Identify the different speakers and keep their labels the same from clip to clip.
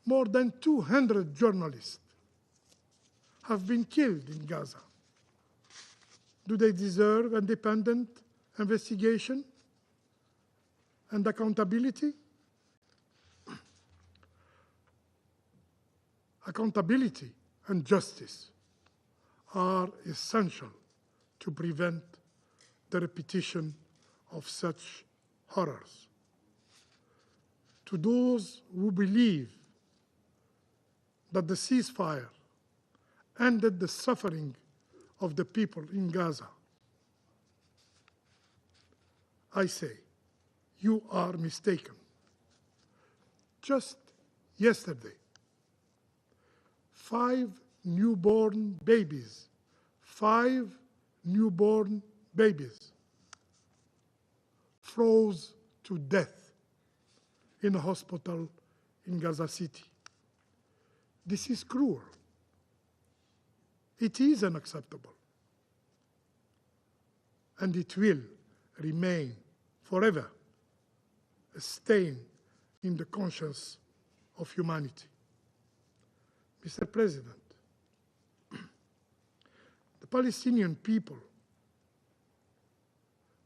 Speaker 1: more than 200 journalists have been killed in Gaza. Do they deserve independent investigation and accountability? Accountability and justice are essential to prevent the repetition of such horrors. To those who believe that the ceasefire ended the suffering of the people in Gaza, I say, you are mistaken. Just yesterday, 5 newborn babies froze to death in a hospital in Gaza City. This is cruel. It is unacceptable. And it will remain forever a stain in the conscience of humanity. Mr. President, the Palestinian people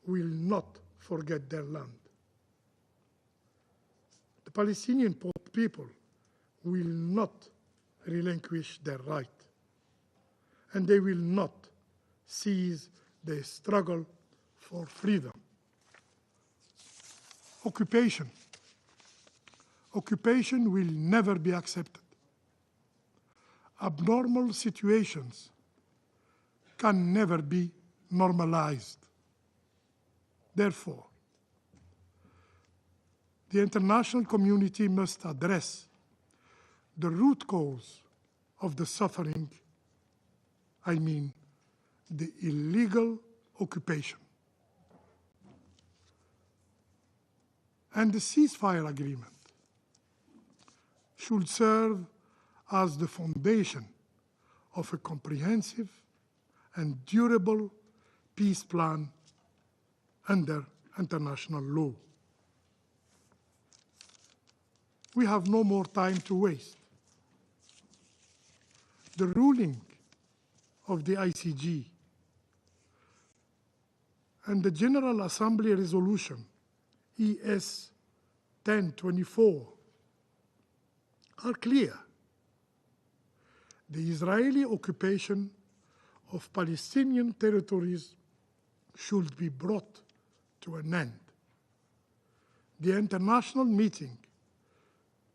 Speaker 1: will not forget their land. The Palestinian people will not relinquish their right, and they will not cease their struggle for freedom. Occupation will never be accepted. Abnormal situations can never be normalized. Therefore, the international community must address the root cause of the suffering, I mean, the illegal occupation. And the ceasefire agreement should serve as the foundation of a comprehensive and durable peace plan under international law. We have no more time to waste. The ruling of the ICG and the General Assembly resolution ES 1024 are clear. The Israeli occupation of Palestinian territories should be brought to an end. The international meeting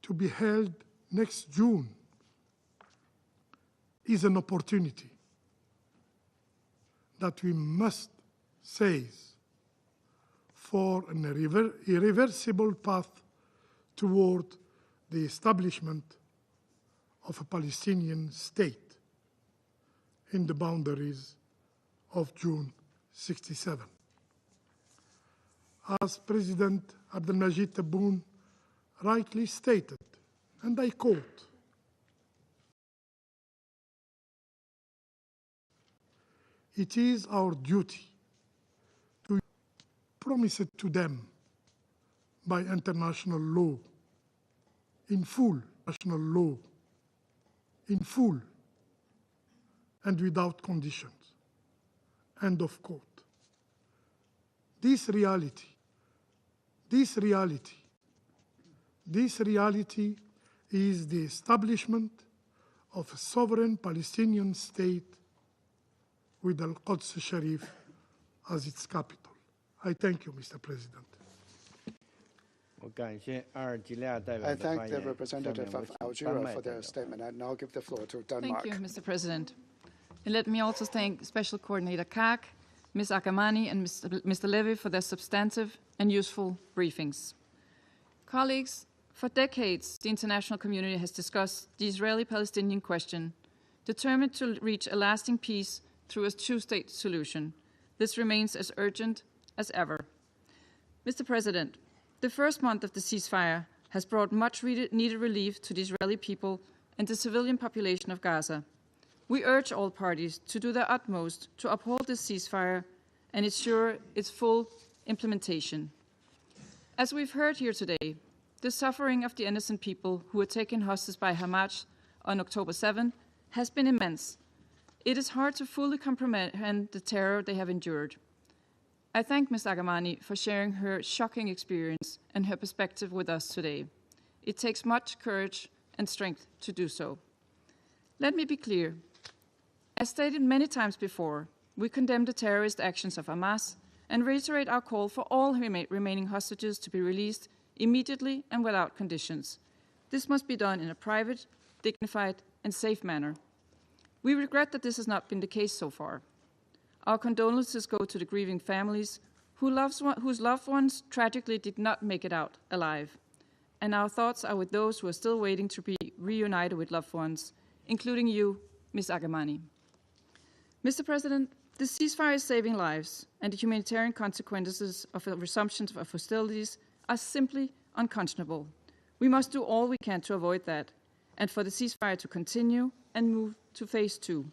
Speaker 1: to be held next June is an opportunity that we must seize for an irreversible path toward the establishment of a Palestinian state in the boundaries of June 1967. As President Abdelmajid Tebboune rightly stated, and I quote, "It is our duty to promise it to them by international law, in full, national law, in full and without conditions." End of quote. This reality is the establishment of a sovereign Palestinian state with Al-Quds Sharif as its capital. I thank you, Mr. President.
Speaker 2: I thank the representative of Algeria for their statement. I now give the floor to Denmark.
Speaker 3: Thank you, Mr. President. And let me also thank Special Coordinator Kak, Ms. Akamani, and Mr. Levy for their substantive and useful briefings. Colleagues, for decades, the international community has discussed the Israeli-Palestinian question, determined to reach a lasting peace through a two-state solution. This remains as urgent as ever. Mr. President, the first month of the ceasefire has brought much needed relief to the Israeli people and the civilian population of Gaza. We urge all parties to do their utmost to uphold this ceasefire and ensure its full implementation. As we've heard here today, the suffering of the innocent people who were taken hostage by Hamas on October 7 has been immense. It is hard to fully comprehend the terror they have endured. I thank Ms. Agamani for sharing her shocking experience and her perspective with us today. It takes much courage and strength to do so. Let me be clear. As stated many times before, we condemn the terrorist actions of Hamas and reiterate our call for all remaining hostages to be released immediately and without conditions. This must be done in a private, dignified, and safe manner. We regret that this has not been the case so far. Our condolences go to the grieving families whose loved ones tragically did not make it out alive. And our thoughts are with those who are still waiting to be reunited with loved ones, including you, Ms. Agamani. Mr. President, the ceasefire is saving lives, and the humanitarian consequences of the resumption of hostilities are simply unconscionable. We must do all we can to avoid that, and for the ceasefire to continue and move to phase 2.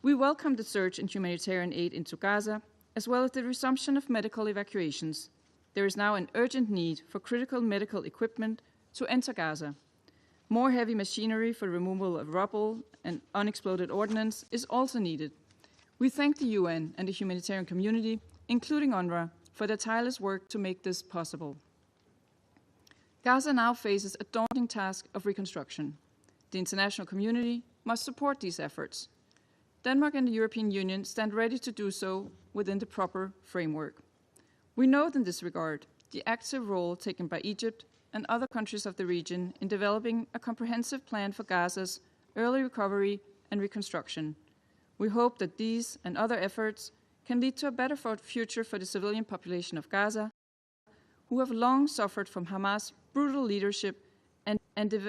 Speaker 3: We welcome the surge in humanitarian aid into Gaza, as well as the resumption of medical evacuations. There is now an urgent need for critical medical equipment to enter Gaza. More heavy machinery for removal of rubble and unexploded ordnance is also needed. We thank the UN and the humanitarian community, including UNRWA, for their tireless work to make this possible. Gaza now faces a daunting task of reconstruction. The international community must support these efforts. Denmark and the European Union stand ready to do so within the proper framework. We note in this regard the active role taken by Egypt and other countries of the region in developing a comprehensive plan for Gaza's early recovery and reconstruction. We hope that these and other efforts can lead to a better future for the civilian population of Gaza, who have long suffered from Hamas' brutal leadership and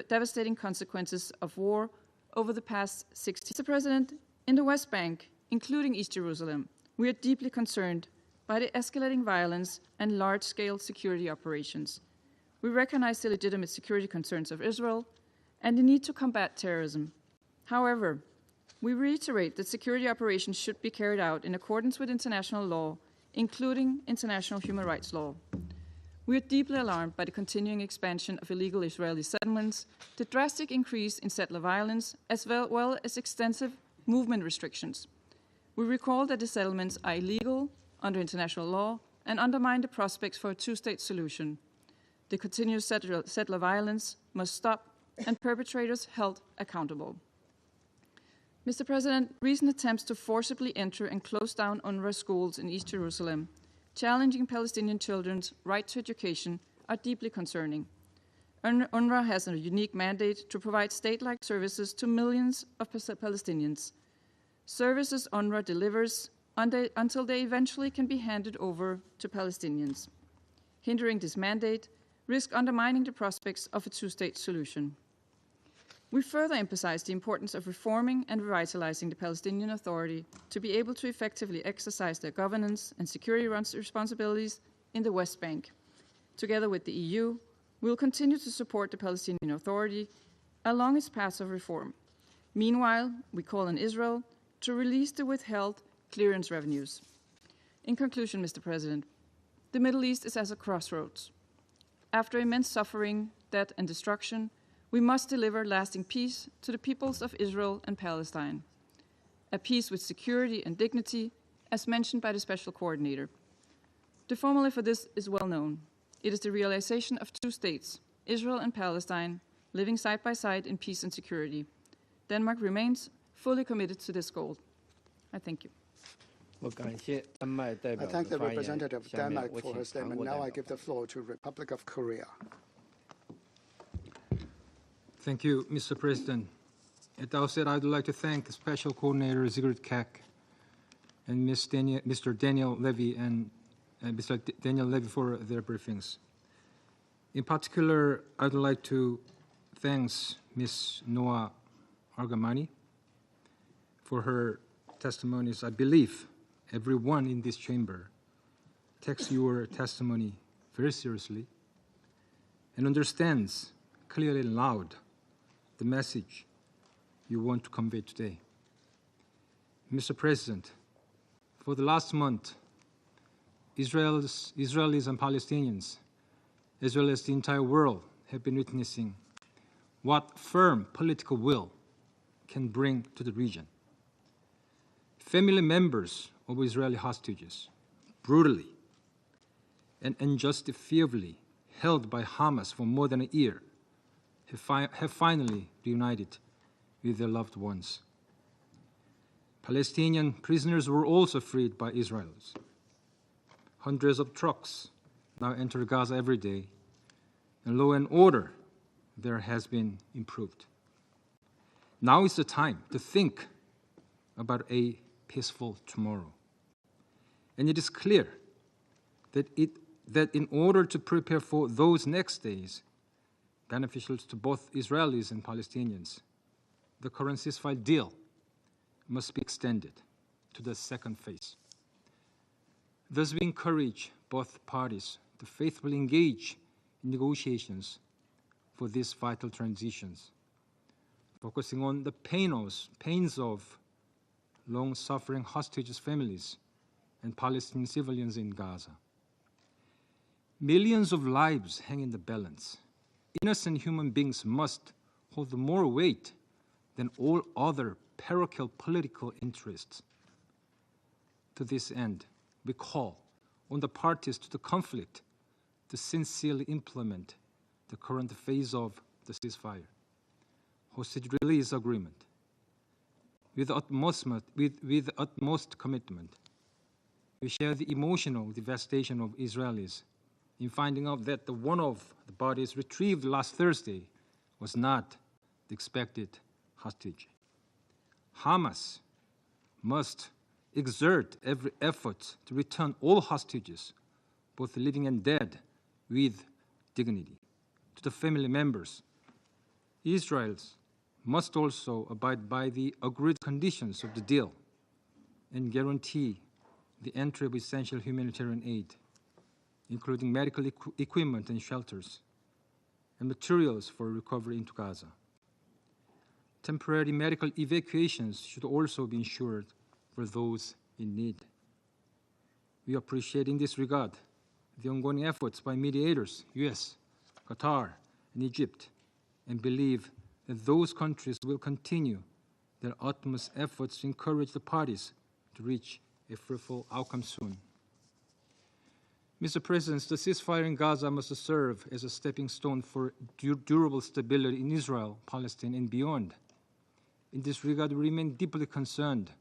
Speaker 3: devastating consequences of war over the past 60 years. Mr. President, in the West Bank, including East Jerusalem, we are deeply concerned by the escalating violence and large-scale security operations. We recognize the legitimate security concerns of Israel and the need to combat terrorism. However, we reiterate that security operations should be carried out in accordance with international law, including international human rights law. We are deeply alarmed by the continuing expansion of illegal Israeli settlements, the drastic increase in settler violence, as well as extensive movement restrictions. We recall that the settlements are illegal under international law and undermine the prospects for a two-state solution. The continuous settler violence must stop and perpetrators held accountable. Mr. President, recent attempts to forcibly enter and close down UNRWA schools in East Jerusalem, challenging Palestinian children's right to education, are deeply concerning. UNRWA has a unique mandate to provide state-like services to millions of Palestinians. Services UNRWA delivers until they eventually can be handed over to Palestinians. Hindering this mandate risks undermining the prospects of a two-state solution. We further emphasize the importance of reforming and revitalizing the Palestinian Authority to be able to effectively exercise their governance and security responsibilities in the West Bank. Together with the EU, we will continue to support the Palestinian Authority along its path of reform. Meanwhile, we call on Israel to release the withheld clearance revenues. In conclusion, Mr. President, the Middle East is at a crossroads. After immense suffering, death, and destruction, we must deliver lasting peace to the peoples of Israel and Palestine. A peace with security and dignity, as mentioned by the Special Coordinator. The formula for this is well known. It is the realization of two states, Israel and Palestine, living side by side in peace and security. Denmark remains fully committed to this goal. I thank you.
Speaker 2: I thank the representative of Denmark for her statement. Now I give the floor to Republic of Korea.
Speaker 4: Thank you, Mr. President. At the outset, I would like to thank Special Coordinator Sigrid Kaak and Mr. Daniel Levy for their briefings. In particular, I would like to thank Ms. Noah Argamani for her testimonies. I believe everyone in this chamber takes your testimony very seriously and understands clearly and loud the message you want to convey today. Mr. President, for the last month, Israelis and Palestinians as well as the entire world, have been witnessing what firm political will can bring to the region. Family members of Israeli hostages, brutally and unjustifiably held by Hamas for more than a year, have finally reunited with their loved ones. Palestinian prisoners were also freed by Israelis. Hundreds of trucks now enter Gaza every day, and law and order there has been improved. Now is the time to think about a peaceful tomorrow. And it is clear that in order to prepare for those next days, beneficial to both Israelis and Palestinians, the current ceasefire deal must be extended to the second phase. Thus, we encourage both parties to faithfully engage in negotiations for these vital transitions, focusing on the pains of long-suffering hostages' families and Palestinian civilians in Gaza. Millions of lives hang in the balance. Innocent human beings must hold more weight than all other parochial political interests. To this end, we call on the parties to the conflict to sincerely implement the current phase of the ceasefire, hostage release agreement, with the utmost commitment. We share the emotional devastation of Israelis in finding out that one of the bodies retrieved last Thursday was not the expected hostage. Hamas must exert every effort to return all hostages, both living and dead, with dignity to the family members. Israel must also abide by the agreed conditions of the deal and guarantee the entry of essential humanitarian aid, including medical equipment and shelters, and materials for recovery into Gaza. Temporary medical evacuations should also be ensured for those in need. We appreciate in this regard the ongoing efforts by mediators, US, Qatar, and Egypt, and believe that those countries will continue their utmost efforts to encourage the parties to reach a fruitful outcome soon. Mr. President, the ceasefire in Gaza must serve as a stepping stone for durable stability in Israel, Palestine, and beyond. In this regard, we remain deeply concerned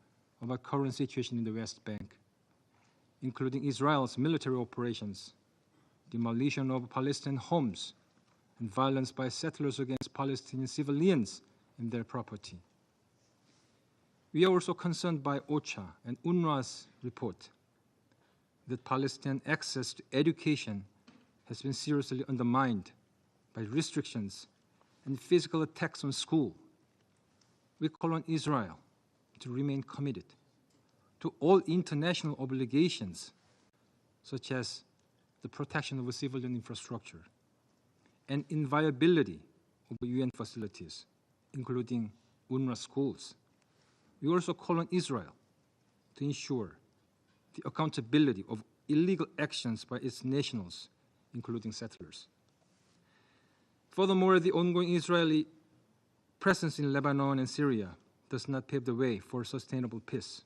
Speaker 4: about the current situation in the West Bank, including Israel's military operations, demolition of Palestinian homes, and violence by settlers against Palestinian civilians and their property. We are also concerned by OCHA and UNRWA's report that Palestinian access to education has been seriously undermined by restrictions and physical attacks on schools. We call on Israel to remain committed to all international obligations, such as the protection of civilian infrastructure and inviolability of UN facilities, including UNRWA schools. We also call on Israel to ensure the accountability of illegal actions by its nationals, including settlers. Furthermore, the ongoing Israeli presence in Lebanon and Syria does not pave the way for sustainable peace.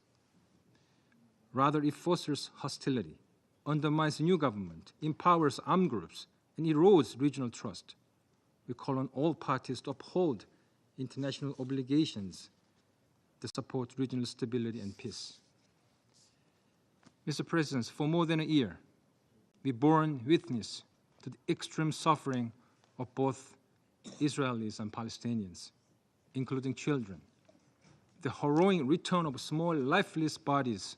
Speaker 4: Rather, it fosters hostility, undermines the new government, empowers armed groups, and erodes regional trust. We call on all parties to uphold international obligations to support regional stability and peace. Mr. President, for more than a year, we borne witness to the extreme suffering of both Israelis and Palestinians, including children. The harrowing return of small, lifeless bodies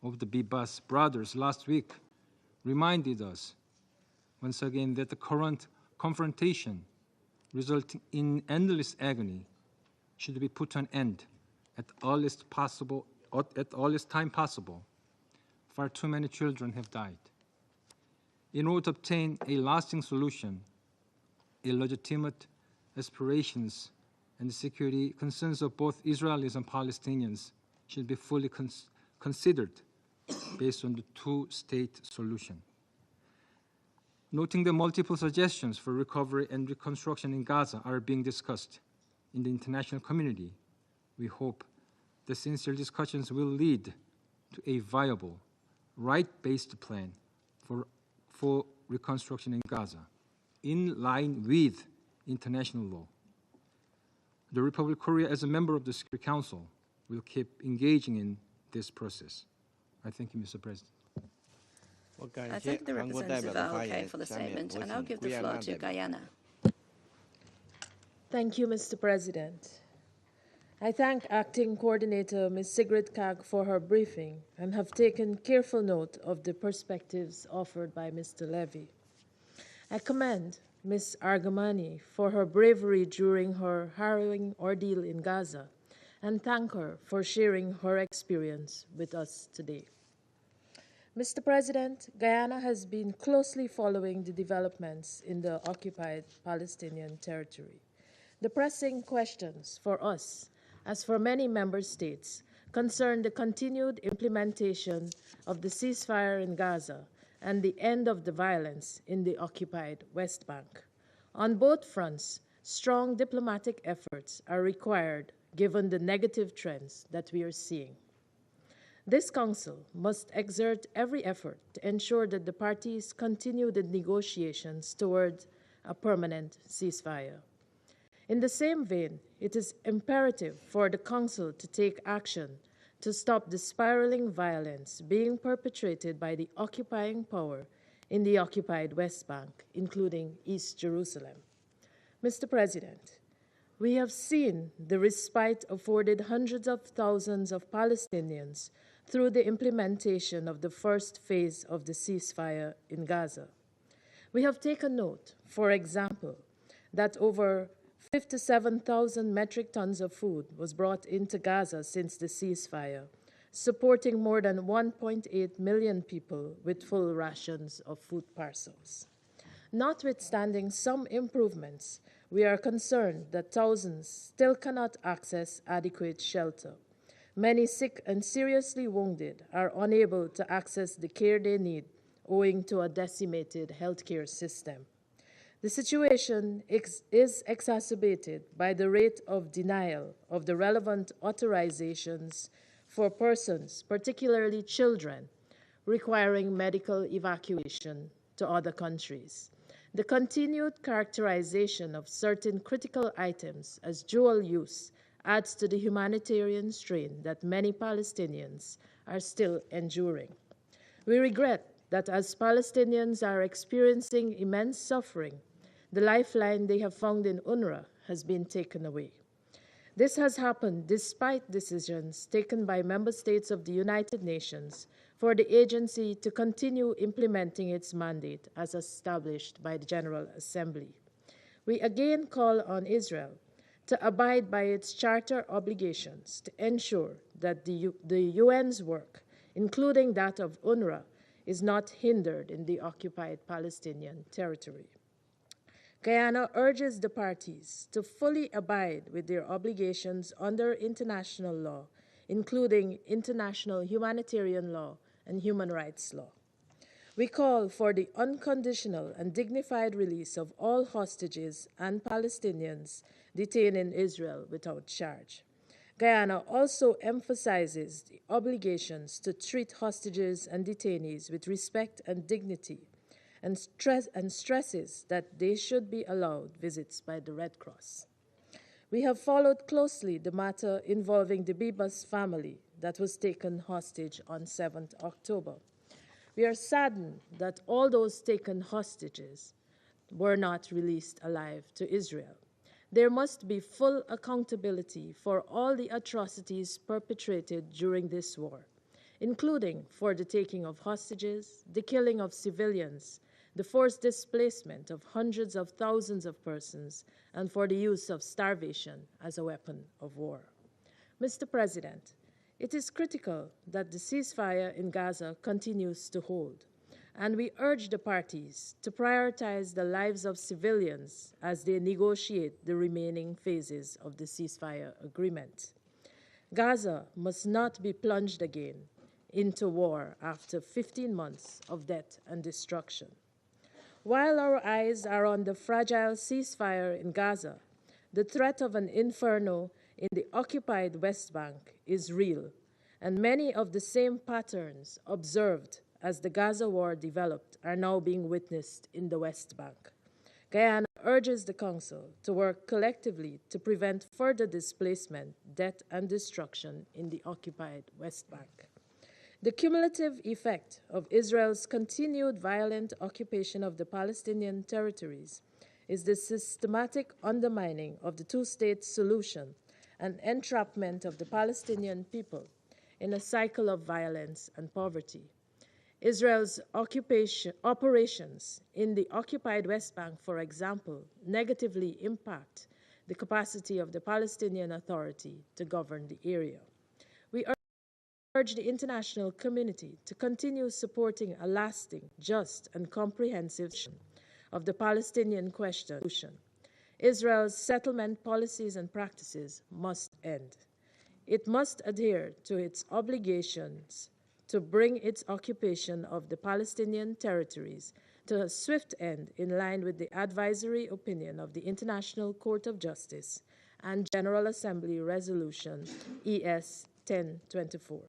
Speaker 4: of the Bibas brothers last week reminded us once again that the current confrontation resulting in endless agony should be put an end at the earliest time possible. Far too many children have died. In order to obtain a lasting solution, illegitimate aspirations and the security concerns of both Israelis and Palestinians should be fully considered based on the two-state solution. Noting the multiple suggestions for recovery and reconstruction in Gaza are being discussed in the international community, we hope the sincere discussions will lead to a viable, right-based plan for reconstruction in Gaza, in line with international law. The Republic of Korea, as a member of the Security Council, will keep engaging in this process. I thank you, Mr. President.
Speaker 5: I thank the representative okay for the statement, and I'll give the floor to Guyana.
Speaker 6: Thank you, Mr. President. I thank Acting Coordinator Ms. Sigrid Kaag for her briefing and have taken careful note of the perspectives offered by Mr. Levy. I commend Ms. Argamani for her bravery during her harrowing ordeal in Gaza and thank her for sharing her experience with us today. Mr. President, Guyana has been closely following the developments in the occupied Palestinian territory. The pressing questions for us, as for many member states, concern the continued implementation of the ceasefire in Gaza and the end of the violence in the occupied West Bank. On both fronts, strong diplomatic efforts are required given the negative trends that we are seeing. This Council must exert every effort to ensure that the parties continue the negotiations toward a permanent ceasefire. In the same vein, it is imperative for the Council to take action to stop the spiraling violence being perpetrated by the occupying power in the occupied West Bank, including East Jerusalem. Mr. President, we have seen the respite afforded hundreds of thousands of Palestinians through the implementation of the first phase of the ceasefire in Gaza. We have taken note, for example, that over 57,000 metric tons of food was brought into Gaza since the ceasefire, supporting more than 1.8 million people with full rations of food parcels. Notwithstanding some improvements, we are concerned that thousands still cannot access adequate shelter. Many sick and seriously wounded are unable to access the care they need owing to a decimated healthcare system. The situation is exacerbated by the rate of denial of the relevant authorizations for persons, particularly children, requiring medical evacuation to other countries. The continued characterization of certain critical items as dual use adds to the humanitarian strain that many Palestinians are still enduring. We regret that as Palestinians are experiencing immense suffering, the lifeline they have found in UNRWA has been taken away. This has happened despite decisions taken by member states of the United Nations for the agency to continue implementing its mandate as established by the General Assembly. We again call on Israel to abide by its charter obligations to ensure that the UN's work, including that of UNRWA, is not hindered in the occupied Palestinian territory. Guyana urges the parties to fully abide with their obligations under international law, including international humanitarian law and human rights law. We call for the unconditional and dignified release of all hostages and Palestinians detained in Israel without charge. Guyana also emphasizes the obligations to treat hostages and detainees with respect and dignity, and stresses that they should be allowed visits by the Red Cross. We have followed closely the matter involving the Bibas family that was taken hostage on 7th October. We are saddened that all those taken hostages were not released alive to Israel. There must be full accountability for all the atrocities perpetrated during this war, including for the taking of hostages, the killing of civilians, the forced displacement of hundreds of thousands of persons, and for the use of starvation as a weapon of war. Mr. President, it is critical that the ceasefire in Gaza continues to hold, and we urge the parties to prioritize the lives of civilians as they negotiate the remaining phases of the ceasefire agreement. Gaza must not be plunged again into war after 15 months of death and destruction. While our eyes are on the fragile ceasefire in Gaza, the threat of an inferno in the occupied West Bank is real, and many of the same patterns observed as the Gaza war developed are now being witnessed in the West Bank. Guyana urges the Council to work collectively to prevent further displacement, death, and destruction in the occupied West Bank. The cumulative effect of Israel's continued violent occupation of the Palestinian territories is the systematic undermining of the two-state solution and entrapment of the Palestinian people in a cycle of violence and poverty. Israel's operations in the occupied West Bank, for example, negatively impact the capacity of the Palestinian Authority to govern the area. We urge the international community to continue supporting a lasting, just, and comprehensive solution of the Palestinian question. Israel's settlement policies and practices must end. It must adhere to its obligations to bring its occupation of the Palestinian territories to a swift end in line with the advisory opinion of the International Court of Justice and General Assembly Resolution ES 1024.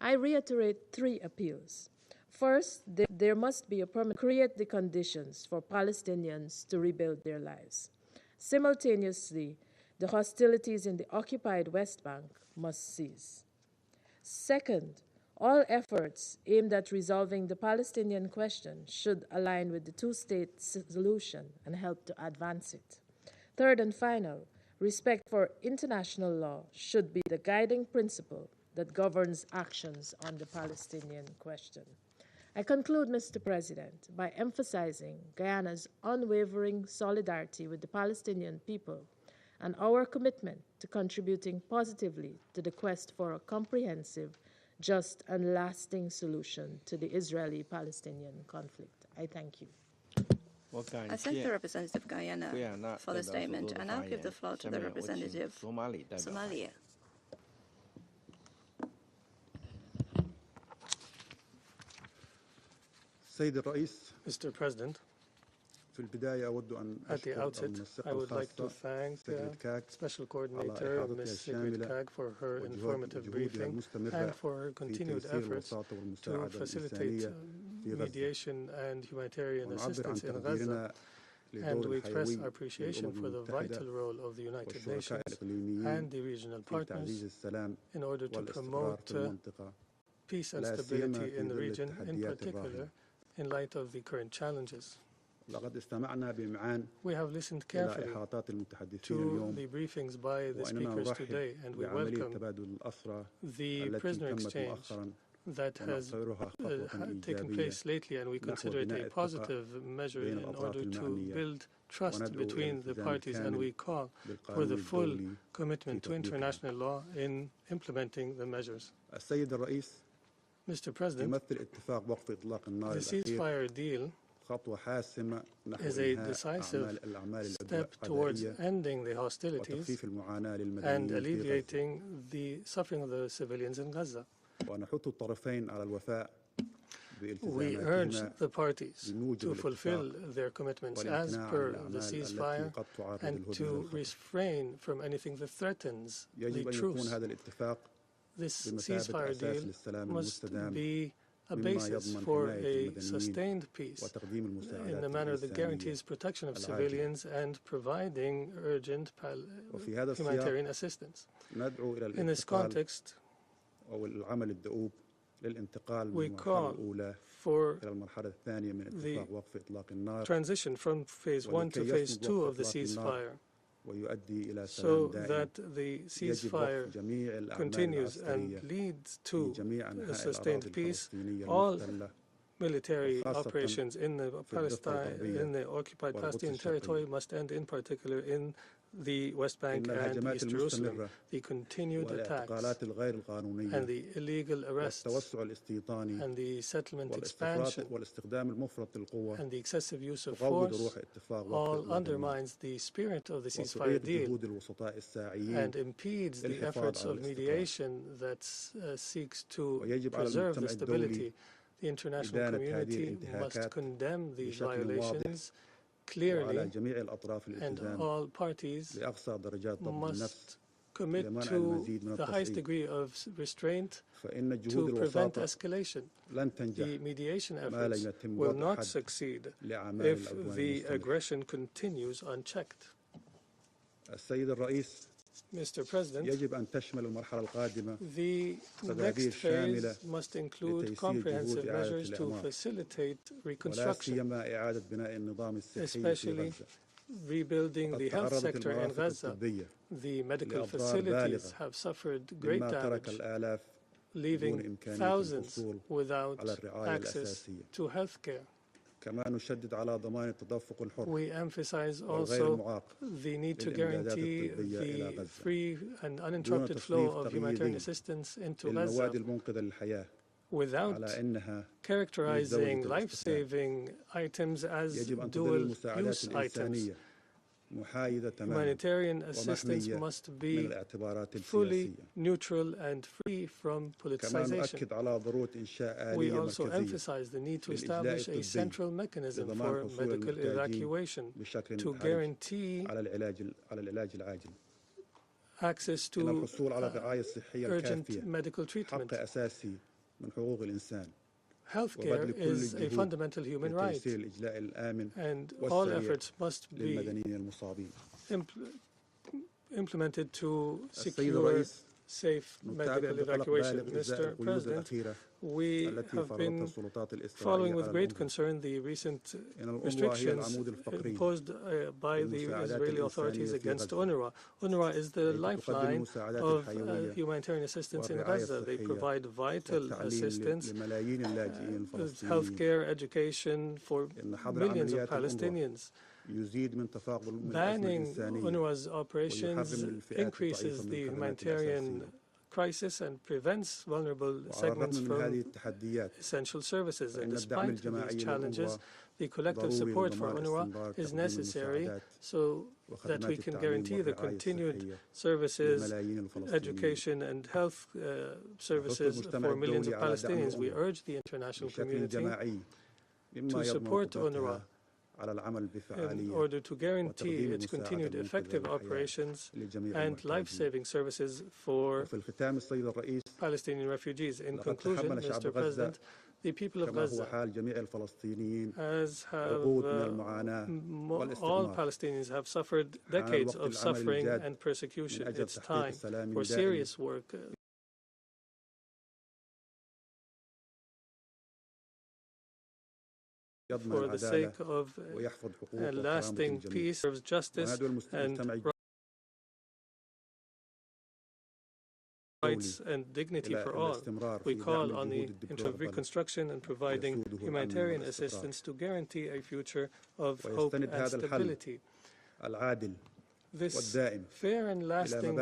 Speaker 6: I reiterate 3 appeals. First, there must be a permanent create the conditions for Palestinians to rebuild their lives. Simultaneously, the hostilities in the occupied West Bank must cease. Second, all efforts aimed at resolving the Palestinian question should align with the two-state solution and help to advance it. Third and final, respect for international law should be the guiding principle that governs actions on the Palestinian question. I conclude, Mr. President, by emphasizing Guyana's unwavering solidarity with the Palestinian people and our commitment to contributing positively to the quest for a comprehensive, just, and lasting solution to the Israeli-Palestinian conflict. I thank you.
Speaker 5: I thank the representative of Guyana for the statement, and I'll give the floor to the representative of Somalia.
Speaker 7: Mr. President, at the outset, I would like to thank Special Coordinator Ms. Sigrid Kaag for her informative briefing and for her continued efforts to facilitate mediation and humanitarian assistance in Gaza. And we express our appreciation for the vital role of the United Nations and the regional partners in order to promote peace and stability in the region, in particular, in light of the current challenges. We have listened carefully to the briefings by the speakers today, and we welcome the prisoner exchange that has taken place lately, and we consider it a positive measure in order to build trust between the parties, and we call for the full commitment to international law in implementing the measures. Mr. President, the ceasefire deal is a decisive step towards ending the hostilities and alleviating the suffering of the civilians in Gaza. We urge the parties to fulfill their commitments as per the ceasefire and to refrain from anything that threatens the truce. This ceasefire deal must be a basis for a sustained peace in a manner that guarantees protection of civilians and providing urgent humanitarian assistance. In this context, we call for the transition from Phase 1 to Phase 2 of the ceasefire, so that the ceasefire continues and leads to a sustained peace. All military operations in the occupied Palestinian territory must end, in particular in the West Bank and East Jerusalem. The continued attacks and the illegal arrests and the settlement expansion and the excessive use of force all undermines the spirit of the ceasefire deal and impedes the efforts of mediation that seeks to preserve the stability. The international community must condemn these violations clearly, and all parties must commit to the highest degree of restraint to prevent escalation. The mediation efforts will not succeed if the aggression continues unchecked. Mr. President, the next phase must include comprehensive measures to facilitate reconstruction, especially rebuilding the health sector in Gaza. The medical facilities have suffered great damage, leaving thousands without access to health care. We emphasize also the need to guarantee the free and uninterrupted flow of humanitarian assistance into Gaza without characterizing life-saving items as dual-use items. Humanitarian assistance must be fully neutral and free from politicization. We also emphasize the need to establish a central mechanism for medical evacuation to guarantee access to urgent medical treatment. Healthcare is a fundamental human right, and all efforts must be implemented to secure safe medical evacuation. Mr. President, we have been following with great concern the recent restrictions imposed by the Israeli authorities against UNRWA. UNRWA is the lifeline of humanitarian assistance in Gaza. They provide vital assistance, healthcare, education for millions of Palestinians. Banning UNRWA's operations increases the humanitarian crisis and prevents vulnerable segments from essential services. And despite these challenges, the collective support for UNRWA is necessary so that we can guarantee the continued services, education and health services for millions of Palestinians. We urge the international community to support UNRWA in order to guarantee its continued effective operations and life-saving services for Palestinian refugees. In conclusion, Mr. President, the people of Gaza, as have all Palestinians, have suffered decades of suffering and persecution. It's time for serious work for the sake of lasting peace, serves justice and rights and dignity for all. We call on the reconstruction and providing humanitarian assistance to guarantee a future of hope and stability. This fair and lasting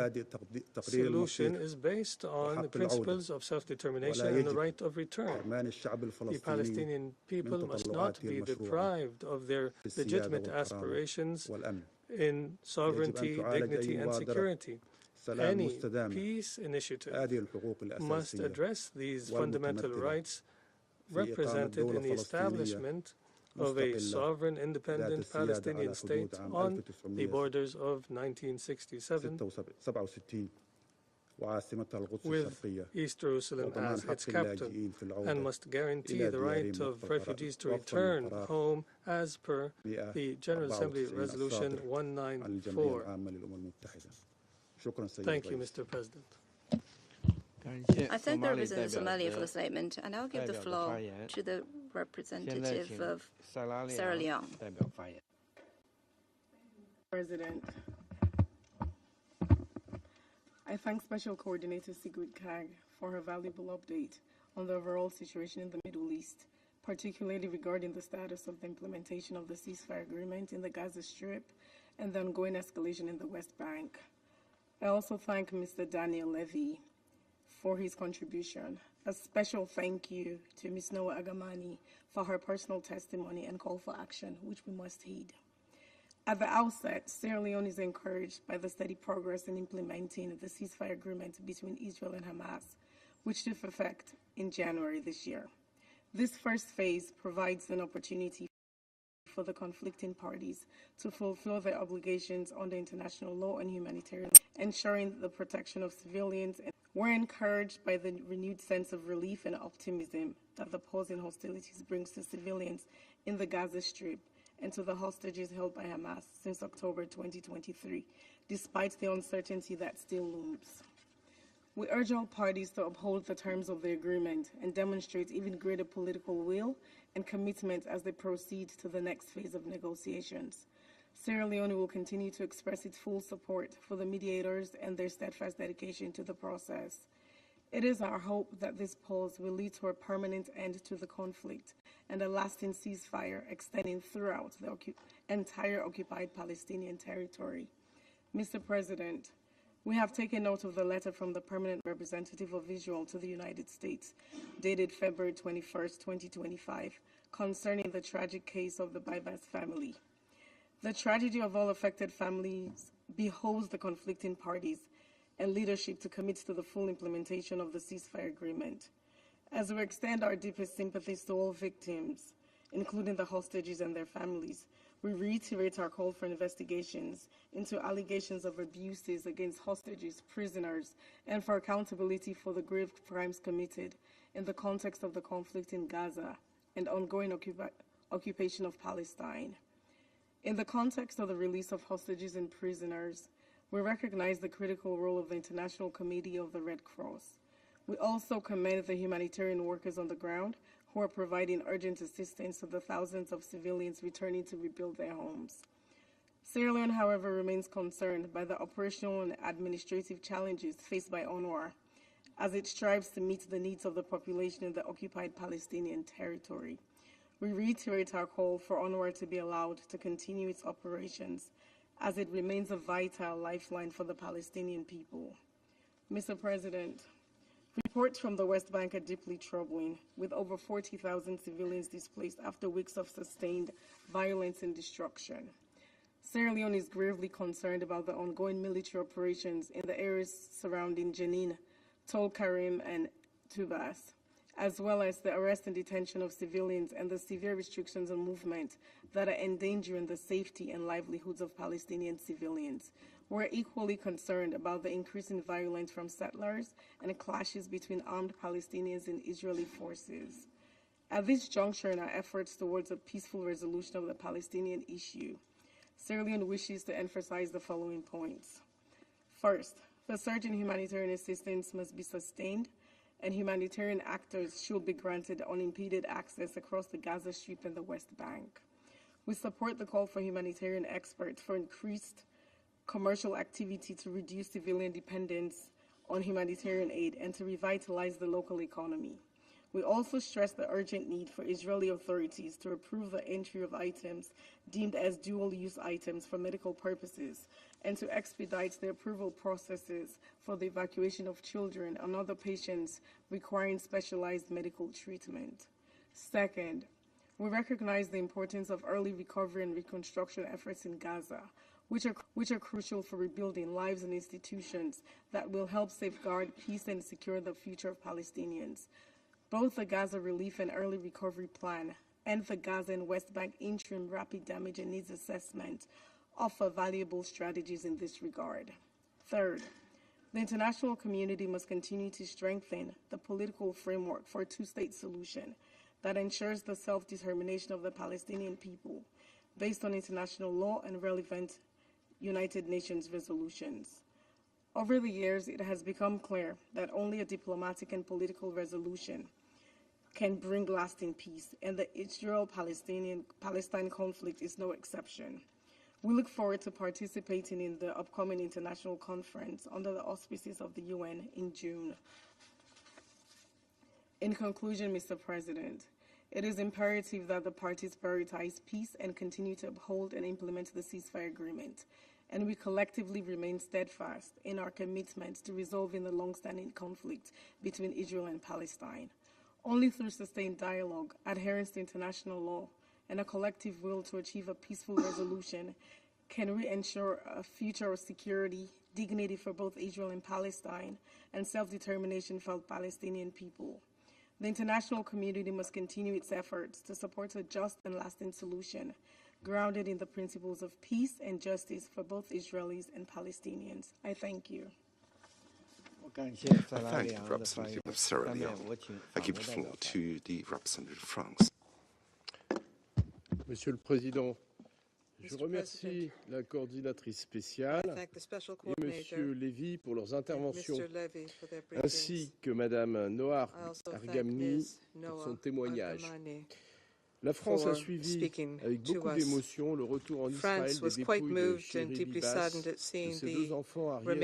Speaker 7: solution is based on the principles of self-determination and the right of return. The Palestinian people must not be deprived of their legitimate aspirations in sovereignty, dignity, and security. Any peace initiative must address these fundamental rights represented in the establishment of a sovereign, independent Palestinian state on the borders of 1967, with East Jerusalem as its capital, and must guarantee the right of refugees to return home as per the General Assembly Resolution 194. Thank you, Mr. President.
Speaker 5: I thank the representative of Somalia for the statement, and I'll give the floor to the representative of Sierra Leone.
Speaker 8: President, I thank Special Coordinator Sigrid Kaag for her valuable update on the overall situation in the Middle East, particularly regarding the status of the implementation of the ceasefire agreement in the Gaza Strip and the ongoing escalation in the West Bank. I also thank Mr. Daniel Levy for his contribution. A special thank you to Ms. Noah Agamani for her personal testimony and call for action, which we must heed. At the outset, Sierra Leone is encouraged by the steady progress in implementing the ceasefire agreement between Israel and Hamas, which took effect in January this year. This first phase provides an opportunity for the conflicting parties to fulfill their obligations under international law and humanitarian, ensuring the protection of civilians. We're encouraged by the renewed sense of relief and optimism that the pause in hostilities brings to civilians in the Gaza Strip and to the hostages held by Hamas since October 2023, despite the uncertainty that still looms. We urge all parties to uphold the terms of the agreement and demonstrate even greater political will and commitment as they proceed to the next phase of negotiations. Sierra Leone will continue to express its full support for the mediators and their steadfast dedication to the process. It is our hope that this pause will lead to a permanent end to the conflict and a lasting ceasefire extending throughout the entire occupied Palestinian territory. Mr. President, we have taken note of the letter from the permanent representative of Israel to the United States, dated February 21, 2025, concerning the tragic case of the Bibas family. The tragedy of all affected families behoves the conflicting parties and leadership to commit to the full implementation of the ceasefire agreement. As we extend our deepest sympathies to all victims, including the hostages and their families, we reiterate our call for investigations into allegations of abuses against hostages, prisoners, and for accountability for the grave crimes committed in the context of the conflict in Gaza and ongoing occupation of Palestine. In the context of the release of hostages and prisoners, we recognize the critical role of the International Committee of the Red Cross. We also commend the humanitarian workers on the ground who are providing urgent assistance to the thousands of civilians returning to rebuild their homes. Sierra Leone, however, remains concerned by the operational and administrative challenges faced by UNRWA as it strives to meet the needs of the population in the occupied Palestinian territory. We reiterate our call for UNRWA to be allowed to continue its operations as it remains a vital lifeline for the Palestinian people. Mr. President, reports from the West Bank are deeply troubling, with over 40,000 civilians displaced after weeks of sustained violence and destruction. Sierra Leone is gravely concerned about the ongoing military operations in the areas surrounding Jenin, Tol Karim, and Tubas, as well as the arrest and detention of civilians and the severe restrictions on movement that are endangering the safety and livelihoods of Palestinian civilians. We're equally concerned about the increasing violence from settlers and clashes between armed Palestinians and Israeli forces. At this juncture in our efforts towards a peaceful resolution of the Palestinian issue, Sierra Leone wishes to emphasize the following points. First, the surge in humanitarian assistance must be sustained, and humanitarian actors should be granted unimpeded access across the Gaza Strip and the West Bank. We support the call for humanitarian experts for increased commercial activity to reduce civilian dependence on humanitarian aid and to revitalize the local economy. We also stress the urgent need for Israeli authorities to approve the entry of items deemed as dual-use items for medical purposes and to expedite the approval processes for the evacuation of children and other patients requiring specialized medical treatment. Second, we recognize the importance of early recovery and reconstruction efforts in Gaza, which are crucial for rebuilding lives and institutions that will help safeguard peace and secure the future of Palestinians. Both the Gaza Relief and Early Recovery Plan and the Gaza and West Bank Interim Rapid Damage and Needs Assessment offer valuable strategies in this regard. Third, the international community must continue to strengthen the political framework for a two-state solution that ensures the self-determination of the Palestinian people based on international law and relevant United Nations resolutions. Over the years, it has become clear that only a diplomatic and political resolution can bring lasting peace, and the Israel-Palestine conflict is no exception. We look forward to participating in the upcoming international conference under the auspices of the UN in June. In conclusion, Mr. President, it is imperative that the parties prioritize peace and continue to uphold and implement the ceasefire agreement, and we collectively remain steadfast in our commitment to resolving the long-standing conflict between Israel and Palestine. Only through sustained dialogue, adherence to international law, and a collective will to achieve a peaceful resolution can we ensure a future of security, dignity for both Israel and Palestine, and self-determination for the Palestinian people. The international community must continue its efforts to support a just and lasting solution grounded in the principles of peace and justice for both Israelis and Palestinians. I thank you.
Speaker 9: I thank the representative of Sierra Leone. I give the floor to the representative of France.
Speaker 10: Monsieur le Président, je remercie la coordinatrice spéciale et Monsieur Lévy pour leurs interventions, ainsi que Madame Noa Argamni pour son témoignage. La France a suivi avec beaucoup d'émotion le retour en Israël des dépouilles de Shiri Bibas, de ses deux enfants Ariel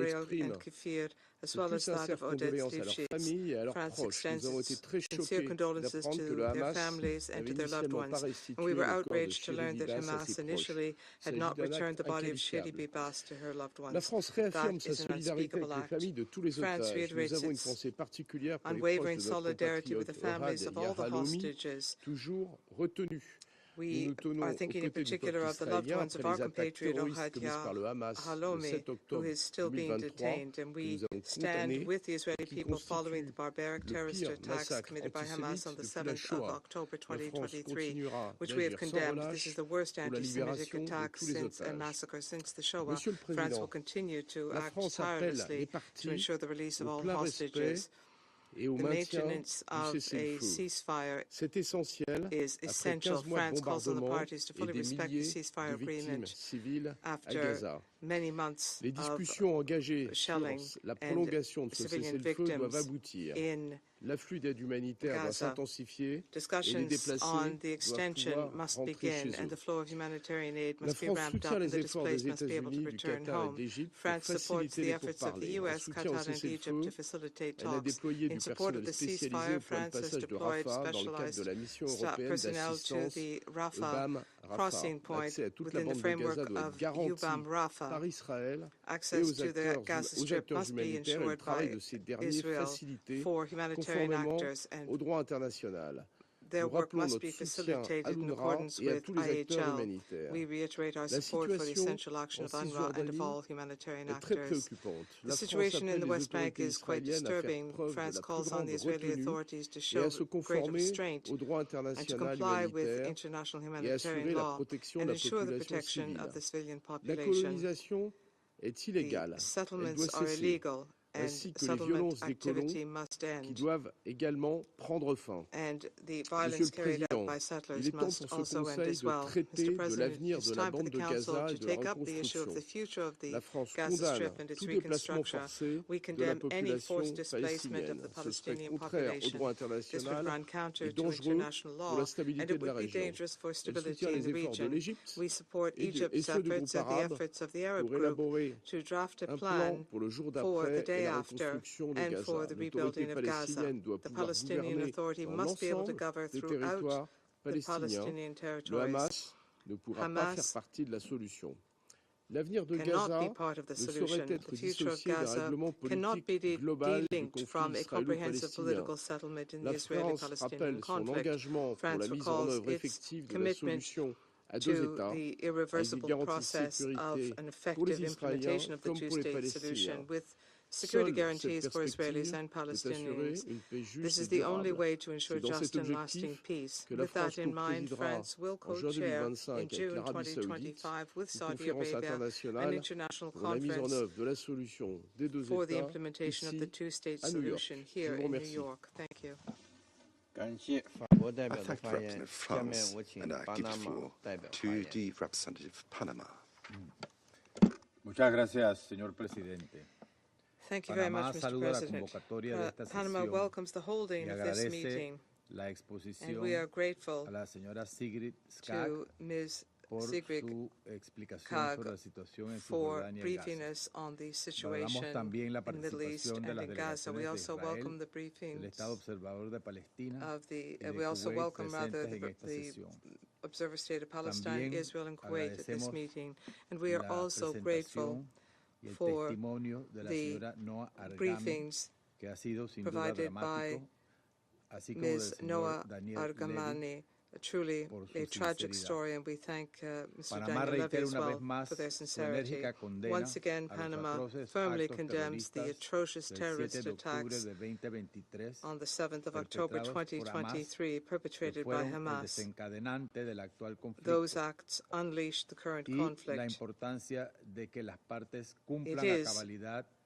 Speaker 10: et Odette Lifshitz, exprime
Speaker 5: as well as that of Odette's Lifshitz. France extends sincere condolences to their families and to their loved ones. And we were outraged to learn that Hamas initially had not returned the body of Shiri Bibas to her loved ones.
Speaker 10: La France réaffirme sa
Speaker 5: That is an
Speaker 10: solidarité
Speaker 5: unspeakable
Speaker 10: avec les
Speaker 5: act.
Speaker 10: familles de tous les
Speaker 5: France
Speaker 10: otages.
Speaker 5: reiterates
Speaker 10: Nous avons une
Speaker 5: its
Speaker 10: pensée particulière pour les
Speaker 5: unwavering
Speaker 10: proches de notre
Speaker 5: solidarity with the
Speaker 10: compatriote
Speaker 5: families of all the
Speaker 10: Ohad Yahalomi,
Speaker 5: hostages.
Speaker 10: toujours retenu.
Speaker 5: We are thinking in particular of the loved ones of our compatriot Ohad Yahalomi, who is still being detained, and we stand with the Israeli people following the barbaric terrorist attacks committed by Hamas on the 7th of October 2023, which we have condemned. This is the worst anti-Semitic attack and massacre since the Shoah. France will continue to act tirelessly to ensure the release of all hostages. The maintenance of a ceasefire is essential. France calls on the parties to fully respect the ceasefire agreement after many months of shelling and civilian victims in
Speaker 10: L'afflux d'aide humanitaire doit s'intensifier.
Speaker 5: Discussions on the extension must begin and the flow of humanitarian aid must be ramped up and the displaced must be able to return home. France supports the efforts of the US, Qatar and Egypt to facilitate talks. In support of the ceasefire, France has deployed specialized personnel to the Rafah crossing point within the framework of UBAM Rafah. Access to the Gaza Strip must be ensured by Israel for humanitarian actors, and their work must be facilitated in accordance with IHL. We reiterate our support for the essential action of UNRWA and of all humanitarian actors. The situation in the West Bank is quite disturbing. France calls on the Israeli authorities to show greater restraint and to comply with international humanitarian law and ensure the protection of the civilian population. The settlements are illegal. And settlement activity must end.
Speaker 10: Qui doivent également prendre fin.
Speaker 5: And the violence carried out by settlers must also end as well. Mr. President, it's time for the Council to take up the issue of the future of the Gaza Strip and its reconstruction. We condemn any forced displacement of the Palestinian population. This would run counter to international law, and it would be dangerous for stability in the region. We support Egypt's efforts and the efforts of the Arab group to draft a plan for the day after and for the rebuilding of Gaza. The Palestinian Authority must be able to govern throughout the Palestinian territories. Hamas cannot be part of the solution. The future of Gaza cannot be delinked from a comprehensive political settlement in the Israeli-Palestinian conflict. France recalls its commitment to the irreversible process of an effective implementation of the two-state solution with security guarantees for Israelis and Palestinians. This is the only way to ensure just and lasting peace. With that in mind, France will co-chair in June 2025 with Saudi Arabia an international conference for the implementation of the two-state solution here in New York. Thank you.
Speaker 9: I thank the representative of France, and I give the floor to the representative of Panama.
Speaker 11: Muchas gracias, señor presidente.
Speaker 5: Thank you very much, Mr. President. Panama welcomes the holding of this meeting, and we are grateful to Ms. Sigrid Kaag for briefing us on the situation in the Middle East and in Gaza. We also welcome the briefings of we also welcome the Observer State of Palestine, Israel, and Kuwait at this meeting, and we are also grateful for the briefings provided by Ms. Noa Argamani truly a tragic story, and we thank Mr. Daniel Levy as well for their sincerity. Once again, Panama firmly condemns the atrocious terrorist attacks on the 7th of October 2023 perpetrated by Hamas. Those acts unleashed the current conflict. It is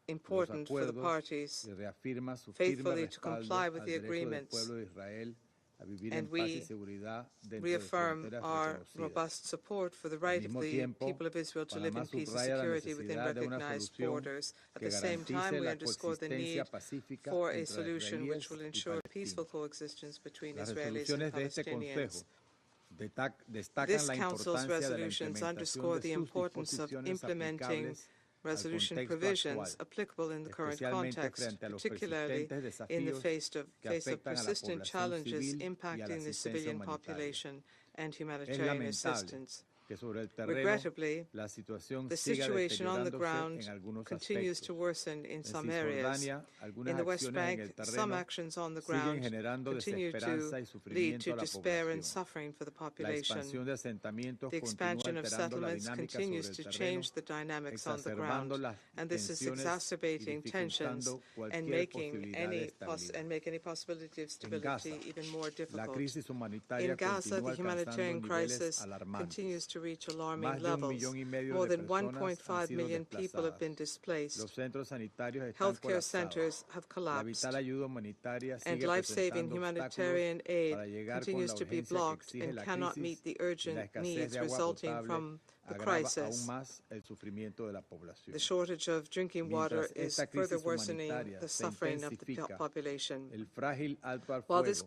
Speaker 5: important for the parties faithfully to comply with the agreements, and we reaffirm our robust support for the right of the people of Israel to live in peace and security within recognized borders. At the same time, we underscore the need for a solution which will ensure peaceful coexistence between Israelis and Palestinians. This Council's resolutions underscore the importance of implementing resolution provisions applicable in the current context, particularly in the face of persistent challenges impacting the civilian population and humanitarian assistance. Regrettably, the situation on the ground continues to worsen in some areas. In the West Bank, some actions on the ground continue to lead to despair and suffering for the population. The expansion of settlements continues to change the dynamics on the ground, and this is exacerbating tensions and making any possibility of stability even more difficult. In Gaza, the humanitarian crisis continues to reach alarming levels. More than 1.5 million people have been displaced. Healthcare centers have collapsed, and life-saving humanitarian aid continues to be blocked and cannot meet the urgent needs resulting from the crisis. The shortage of drinking water is further worsening the suffering of the population. While this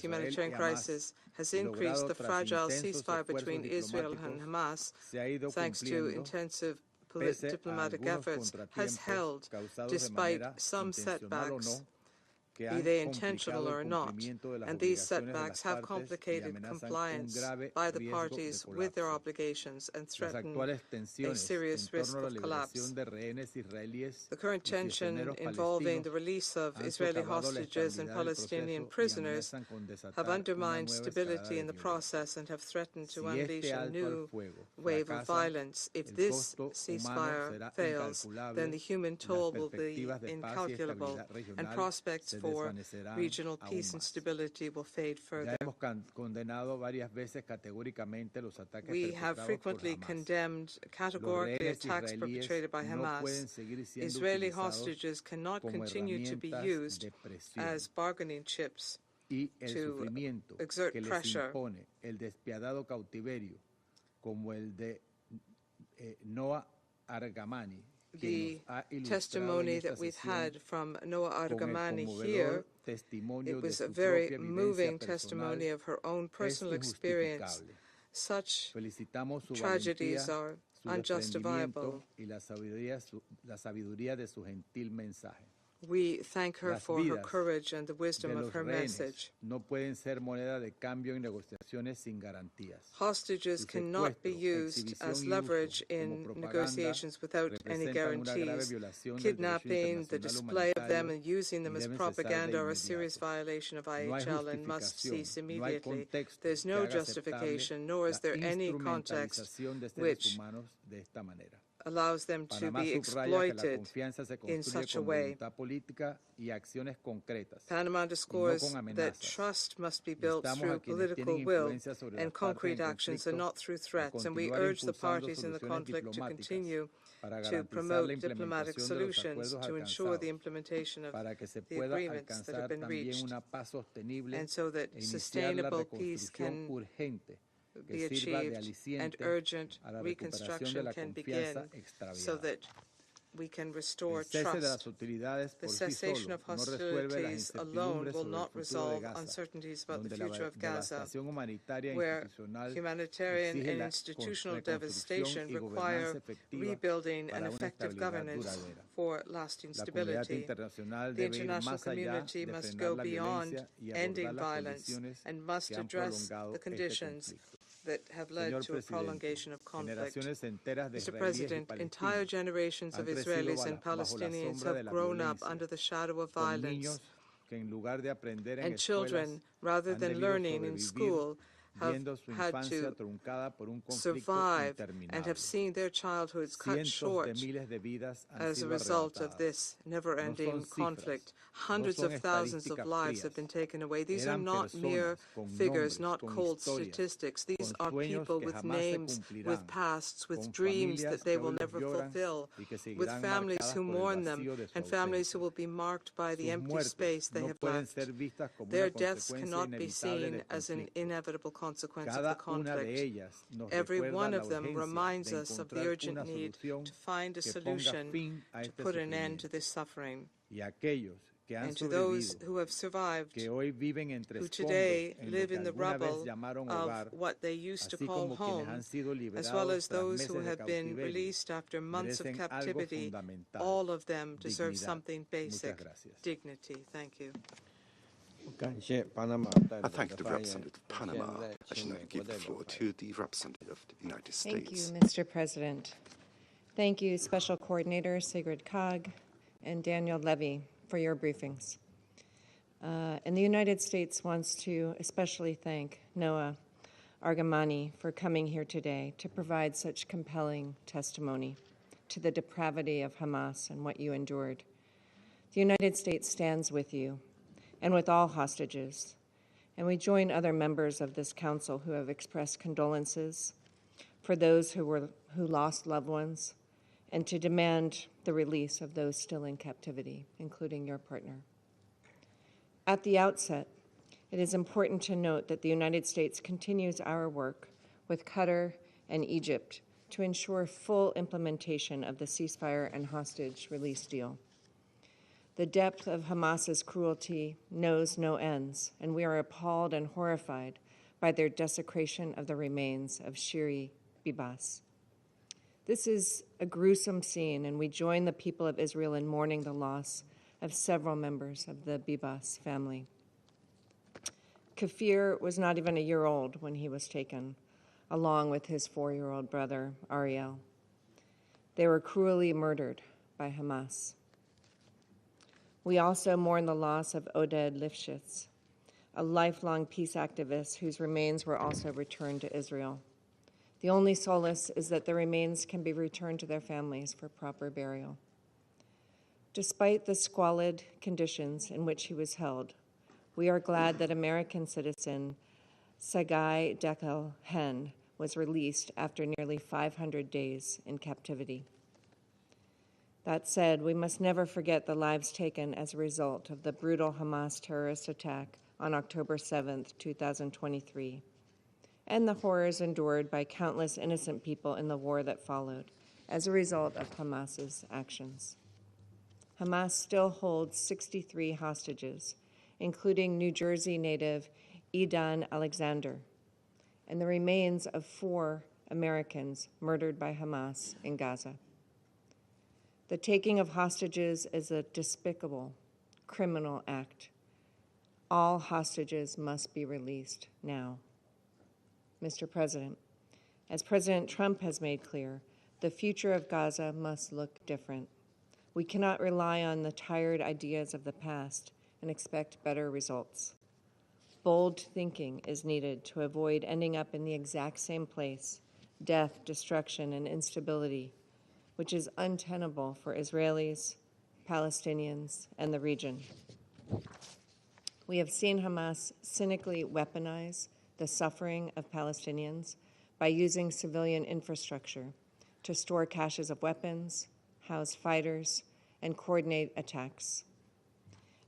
Speaker 5: humanitarian crisis, has increased the fragile ceasefire between Israel and Hamas, thanks to intensive diplomatic efforts, has held despite some setbacks, be they intentional or not, and these setbacks have complicated compliance by the parties with their obligations and threaten a serious risk of collapse. The current tension involving the release of Israeli hostages and Palestinian prisoners have undermined stability in the process and have threatened to unleash a new wave of violence. If this ceasefire fails, then the human toll will be incalculable, and prospects for regional peace and stability will fade further. We have frequently condemned categorically attacks perpetrated by Hamas. Israeli hostages cannot continue to be used as bargaining chips to exert pressure. The testimony that we've had from Noa Argamani here, it was a very moving testimony of her own personal experience. Such tragedies are unjustifiable. We thank her for her courage and the wisdom of her message. Hostages cannot be used as leverage in negotiations without any guarantees. Kidnapping, the display of them and using them as propaganda are a serious violation of IHL and must cease immediately. There's no justification, nor is there any context which allows them to be exploited in such a way. Panama underscores that trust must be built through political will and concrete actions and not through threats, and we urge the parties in the conflict to continue to promote diplomatic solutions to ensure the implementation of the agreements that have been reached, and so that sustainable peace can be achieved and urgent reconstruction can begin so that we can restore trust. The cessation of hostilities alone will not resolve uncertainties about the future of Gaza, where humanitarian and institutional devastation require rebuilding and effective governance for lasting stability. The international community must go beyond ending violence and must address the conditions that have led to a prolongation of conflict. Mr. President, entire generations of Israelis and Palestinians have grown up under the shadow of violence, and children, rather than learning in school, have had to survive and have seen their childhoods cut short as a result of this never-ending conflict. Hundreds of thousands of lives have been taken away. These are not mere figures, not cold statistics. These are people with names, with pasts, with dreams that they will never fulfill, with families who mourn them, and families who will be marked by the empty space they have left. Their deaths cannot be seen as an inevitable consequence of the conflict. Every one of them reminds us of the urgent need to find a solution to put an end to this suffering. And to those who have survived, who today live in the rubble of what they used to call home, as well as those who have been released after months of captivity, all of them deserve something basic: dignity. Thank you.
Speaker 9: I thank the representative of Panama. I should now give the floor to the representative of the United States.
Speaker 12: Thank you, Mr. President. Thank you, Special Coordinator Sigrid Kaag and Daniel Levy, for your briefings. And the United States wants to especially thank Noah Argamani for coming here today to provide such compelling testimony to the depravity of Hamas and what you endured. The United States stands with you and with all hostages, and we join other members of this council who have expressed condolences for those who lost loved ones, and to demand the release of those still in captivity, including your partner. At the outset, it is important to note that the United States continues our work with Qatar and Egypt to ensure full implementation of the ceasefire and hostage release deal. The depth of Hamas's cruelty knows no ends, and we are appalled and horrified by their desecration of the remains of Shiri Bibas. This is a gruesome scene, and we join the people of Israel in mourning the loss of several members of the Bibas family. Kafir was not even a year old when he was taken, along with his 4-year-old brother, Ariel. They were cruelly murdered by Hamas. We also mourn the loss of Oded Lifshitz, a lifelong peace activist whose remains were also returned to Israel. The only solace is that the remains can be returned to their families for proper burial. Despite the squalid conditions in which he was held, we are glad that American citizen Sagai Dekel Hen was released after nearly 500 days in captivity. That said, we must never forget the lives taken as a result of the brutal Hamas terrorist attack on October 7, 2023. And the horrors endured by countless innocent people in the war that followed as a result of Hamas's actions. Hamas still holds 63 hostages, including New Jersey native Edan Alexander, and the remains of 4 Americans murdered by Hamas in Gaza. The taking of hostages is a despicable, criminal act. All hostages must be released now. Mr. President, as President Trump has made clear, the future of Gaza must look different. We cannot rely on the tired ideas of the past and expect better results. Bold thinking is needed to avoid ending up in the exact same place, death, destruction, and instability, which is untenable for Israelis, Palestinians, and the region. We have seen Hamas cynically weaponize the suffering of Palestinians by using civilian infrastructure to store caches of weapons, house fighters, and coordinate attacks.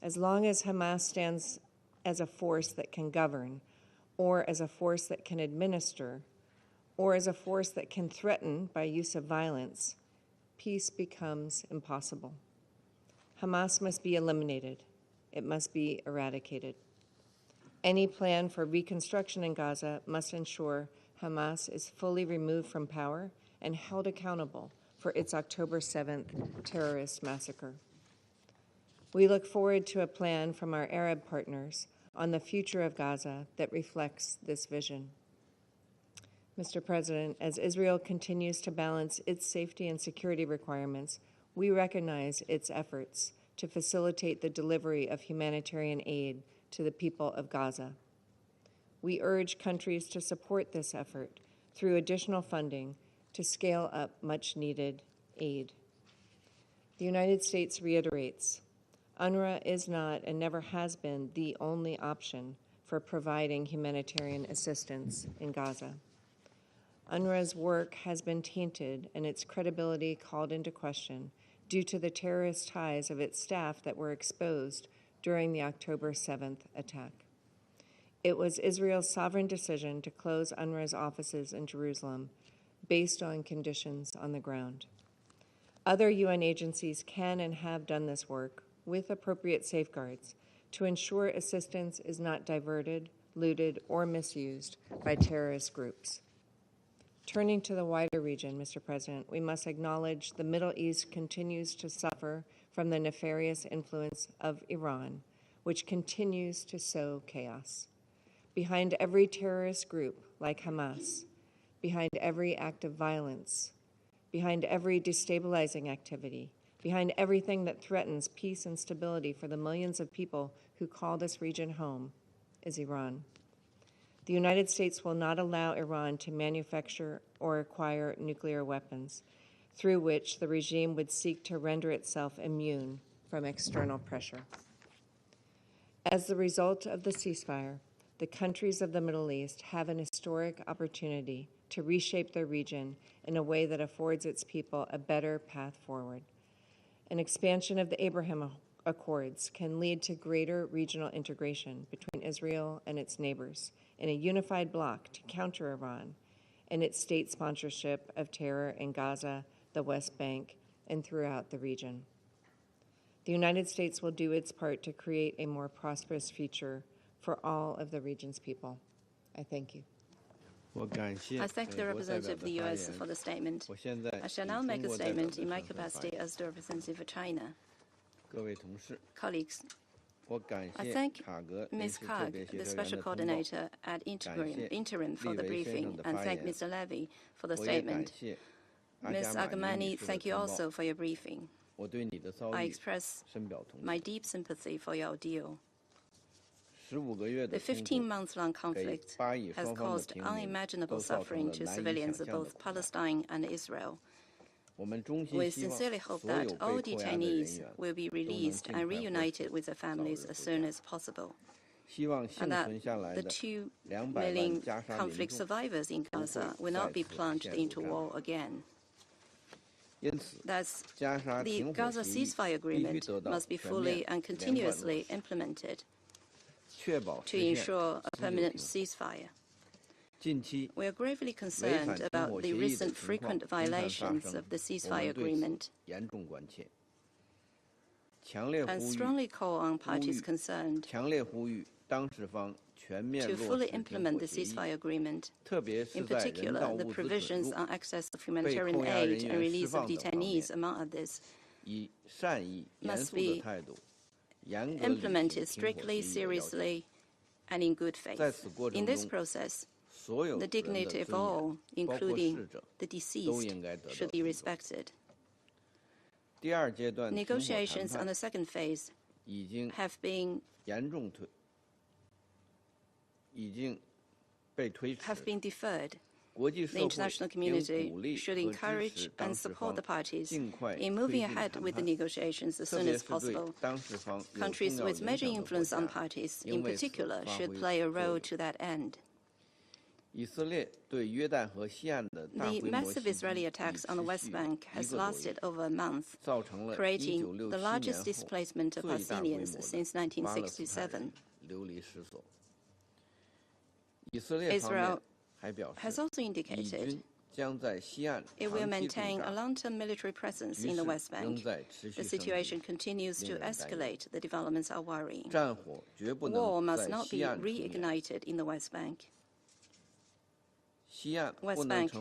Speaker 12: As long as Hamas stands as a force that can govern, or as a force that can administer, or as a force that can threaten by use of violence, peace becomes impossible. Hamas must be eliminated. It must be eradicated. Any plan for reconstruction in Gaza must ensure Hamas is fully removed from power and held accountable for its October 7th terrorist massacre. We look forward to a plan from our Arab partners on the future of Gaza that reflects this vision. Mr. President, as Israel continues to balance its safety and security requirements, we recognize its efforts to facilitate the delivery of humanitarian aid to the people of Gaza. We urge countries to support this effort through additional funding to scale up much-needed aid. The United States reiterates, UNRWA is not and never has been the only option for providing humanitarian assistance in Gaza. UNRWA's work has been tainted and its credibility called into question due to the terrorist ties of its staff that were exposed during the October 7th attack. It was Israel's sovereign decision to close UNRWA's offices in Jerusalem based on conditions on the ground. Other UN agencies can and have done this work with appropriate safeguards to ensure assistance is not diverted, looted, or misused by terrorist groups. Turning to the wider region, Mr. President, we must acknowledge the Middle East continues to suffer from the nefarious influence of Iran, which continues to sow chaos. Behind every terrorist group like Hamas, behind every act of violence, behind every destabilizing activity, behind everything that threatens peace and stability for the millions of people who call this region home, is Iran. The United States will not allow Iran to manufacture or acquire nuclear weapons, through which the regime would seek to render itself immune from external pressure. As the result of the ceasefire, the countries of the Middle East have an historic opportunity to reshape their region in a way that affords its people a better path forward. An expansion of the Abraham Accords can lead to greater regional integration between Israel and its neighbors in a unified bloc to counter Iran and its state sponsorship of terror in Gaza, the West Bank, and throughout the region. The United States will do its part to create a more prosperous future for all of the region's people. I thank you.
Speaker 13: I thank the representative of the U.S. for the statement. I shall now make a statement in my capacity as the representative of China. Colleagues, I thank Ms. Karg, the Special Coordinator at Interim for the briefing, and thank Mr. Levy for the statement. Ms. Argamani, thank you also for your briefing. I express my deep sympathy for your ordeal. The 15-month-long conflict has caused unimaginable suffering to civilians of both Palestine and Israel. We sincerely hope that all detainees will be released and reunited with their families as soon as possible, and that the 2 million conflict survivors in Gaza will not be plunged into war again. Thus, the Gaza ceasefire agreement must be fully and continuously implemented to ensure a permanent ceasefire. We are gravely concerned about the recent frequent violations of the ceasefire agreement and strongly call on parties concerned to fully implement the ceasefire agreement. In particular, the provisions on access of humanitarian aid and release of detainees, among others, must be implemented strictly, seriously, and in good faith. In this process, the dignity of all, including the deceased, should be respected. Negotiations on the second phase have been deferred. The international community should encourage and support the parties in moving ahead with the negotiations as soon as possible. Countries with major influence on parties, in particular, should play a role to that end. The massive Israeli attacks on the West Bank has lasted over a month, creating the largest displacement of Palestinians since 1967. Israel has also indicated it will maintain a long-term military presence in the West Bank. The situation continues to escalate. The developments are worrying. War must not be reignited in the West Bank. West Bank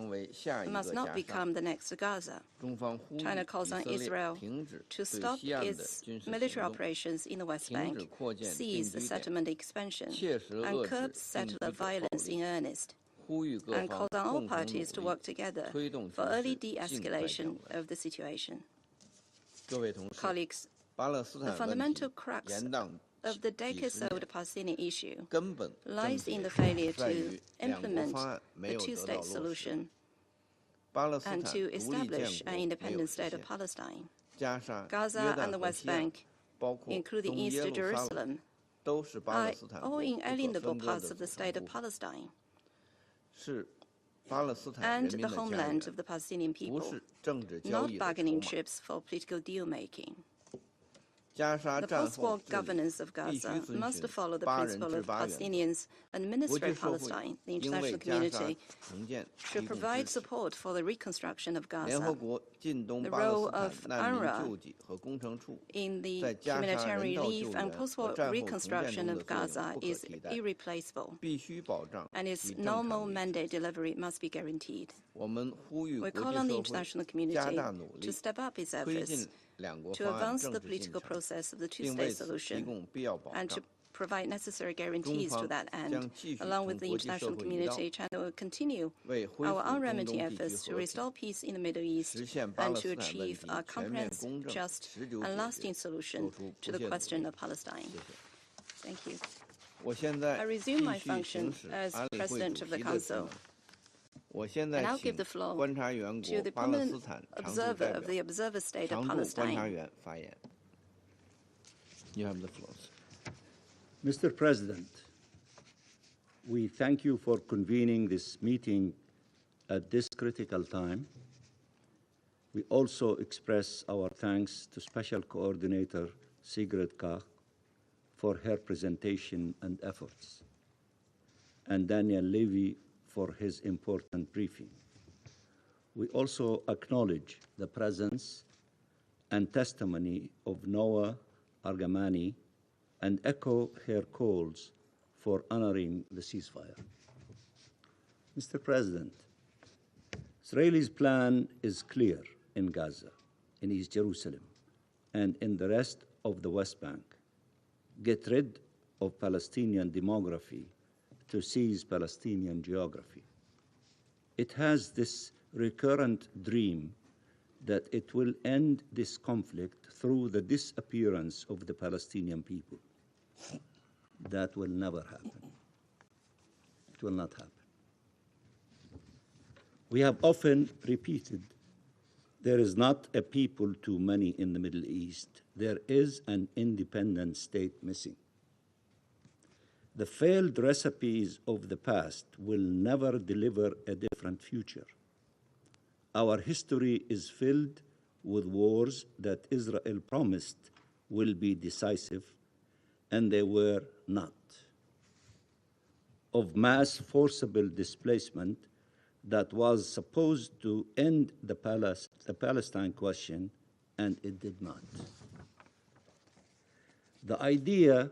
Speaker 13: must not become the next Gaza. China calls on Israel to stop its military operations in the West Bank, cease the settlement expansion, and curb settler violence in earnest, and calls on all parties to work together for early de-escalation of the situation. Colleagues, the fundamental crux of the decades-old Palestinian issue lies in the failure to implement the two-state solution and to establish an independent state of Palestine. Gaza and the West Bank, including East Jerusalem, are all inalienable parts of the state of Palestine and the homeland of the Palestinian people, not bargaining chips for political deal-making. The post-war governance of Gaza must follow the principle of Palestinians administrate Palestine. The international community should provide support for the reconstruction of Gaza. The role of UNRWA in the humanitarian relief and post-war reconstruction of Gaza is irreplaceable, and its normal mandate delivery must be guaranteed. We call on the international community to step up its efforts to advance the political process of the two-state solution and to provide necessary guarantees to that end. Along with the international community, China will continue our unremitting efforts to restore peace in the Middle East and to achieve a comprehensive, just, and lasting solution to the question of Palestine. Thank you. I resume my function as President of the Council. And I'll give the floor to the permanent observer of the observer state of Palestine.
Speaker 4: You have the floor.
Speaker 14: Mr. President, we thank you for convening this meeting at this critical time. We also express our thanks to Special Coordinator Sigrid Kaag for her presentation and efforts, and Daniel Levy for his important briefing. We also acknowledge the presence and testimony of Noah Argamani and echo her calls for honoring the ceasefire. Mr. President, Israel's plan is clear in Gaza, in East Jerusalem, and in the rest of the West Bank. Get rid of Palestinian demography to seize Palestinian geography. It has this recurrent dream that it will end this conflict through the disappearance of the Palestinian people. That will never happen. It will not happen. We have often repeated, there is not a people too many in the Middle East. There is an independent state missing. The failed recipes of the past will never deliver a different future. Our history is filled with wars that Israel promised will be decisive, and they were not. Of mass forcible displacement that was supposed to end the Palestine question, and it did not. The idea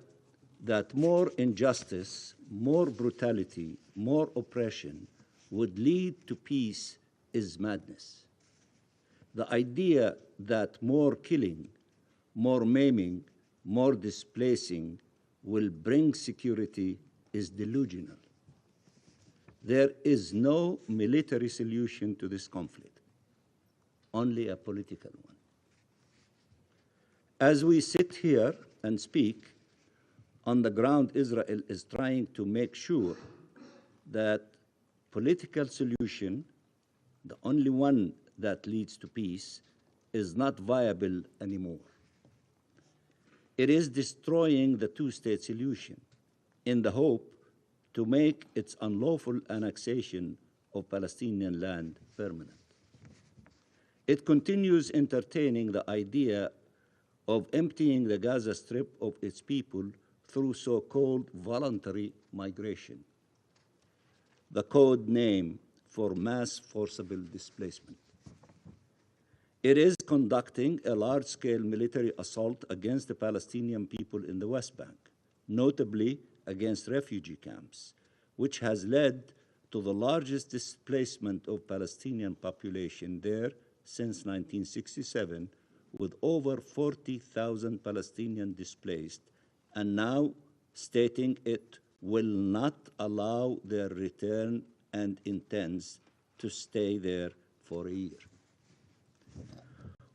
Speaker 14: that more injustice, more brutality, more oppression would lead to peace is madness. The idea that more killing, more maiming, more displacing will bring security is delusional. There is no military solution to this conflict, only a political one. As we sit here and speak, on the ground, Israel is trying to make sure that political solution, the only one that leads to peace, is not viable anymore. It is destroying the two-state solution in the hope to make its unlawful annexation of Palestinian land permanent. It continues entertaining the idea of emptying the Gaza Strip of its people through so-called voluntary migration, the code name for mass forcible displacement. It is conducting a large-scale military assault against the Palestinian people in the West Bank, notably against refugee camps, which has led to the largest displacement of Palestinian population there since 1967, with over 40,000 Palestinians displaced, and now stating it will not allow their return and intends to stay there for a year.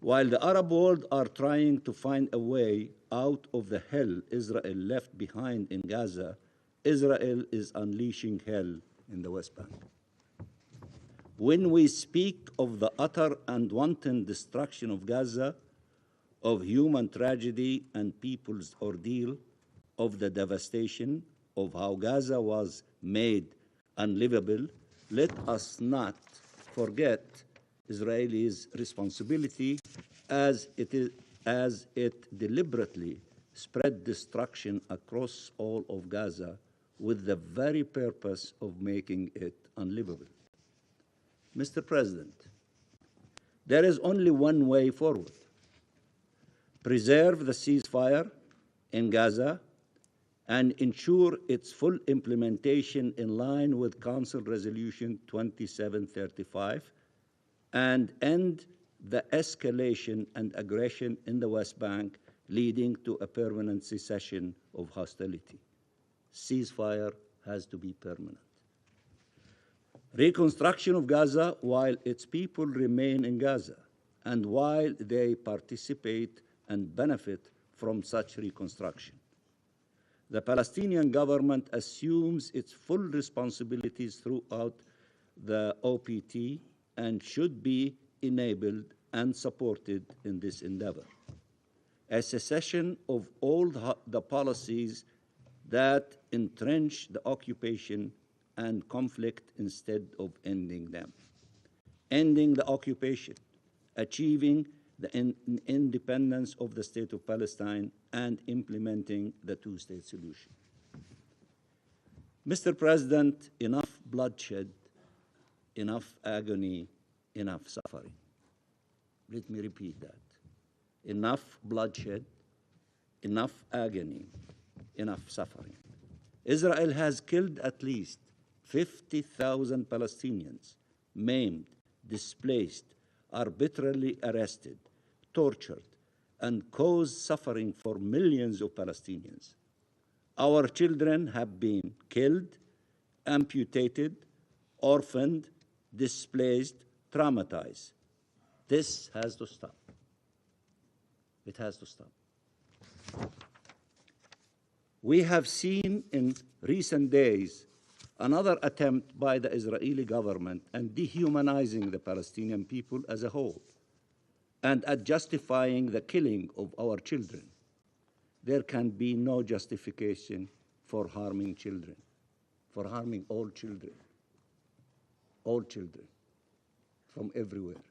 Speaker 14: While the Arab world are trying to find a way out of the hell Israel left behind in Gaza, Israel is unleashing hell in the West Bank. When we speak of the utter and wanton destruction of Gaza, of human tragedy and people's ordeal, of the devastation of how Gaza was made unlivable, let us not forget Israel's responsibility as it deliberately spread destruction across all of Gaza with the very purpose of making it unlivable. Mr. President, there is only one way forward. Preserve the ceasefire in Gaza and ensure its full implementation in line with Council Resolution 2735 and end the escalation and aggression in the West Bank leading to a permanent cessation of hostility. Ceasefire has to be permanent. Reconstruction of Gaza while its people remain in Gaza and while they participate and benefit from such reconstruction. The Palestinian government assumes its full responsibilities throughout the OPT and should be enabled and supported in this endeavor. A cessation of all the policies that entrench the occupation and conflict instead of ending them. Ending the occupation, achieving the independence of the State of Palestine, and implementing the two-state solution. Mr. President, enough bloodshed, enough agony, enough suffering. Let me repeat that. Enough bloodshed, enough agony, enough suffering. Israel has killed at least 50,000 Palestinians, maimed, displaced, arbitrarily arrested, tortured, and caused suffering for millions of Palestinians. Our children have been killed, amputated, orphaned, displaced, traumatized. This has to stop. It has to stop. We have seen in recent days another attempt by the Israeli government at dehumanizing the Palestinian people as a whole and at justifying the killing of our children. There can be no justification for harming children, for harming all children from everywhere.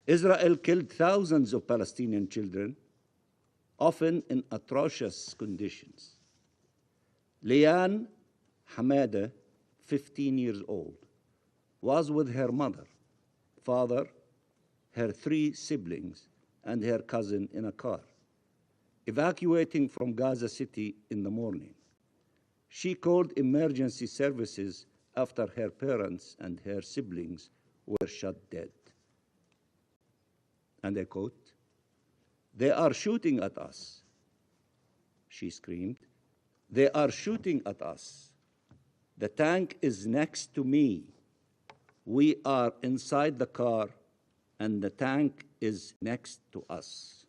Speaker 14: Israel killed thousands of Palestinian children, often in atrocious conditions. Leone Hamada, 15 years old, was with her mother, father, her 3 siblings, and her cousin in a car, evacuating from Gaza City in the morning. She called emergency services after her parents and her siblings were shot dead. And I quote, "They are shooting at us," she screamed. "They are shooting at us. The tank is next to me. We are inside the car, and the tank is next to us."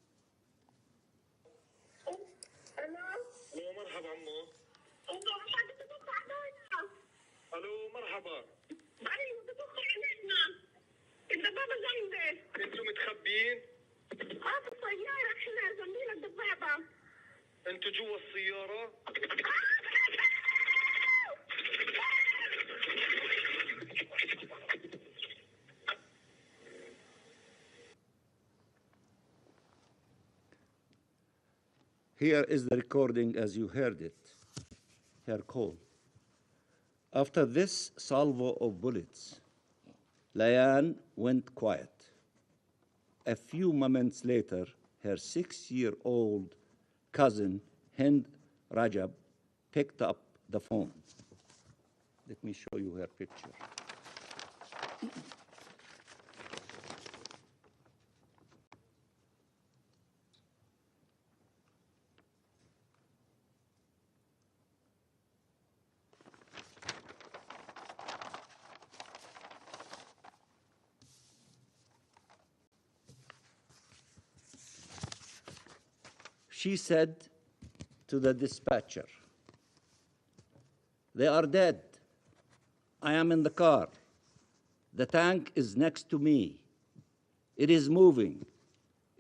Speaker 14: Here is the recording as you heard it, her call. After this salvo of bullets, Leone went quiet. A few moments later, her 6-year-old cousin, Hind Rajab, picked up the phone. Let me show you her picture. she said to the dispatcher, "They are dead. I am in the car. The tank is next to me. It is moving.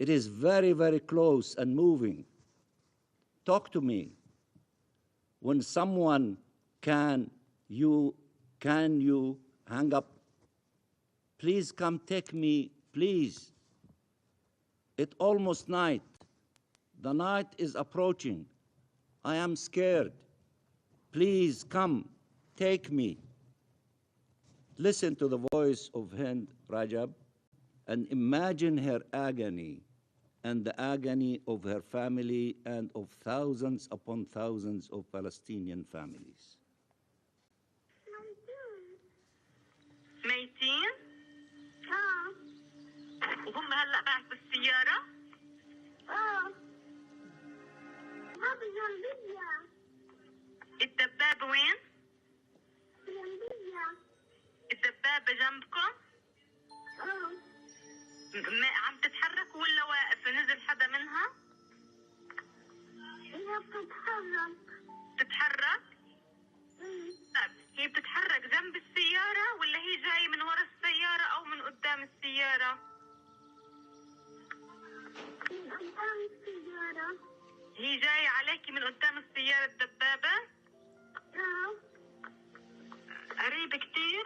Speaker 14: It is very, very close and moving. Talk to me. When someone can you hang up? Please come take me, please. It's almost night. The night is approaching. I am scared. Please come, take me." Listen to the voice of Hind Rajab and imagine her agony and the agony of her family and of thousands upon thousands of Palestinian families.
Speaker 15: ميتين؟ وهم هلا معك بالسيارة؟ هذا جنبية. الدبابة وين؟ جنبية. الدبابة جنبكم؟ عم تتحرك ولا واقف؟ نزل حدا منها؟ هي بتتحرك. تتحرك؟ طيب هي بتتحرك جنب السيارة ولا هي جاية من ورا السيارة أو من قدام السيارة؟ من قدام السيارة. هي جاية عليكي من قدام السيارة الدبابة؟ قريب كتير؟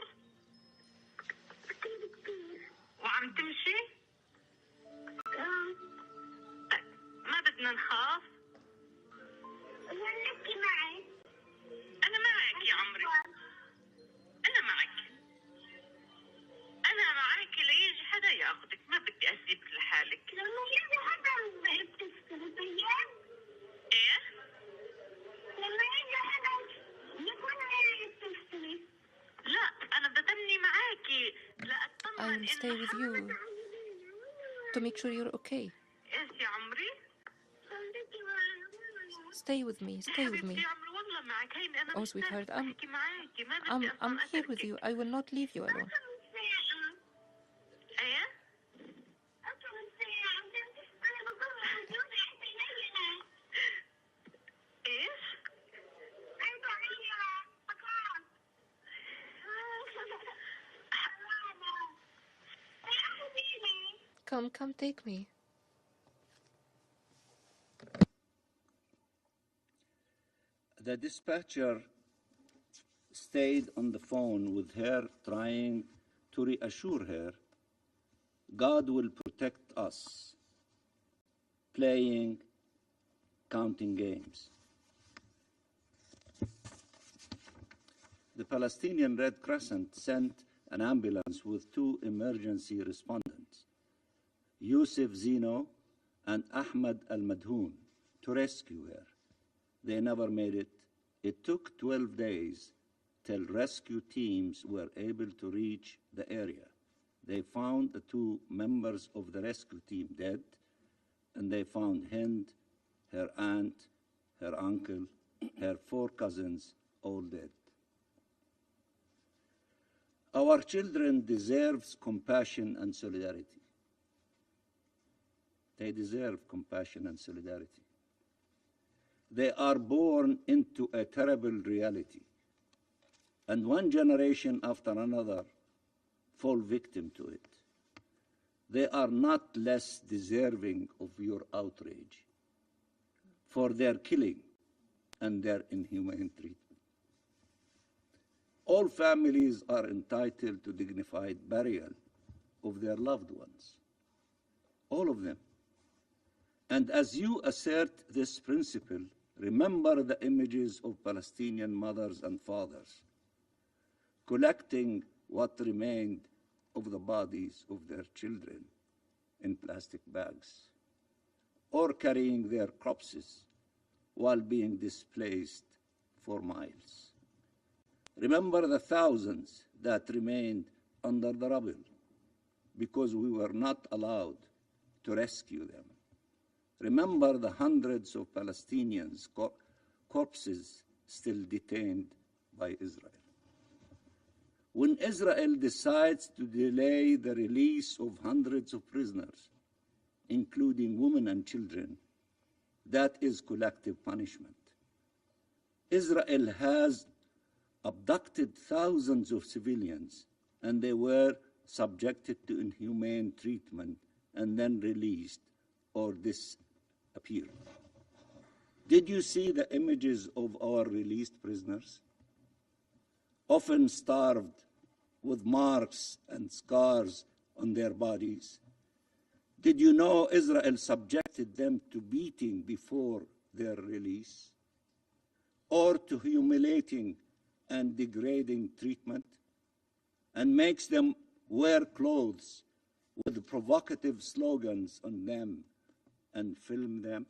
Speaker 15: كتير. وعم تمشي؟ ما بدنا نخاف. انت معي. انا معك يا عمري. انا معك. انا معك ليجي حدا ياخذك، ما بدي اسيبك لحالك. لما يجي حدا بتفكري ايه؟ لما يجي حدا يكون هي بتفكري. لا انا بدي اتمني معاكي لا
Speaker 16: I'll stay with you to make sure you're okay.
Speaker 15: ايش يا عمري؟
Speaker 16: Stay with me, stay with me. Oh, sweetheart, I'm here with you. I will not leave you alone. Come, take me.
Speaker 14: The dispatcher stayed on the phone with her, trying to reassure her, "God will protect us," playing, counting games. The Palestinian Red Crescent sent an ambulance with 2 emergency respondents, Yusuf Zino and Ahmed Al-Madhoun, to rescue her. They never made it. It took 12 days till rescue teams were able to reach the area. They found the 2 members of the rescue team dead, and they found Hind, her aunt, her uncle, her 4 cousins, all dead. Our children deserve compassion and solidarity. They deserve compassion and solidarity. They are born into a terrible reality, and one generation after another fall victim to it. They are not less deserving of your outrage for their killing and their inhumane treatment. All families are entitled to dignified burial of their loved ones, all of them. And as you assert this principle, remember the images of Palestinian mothers and fathers collecting what remained of the bodies of their children in plastic bags, or carrying their corpses while being displaced for miles. Remember the thousands that remained under the rubble because we were not allowed to rescue them. Remember the hundreds of Palestinians' corpses still detained by Israel. When Israel decides to delay the release of hundreds of prisoners, including women and children, That is collective punishment. Israel has abducted thousands of civilians, and they were subjected to inhumane treatment and then released or disappeared. Did you see the images of our released prisoners? Often starved, with marks and scars on their bodies. Did you know Israel subjected them to beating before their release, or to humiliating and degrading treatment, and makes them wear clothes with provocative slogans on them and film them?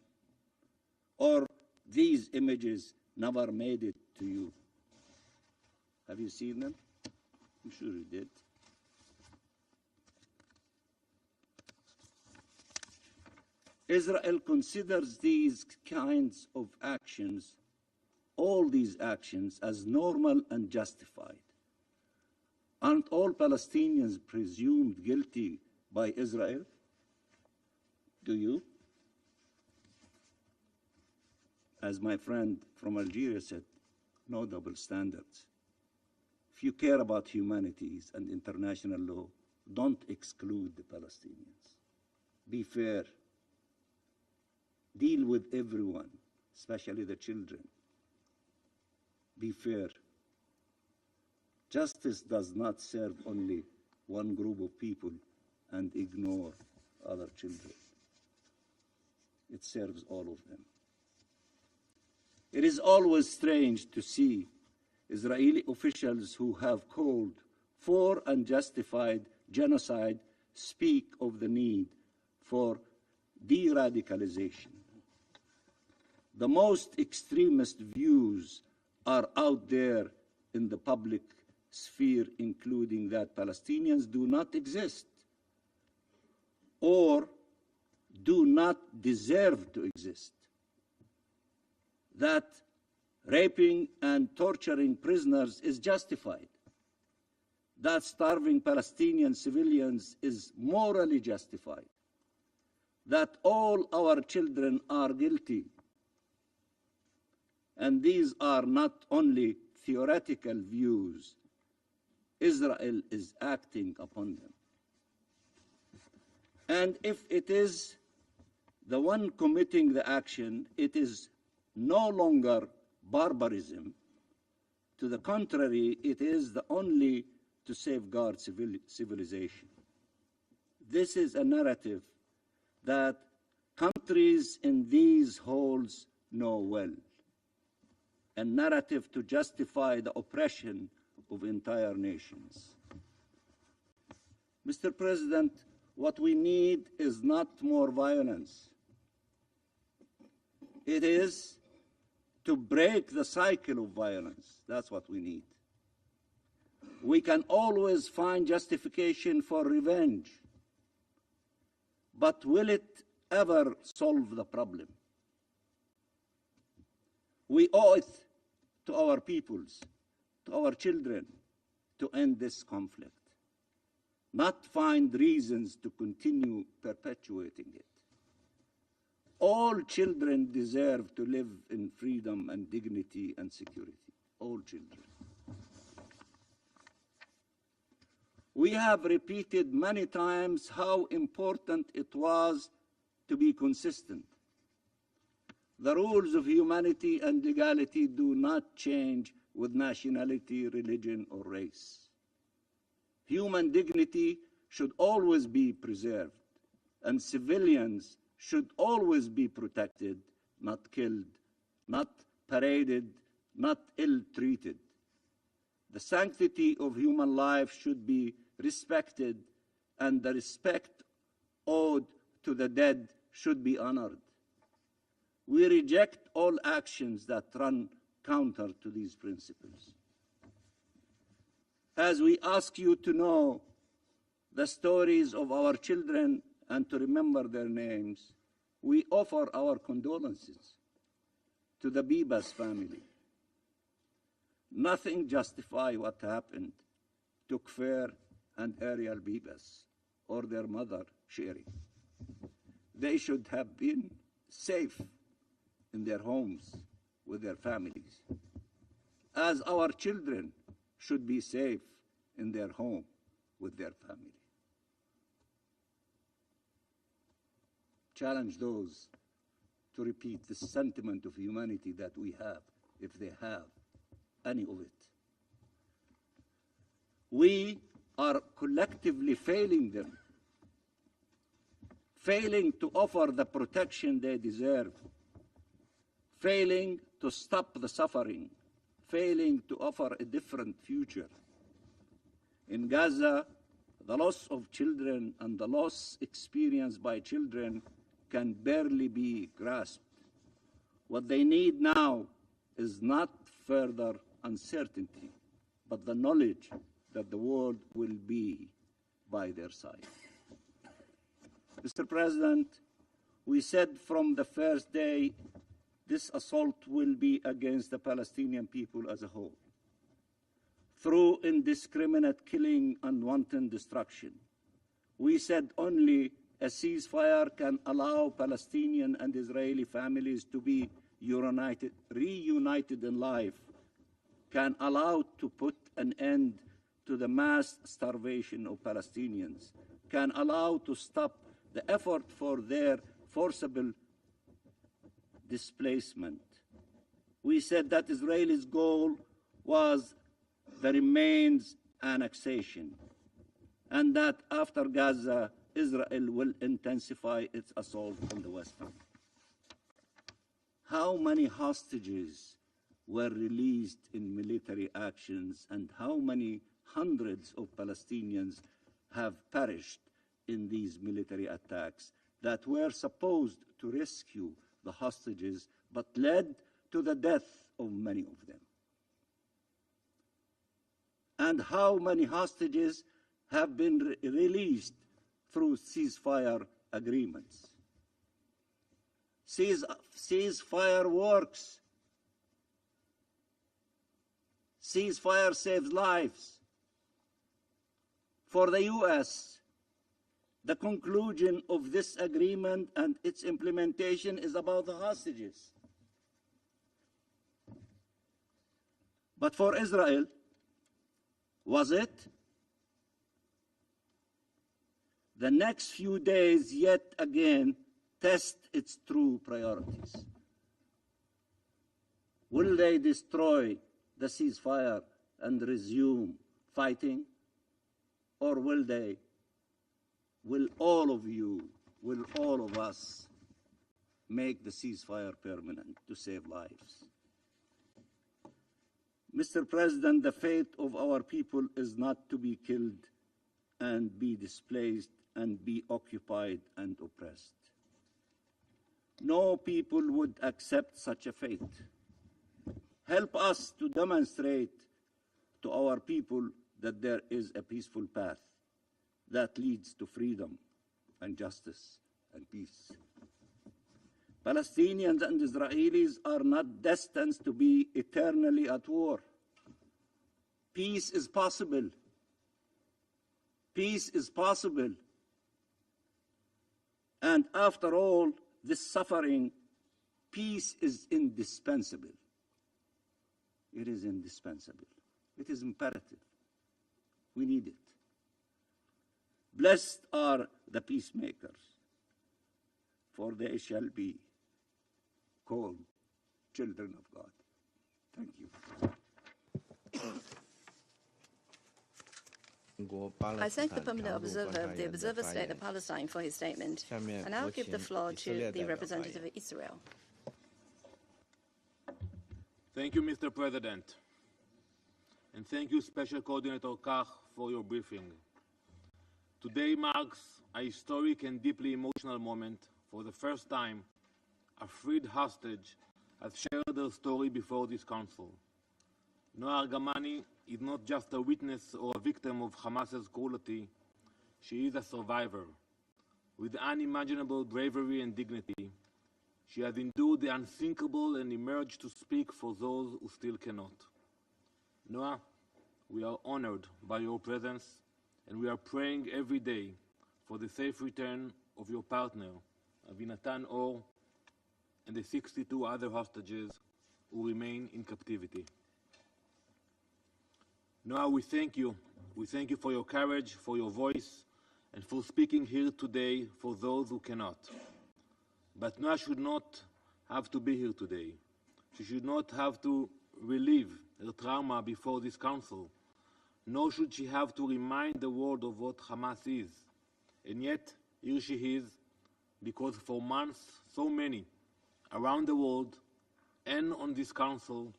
Speaker 14: Or these images never made it to you? Have you seen them? I'm sure you did. Israel considers these kinds of actions, all these actions, as normal and justified. Aren't all Palestinians presumed guilty by Israel? Do you? As my friend from Algeria said, no double standards. If you care about humanities and international law, don't exclude the Palestinians. Be fair. Deal with everyone, especially the children. Be fair. Justice does not serve only one group of people and ignore other children. It serves all of them. It is always strange to see Israeli officials who have called for and justified genocide speak of the need for de-radicalization. The most extremist views are out there in the public sphere, including that Palestinians do not exist or do not deserve to exist, that raping and torturing prisoners is justified, that starving Palestinian civilians is morally justified, that all our children are guilty. And these are not only theoretical views. Israel is acting upon them. And if it is the one committing the action, it is no longer barbarism. To the contrary, it is the only to safeguard civilization. This is a narrative that countries in these halls know well, a narrative to justify the oppression of entire nations. Mr. President, what we need is not more violence. It is to break the cycle of violence. That's what we need. We can always find justification for revenge, but will it ever solve the problem? We owe it to our peoples, to our children, to end this conflict, not find reasons to continue perpetuating it. All children deserve to live in freedom and dignity and security. All children. We have repeated many times how important it was to be consistent. The rules of humanity and legality do not change with nationality, religion, or race. Human dignity should always be preserved, and civilians should always be protected, not killed, not paraded, not ill-treated. The sanctity of human life should be respected, and the respect owed to the dead should be honored. We reject all actions that run counter to these principles. As we ask you to know the stories of our children and to remember their names, we offer our condolences to the Bibas family. Nothing justifies what happened to Kfer and Ariel Bibas or their mother, Sherry. They should have been safe in their homes with their families, as our children should be safe in their home with their family. Challenge those to repeat the sentiment of humanity that we have, if they have any of it. We are collectively failing them, failing to offer the protection they deserve, failing to stop the suffering, failing to offer a different future. In Gaza, the loss of children and the loss experienced by children can barely be grasped. What they need now is not further uncertainty, but the knowledge that the world will be by their side. Mr. President, we said from the first day this assault will be against the Palestinian people as a whole. Through indiscriminate killing and wanton destruction, we said only a ceasefire can allow Palestinian and Israeli families to be reunited in life, can allow to put an end to the mass starvation of Palestinians, can allow to stop the effort for their forcible displacement. We said that Israel's goal was the remains annexation, and that after Gaza, Israel will intensify its assault on the West Bank. How many hostages were released in military actions, and how many hundreds of Palestinians have perished in these military attacks that were supposed to rescue the hostages but led to the death of many of them? And how many hostages have been released through ceasefire agreements? Ceasefire works. Ceasefire saves lives. For the US, the conclusion of this agreement and its implementation is about the hostages. But for Israel, was it? The next few days yet again test its true priorities. Will they destroy the ceasefire and resume fighting? Or will all of you, will all of us make the ceasefire permanent to save lives? Mr. President, the fate of our people is not to be killed and be displaced and be occupied and oppressed. No people would accept such a fate. Help us to demonstrate to our people that there is a peaceful path that leads to freedom and justice and peace. Palestinians and Israelis are not destined to be eternally at war. Peace is possible. Peace is possible. And after all this suffering, peace is indispensable. It is indispensable. It is imperative. We need it. Blessed are the peacemakers, for they shall be called children of God. Thank you.
Speaker 13: I thank the permanent observer of the Observer State of Palestine for his statement. I now give the floor to the representative of Israel.
Speaker 17: Thank you, Mr. President. And thank you, Special Coordinator Kach, for your briefing. Today marks a historic and deeply emotional moment. For the first time, a freed hostage has shared her story before this council. Noa Argamani is not just a witness or a victim of Hamas's cruelty, she is a survivor. With unimaginable bravery and dignity, she has endured the unthinkable and emerged to speak for those who still cannot. Noa, we are honored by your presence, and we are praying every day for the safe return of your partner, Avinatan Or, and the 62 other hostages who remain in captivity. Noah, we thank you. We thank you for your courage, for your voice, and for speaking here today for those who cannot. But Noah should not have to be here today. She should not have to relive her trauma before this council, nor should she have to remind the world of what Hamas is. And yet, here she is, because for months, so many around the world and on this council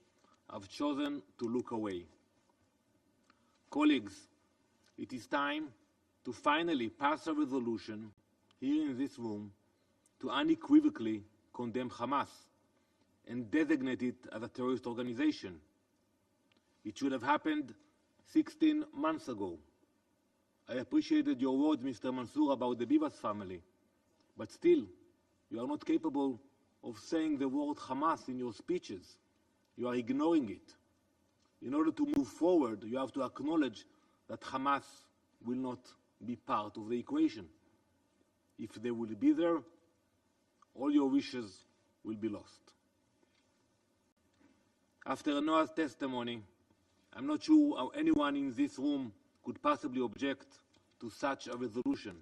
Speaker 17: have chosen to look away. Colleagues, it is time to finally pass a resolution here in this room to unequivocally condemn Hamas and designate it as a terrorist organization. It should have happened 16 months ago. I appreciated your words, Mr. Mansour, about the Bibas family, but still, you are not capable of saying the word Hamas in your speeches. You are ignoring it. In order to move forward, you have to acknowledge that Hamas will not be part of the equation. If they will be there, all your wishes will be lost. After Noah's testimony, I'm not sure how anyone in this room could possibly object to such a resolution.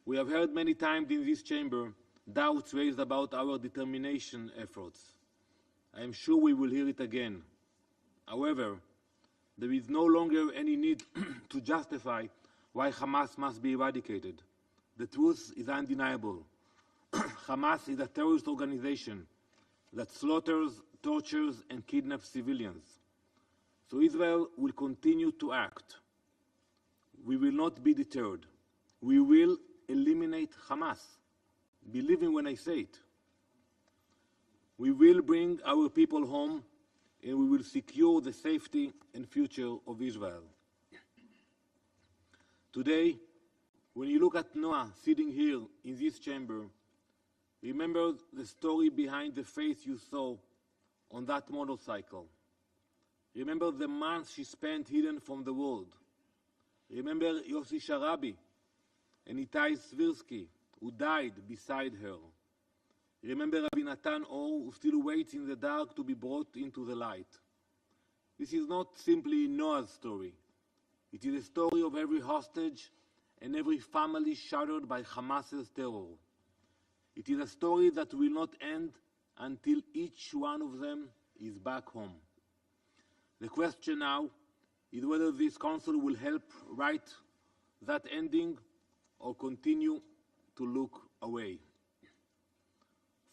Speaker 17: We have heard many times in this chamber doubts raised about our determination efforts. I am sure we will hear it again. However, there is no longer any need to justify why Hamas must be eradicated. The truth is undeniable. Hamas is a terrorist organization that slaughters, tortures, and kidnaps civilians. So Israel will continue to act. We will not be deterred. We will eliminate Hamas. Believe me when I say it. We will bring our people home, and we will secure the safety and future of Israel. Today, when you look at Noah sitting here in this chamber, remember the story behind the face you saw on that motorcycle. Remember the months she spent hidden from the world. Remember Yossi Sharabi and Itai Svirsky, who died beside her. Remember Rabbi Natan Or, who still waits in the dark to be brought into the light. This is not simply Noah's story. It is a story of every hostage and every family shattered by Hamas's terror. It is a story that will not end until each one of them is back home. The question now is whether this council will help write that ending or continue to look away.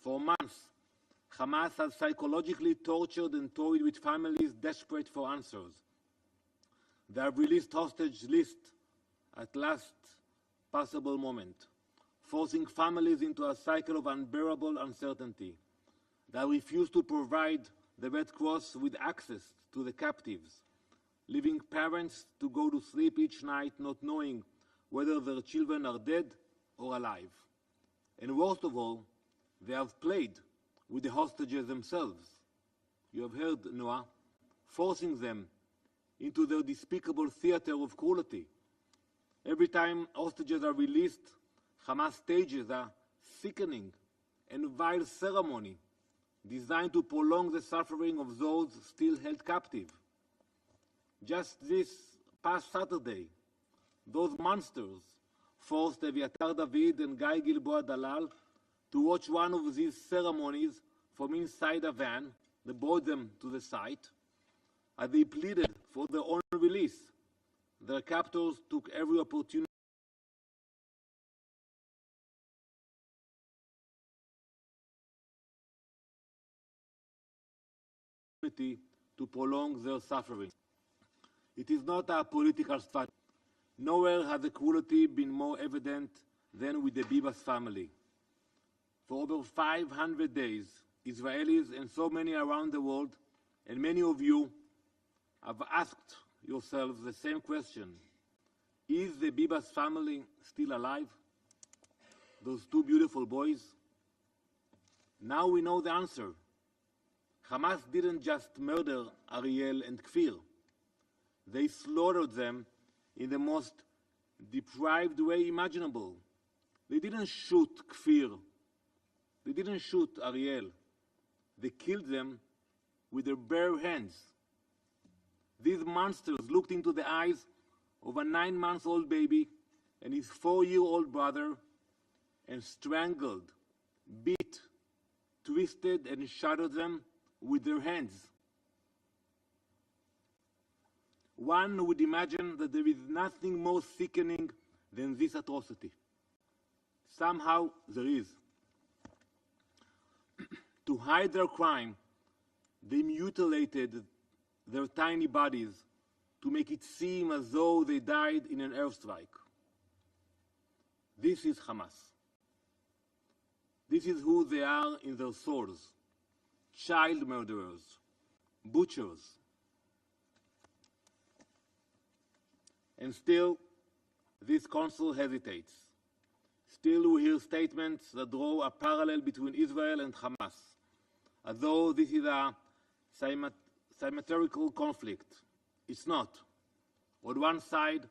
Speaker 17: For months, Hamas has psychologically tortured and toyed with families desperate for answers. They have released hostage lists at last possible moment, forcing families into a cycle of unbearable uncertainty. They refuse to provide the Red Cross with access to the captives, leaving parents to go to sleep each night not knowing whether their children are dead or alive. And worst of all, they have played with the hostages themselves. You have heard, Noah, forcing them into their despicable theater of cruelty. Every time hostages are released, Hamas stages a sickening and vile ceremony designed to prolong the suffering of those still held captive. Just this past Saturday, those monsters forced Eviatar David and Guy Gilboa Dalal to watch one of these ceremonies from inside a van that brought them to the site. As they pleaded for their own release, their captors took every opportunity to prolong their suffering. It is not a political strategy. Nowhere has the cruelty been more evident than with the Bibas family. For over 500 days, Israelis and so many around the world, and many of you, have asked yourselves the same question. Is the Bibas family still alive? Those two beautiful boys? Now we know the answer. Hamas didn't just murder Ariel and Kfir. They slaughtered them in the most deprived way imaginable. They didn't shoot Kfir They didn't shoot Ariel. They killed them with their bare hands. These monsters looked into the eyes of a 9-month-old baby and his 4-year-old brother and strangled, beat, twisted, and shattered them with their hands. One would imagine that there is nothing more sickening than this atrocity. Somehow there is. To hide their crime, they mutilated their tiny bodies to make it seem as though they died in an airstrike. This is Hamas. This is who they are in their souls: child murderers, butchers. And still, this council hesitates. Still, we hear statements that draw a parallel between Israel and Hamas, as though this is a symmetrical conflict. It's not. On one side,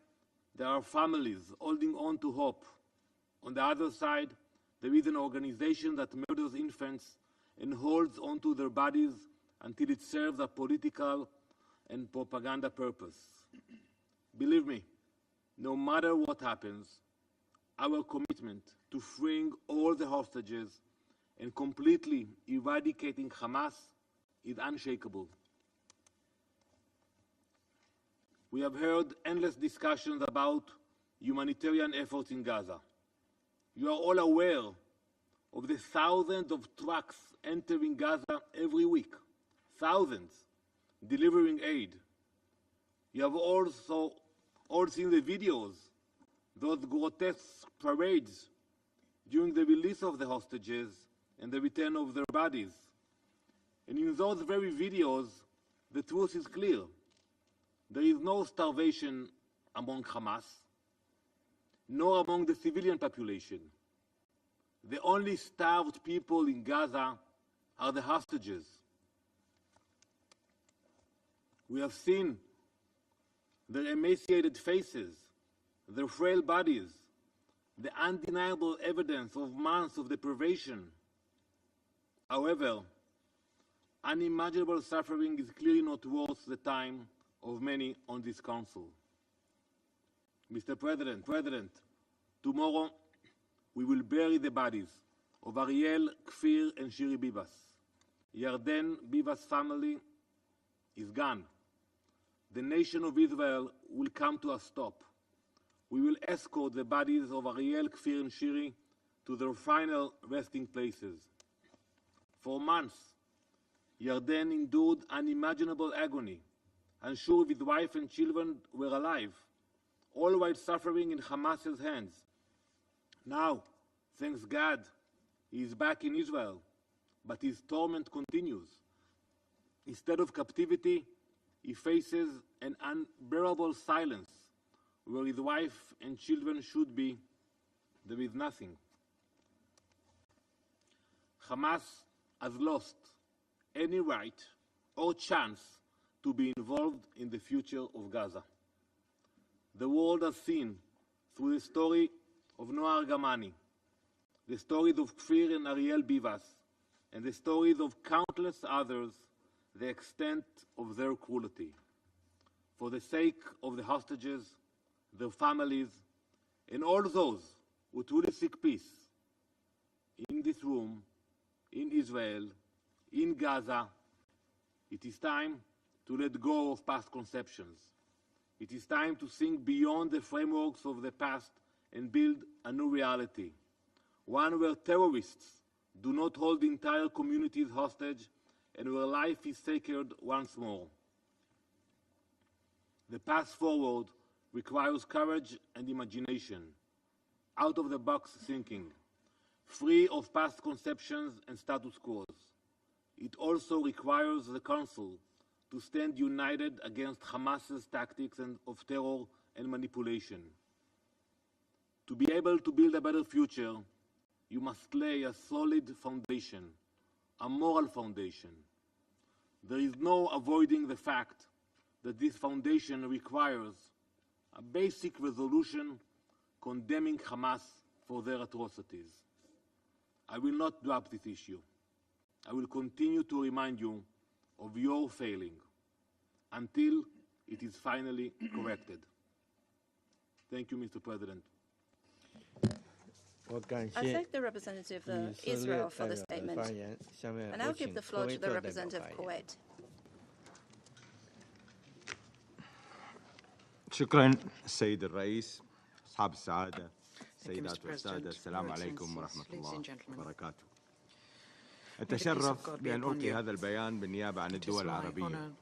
Speaker 17: there are families holding on to hope. On the other side, there is an organization that murders infants and holds on to their bodies until it serves a political and propaganda purpose. Believe me, no matter what happens, our commitment to freeing all the hostages and completely eradicating Hamas is unshakable. We have heard endless discussions about humanitarian efforts in Gaza. You are all aware of the thousands of trucks entering Gaza every week, thousands, delivering aid. You have also all seen the videos, those grotesque parades during the release of the hostages and the return of their bodies. And in those very videos, the truth is clear. There is no starvation among Hamas, nor among the civilian population. The only starved people in Gaza are the hostages. We have seen their emaciated faces, their frail bodies, the undeniable evidence of months of deprivation. However, unimaginable suffering is clearly not worth the time of many on this council. Mr. President, tomorrow we will bury the bodies of Ariel, Kfir, and Shiri Bibas. Yarden Bibas' family is gone. The nation of Israel will come to a stop. We will escort the bodies of Ariel, Kfir, and Shiri to their final resting places. For months, Yarden endured unimaginable agony, unsure if his wife and children were alive, all while suffering in Hamas's hands. Now, thanks God, he is back in Israel, but his torment continues. Instead of captivity, he faces an unbearable silence. Where his wife and children should be, there is nothing. Hamas has lost any right or chance to be involved in the future of Gaza. The world has seen, through the story of Noah Argamani, the stories of Kfir and Ariel Bivas, and the stories of countless others, the extent of their cruelty. For the sake of the hostages, their families, and all those who truly seek peace, in this room, in Israel, in Gaza, it is time to let go of past conceptions. It is time to think beyond the frameworks of the past and build a new reality, one where terrorists do not hold entire communities hostage and where life is sacred once more. The path forward requires courage and imagination, out-of-the-box thinking, free of past conceptions and status quos. It also requires the Council to stand united against Hamas's tactics of terror and manipulation. To be able to build a better future, you must lay a solid foundation, a moral foundation. There is no avoiding the fact that this foundation requires a basic resolution condemning Hamas for their atrocities. I will not drop this issue. I will continue to remind you of your failing until it is finally corrected. Thank you, Mr. President.
Speaker 13: I thank the representative of Israel for the statement. And I'll give the floor to the representative of Kuwait.
Speaker 18: شكرا السيد الرئيس أصحاب السعادة سيدات والسادة السلام عليكم ورحمة الله وبركاته أتشرف بأن ألقي هذا البيان بالنيابة عن الدول العربية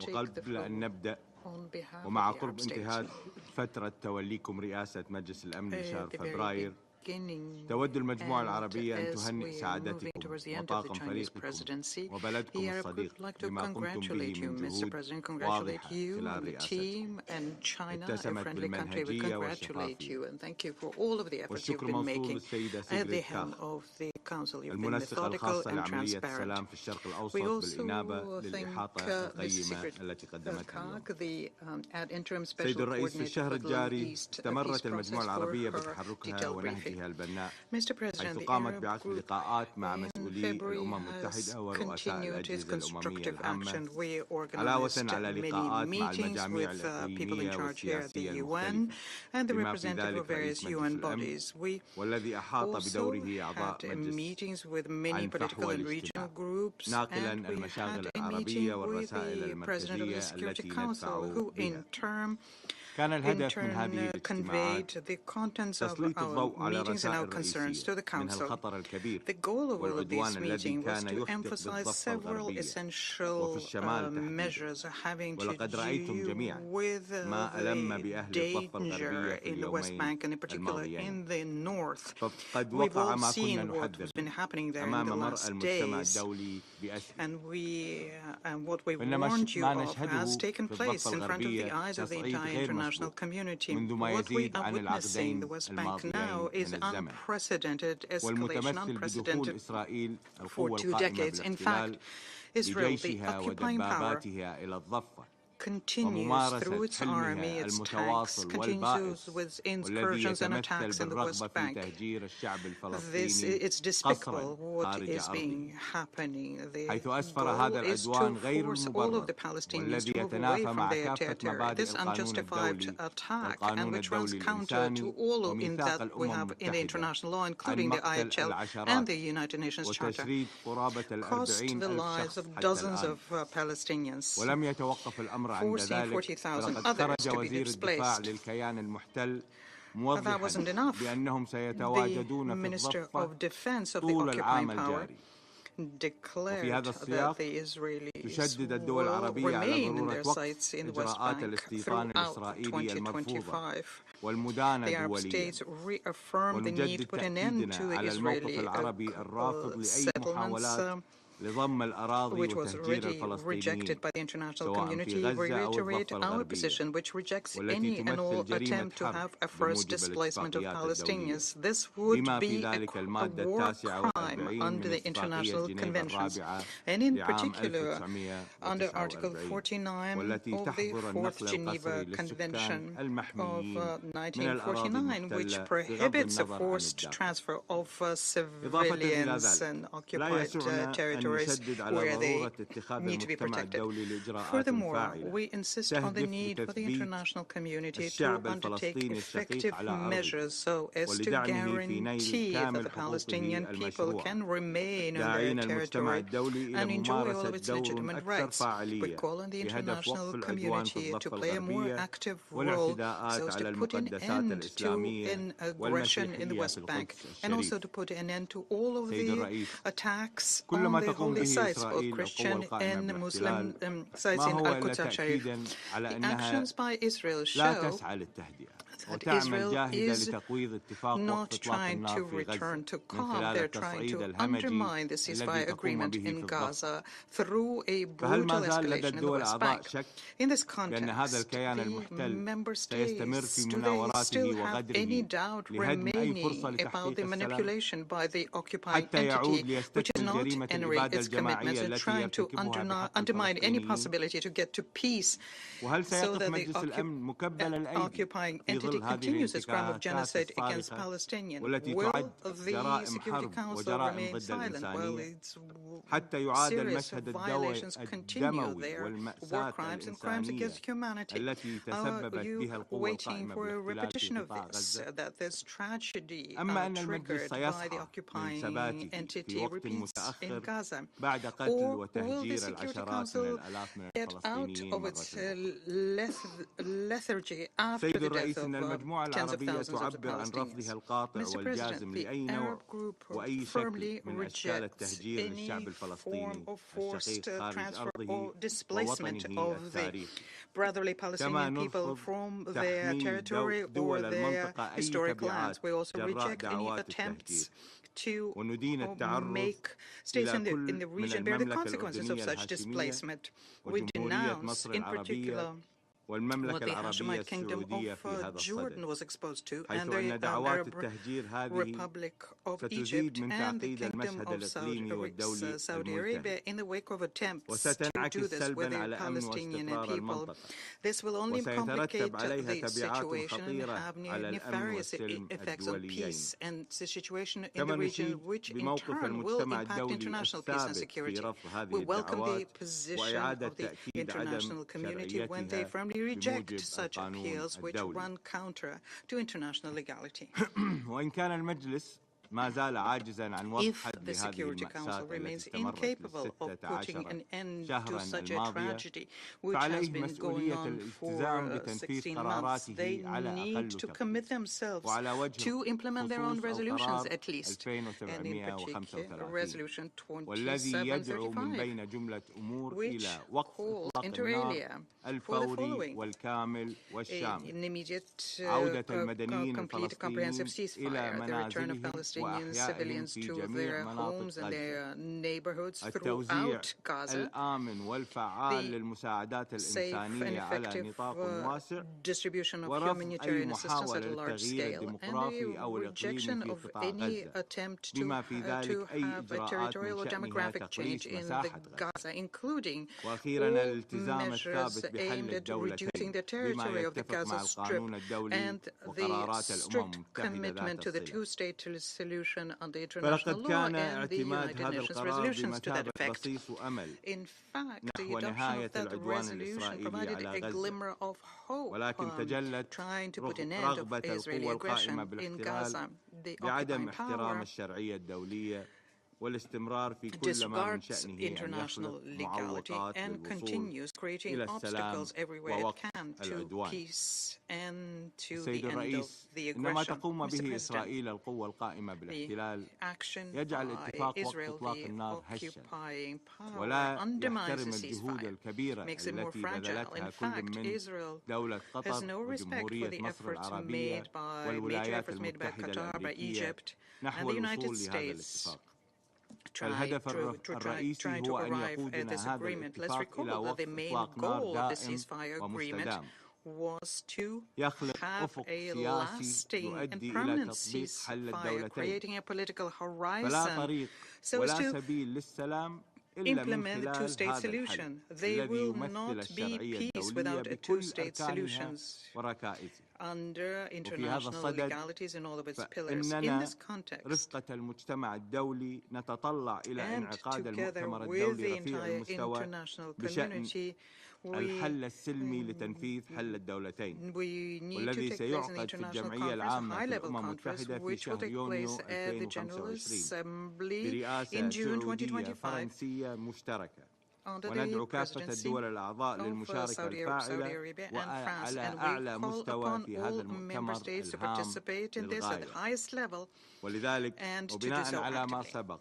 Speaker 18: وقبل أن نبدأ ومع قرب انتهاء فترة توليكم رئاسة مجلس الأمن لشهر فبراير تود المجموعة العربية أن تهنئ سعادتكم وطاقم فريقكم وبلدكم الصديق بما قمتم به من جهود واضحة خلال رئاستكم اتسمت بالمنهجية والشفافية والشكر موصول للسيدة سيغريد كاخ المنسقة الخاصة لعملية السلام في الشرق الأوسط بالإنابة للإحاطة القيمة التي قدمتها اليوم. سيد الرئيس في الشهر الجاري استمرت المجموعة العربية بتحركها ونهجها البناء حيث قامت بعقد لقاءات مع مسؤولي الأمم المتحدة ورؤساء الأجهزة الأممية العامة علاوة على لقاءات مع المجاميع الإقليمية والسياسية المختلفة بما في ذلك رئيس مجلس الأمن والذي أحاط بدوره أعضاء مجلس عن فحوى الاجتماع ناقلا المشاغل العربية والرسائل المركزية التي ندفع بها. كان الهدف من هذه الاجتماعات تسليط الضوء على الرسائل الرئيسية منها الخطر الكبير والعدوان الذي كان يحدق بالضفة الغربية وفي الشمال تحديدا ولقد رأيتم جميعا ما ألم بأهل الضفة الغربية في اليومين الماضيين فقد وقع ما كنا نحذر أمام مرأى المجتمع الدولي بأسره إن ما نشهده في الضفة الغربية تصعيد غير منذ ما يزيد عن العقدين الماضيين من الزمن والمتمثل بدخول إسرائيل القوة القائمة بالاحتلال بجيشها ودباباتها إلى الضفة
Speaker 19: continues through its army, its tanks, continues with incursions and attacks in the West Bank. It's despicable what is happening. The goal is to force all of the Palestinians to move away from their territory. This unjustified attack, and which runs counter to all in that we have in the international law, including the IHL and the United Nations Charter, cost the lives of dozens of Palestinians, forcing 40,000 others to be displaced. But that wasn't enough. The Minister of Defense of the occupying power declared that the Israelis will remain in their sites in the West Bank throughout 2025. The Arab states reaffirmed the need to put an end to the Israeli settlements, which was already rejected by the international community. We reiterate our position, which rejects any and all attempt to have a forced displacement of Palestinians. This would be a war crime under the international conventions, and in particular under Article 49 of the Fourth Geneva Convention of 1949, which prohibits a forced transfer of civilians and occupied territories where they need to be protected. Furthermore, we insist on the need for the international community to undertake effective measures so as to guarantee that the Palestinian people can remain in their territory and enjoy all of its legitimate rights. We call on the international community to play a more active role so as to put an end to an aggression in the West Bank, and also to put an end to all of the attacks on the holy sites, both Christian and Muslim sites in Al-Quds Sharif. The actions by Israel show that Israel is not trying to return to calm. They're trying to undermine the ceasefire agreement in Gaza through a brutal escalation in the West Bank. In this context, the member states, do they still have any doubt remaining about the manipulation by the occupying entity, which is not an its commitments and trying to undermine any possibility to get to peace so that the occupying entity continues its crime of genocide against Palestinians. Will the Security Council remain silent while its serious violations continue, their war crimes and crimes against humanity? Are you waiting for a repetition of this, that this tragedy triggered by the occupying entity repeats in Gaza? Or will the Security Council get out of its lethargy after the death of tens of thousands of Palestinians? Mr. President, the Arab group firmly rejects any form of forced transfer or displacement of the brotherly Palestinian people from their territory or their historic lands. We also reject any attempts to make states in the region bear the consequences of such displacement. We denounce, in particular, what the Hashemite Kingdom of Jordan was exposed to, and the Arab Republic of Egypt and the Kingdom of Saudi Arabia in the wake of attempts to do this with the Palestinian people. This will only complicate the situation and have nefarious effects on peace and the situation in the region, which in turn will impact international peace and security. We welcome the position of the international community when they firmly reject such appeals which run counter to international legality. If the Security Council remains incapable of putting an end to such a tragedy, which has been going on for 16 months, they need to commit themselves to implement their own resolutions at least, and in particular Resolution 2735, which call inter alia for the following: an immediate, complete, comprehensive ceasefire, the return of Palestinian civilians to their homes and their neighborhoods throughout Gaza, the safe and effective distribution of humanitarian assistance at a large scale, and the rejection of any attempt to have a territorial or demographic change in the Gaza, including all measures aimed at reducing the territory of the Gaza Strip and the strict commitment to the two-state solution under international law and the United Nations resolutions to that effect. In fact, the adoption of that resolution provided a glimmer of hope, trying to put an end to Israeli aggression in Gaza. The occupying power disregards international legality and continues creating obstacles everywhere it can to peace and to the end of the aggression. Mr. President, the action by Israel, the occupying power, undermines the ceasefire, makes it more fragile. In fact, Israel has no respect for the efforts made by major efforts made by Qatar, by Egypt, and the United States trying to arrive at this agreement. Let's recall that the main goal of the ceasefire agreement was to have a lasting and permanent ceasefire, creating a political horizon so as to implement the two-state solution. There will not be peace without a two-state solution under international legalities in all of its pillars. In this context, and together with the entire international community, we need to take place in the international conference, a high-level conference, which will take place at the General Assembly in June 2025. Under the presidency of Saudi Arabia and France, and we call upon all member states to participate in this at the highest level and to do so actively.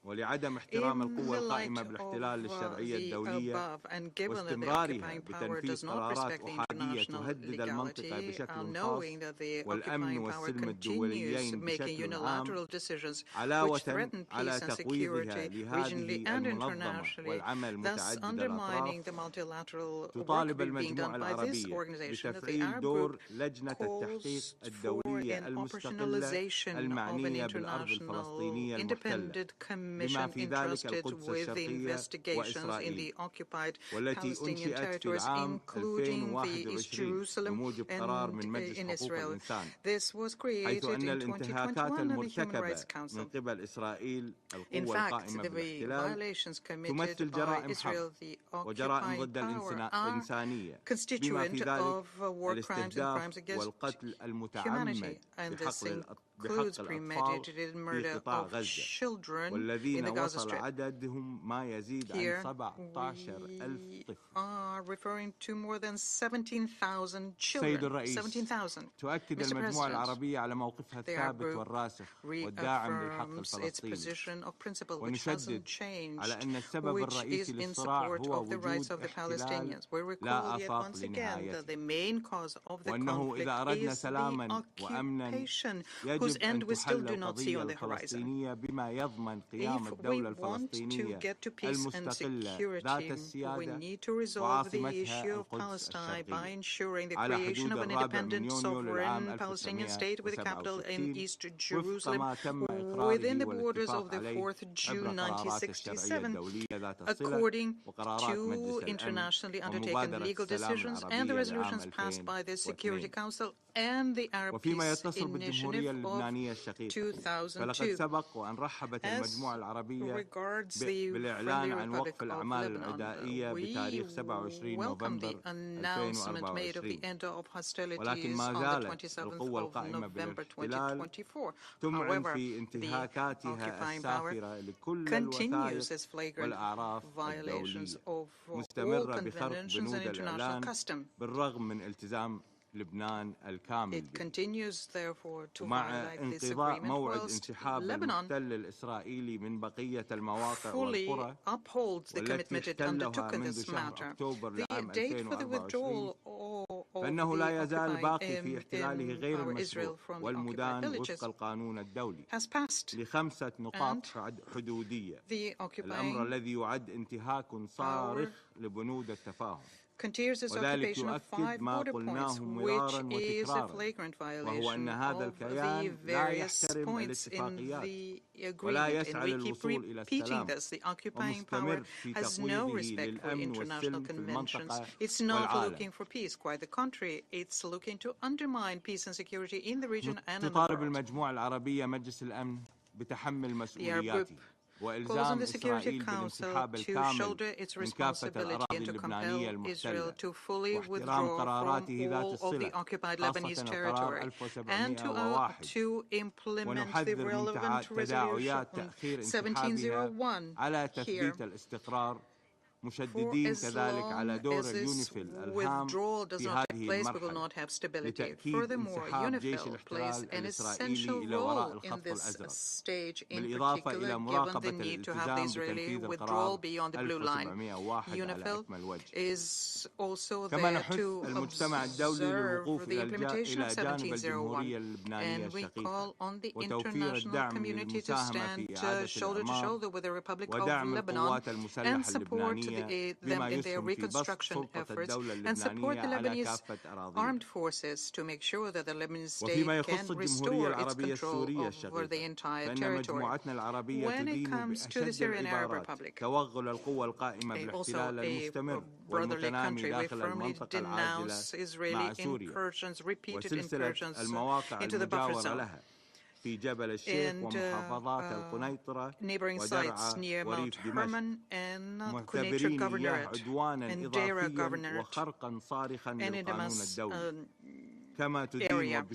Speaker 18: ولعدم احترام القوة القائمة بالاحتلال للشرعية الدولية واستمرارها بتنفيذ قرارات أحادية تهدد المنطقة بشكل خاص والأمن والسلم الدوليين بشكل عام علاوة على تقويضها لهذه المنظمة والعمل متعدد الأطراف تطالب المجموعة العربية بتفعيل دور لجنة التحقيق الدولية المستقلة المعنية بالأرض الفلسطينية المحتلة
Speaker 19: commission entrusted with the investigations in the occupied Palestinian territories, including the East Jerusalem and in Israel. This was created in 2021 at the Human Rights Council. In fact, the violations committed by Israel, the occupying power, are constituent of war crimes and crimes against humanity, and this includes premeditated murder of children in the Gaza Strip. Here we are referring to more than 17,000 children. 17,000. Mr. President, their group reaffirms its position of principle, which hasn't changed, which is in support of the rights of the Palestinians. We recall yet once again that the main cause of the conflict is the occupation, whose end we still do not see on the horizon. If we want to get to peace and security, we need to resolve the issue of Palestine by ensuring the creation of an independent, sovereign Palestinian state with a capital in East Jerusalem within the borders of the 4th June 1967, according to internationally undertaken legal decisions and the resolutions passed by the Security Council and the Arab Peace Initiative of 2002. As regards the Friendly Republic of Lebanon, we welcome the announcement made of the end of hostilities on the 27th of November 2024. However, the occupying power continues its flagrant violations of all conventions and international custom. It continues, therefore, to violate this agreement, whilst Lebanon fully upholds the commitment it undertook in this matter. The date for the withdrawal of the occupying power Israel from the occupied villages has passed, and the occupying power continues its occupation of 5 border points, which is a flagrant violation of the various points in the agreement. And we keep repeating this. The occupying power has no respect for international conventions. It's not looking for peace. Quite the contrary. It's looking to undermine peace and security in the region and in the world. The Arab Group calls on the Security Council to shoulder its responsibility and to compel Israel to fully withdraw from all of the occupied Lebanese territory and to implement the relevant resolution 1701 here. For as long as this withdrawal does not take place, we will not have stability. Furthermore, UNIFIL plays an essential role in this stage, in particular, given the need to have the Israeli withdrawal beyond the blue line. UNIFIL is also there to observe the implementation of 1701, and we call on the international community to stand shoulder to shoulder with the Republic of Lebanon and support them in their reconstruction efforts and support the Lebanese armed forces to make sure that the Lebanese state can restore its control over the entire territory. When it comes to the Syrian Arab Republic, also a brotherly country, we firmly denounce Israeli incursions, repeated incursions into the buffer zone. And neighboring sites near Mount Hermon and Quneitra Governorate and Deira Governorate and in Damas area.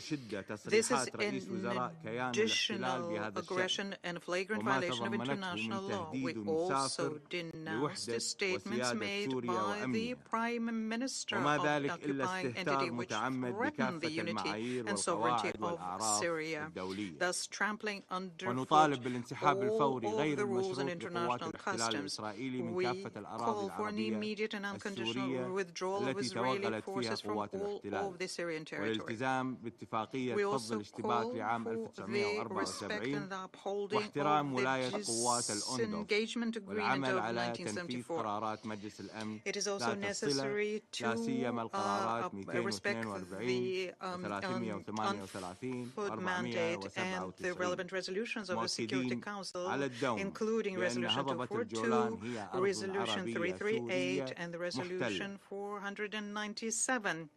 Speaker 19: This is an additional aggression and flagrant violation of international law. We also denounce the statements made by the Prime Minister of the occupying entity, which threatened the unity and sovereignty of Syria, thus trampling underfoot all of the rules and international customs. We call for an immediate and unconditional withdrawal of Israeli forces from all of the Syrian territory.
Speaker 18: والالتزام باتفاقية فض الاشتباك لعام 1974
Speaker 19: upholding
Speaker 18: واحترام
Speaker 19: of
Speaker 18: ولاية
Speaker 19: the
Speaker 18: قوات الأندف
Speaker 19: disengagement agreement
Speaker 18: والعمل
Speaker 19: of
Speaker 18: على تنفيذ
Speaker 19: 1974.
Speaker 18: قرارات مجلس الأمن
Speaker 19: It is also
Speaker 18: ذات الصلة
Speaker 19: necessary
Speaker 18: لا سيما
Speaker 19: to
Speaker 18: القرارات
Speaker 19: respect
Speaker 18: 242 و338
Speaker 19: food mandate and the relevant resolutions of the Security Council, including Resolution 242, Resolution 338, and the Resolution 497.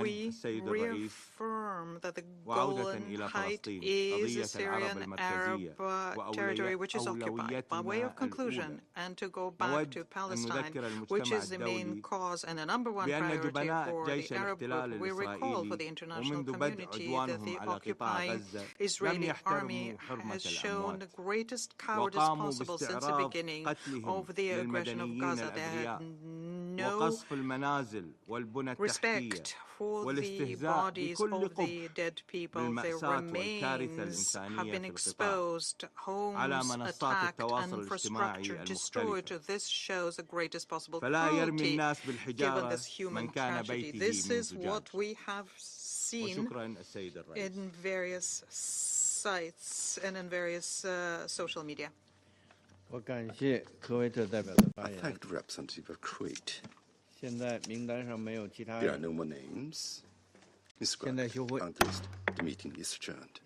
Speaker 19: We reaffirm that the Golan Heights is a Syrian Arab territory which is occupied. By way of conclusion, and to go back to Palestine, which is the main cause and the number one priority for the Arab group, we recall for the international community that the occupying Israeli army has shown the greatest cowardice possible since the beginning of the aggression of Gaza. They had no respect for the bodies of the dead people. Their remains have been exposed, homes attacked, and infrastructure destroyed. This shows the greatest possible cruelty given this human tragedy. This is what we have seen in various sites and in various social media.
Speaker 9: I thank the representative of Kuwait. There are no more names. Mr. Grant, the meeting is adjourned.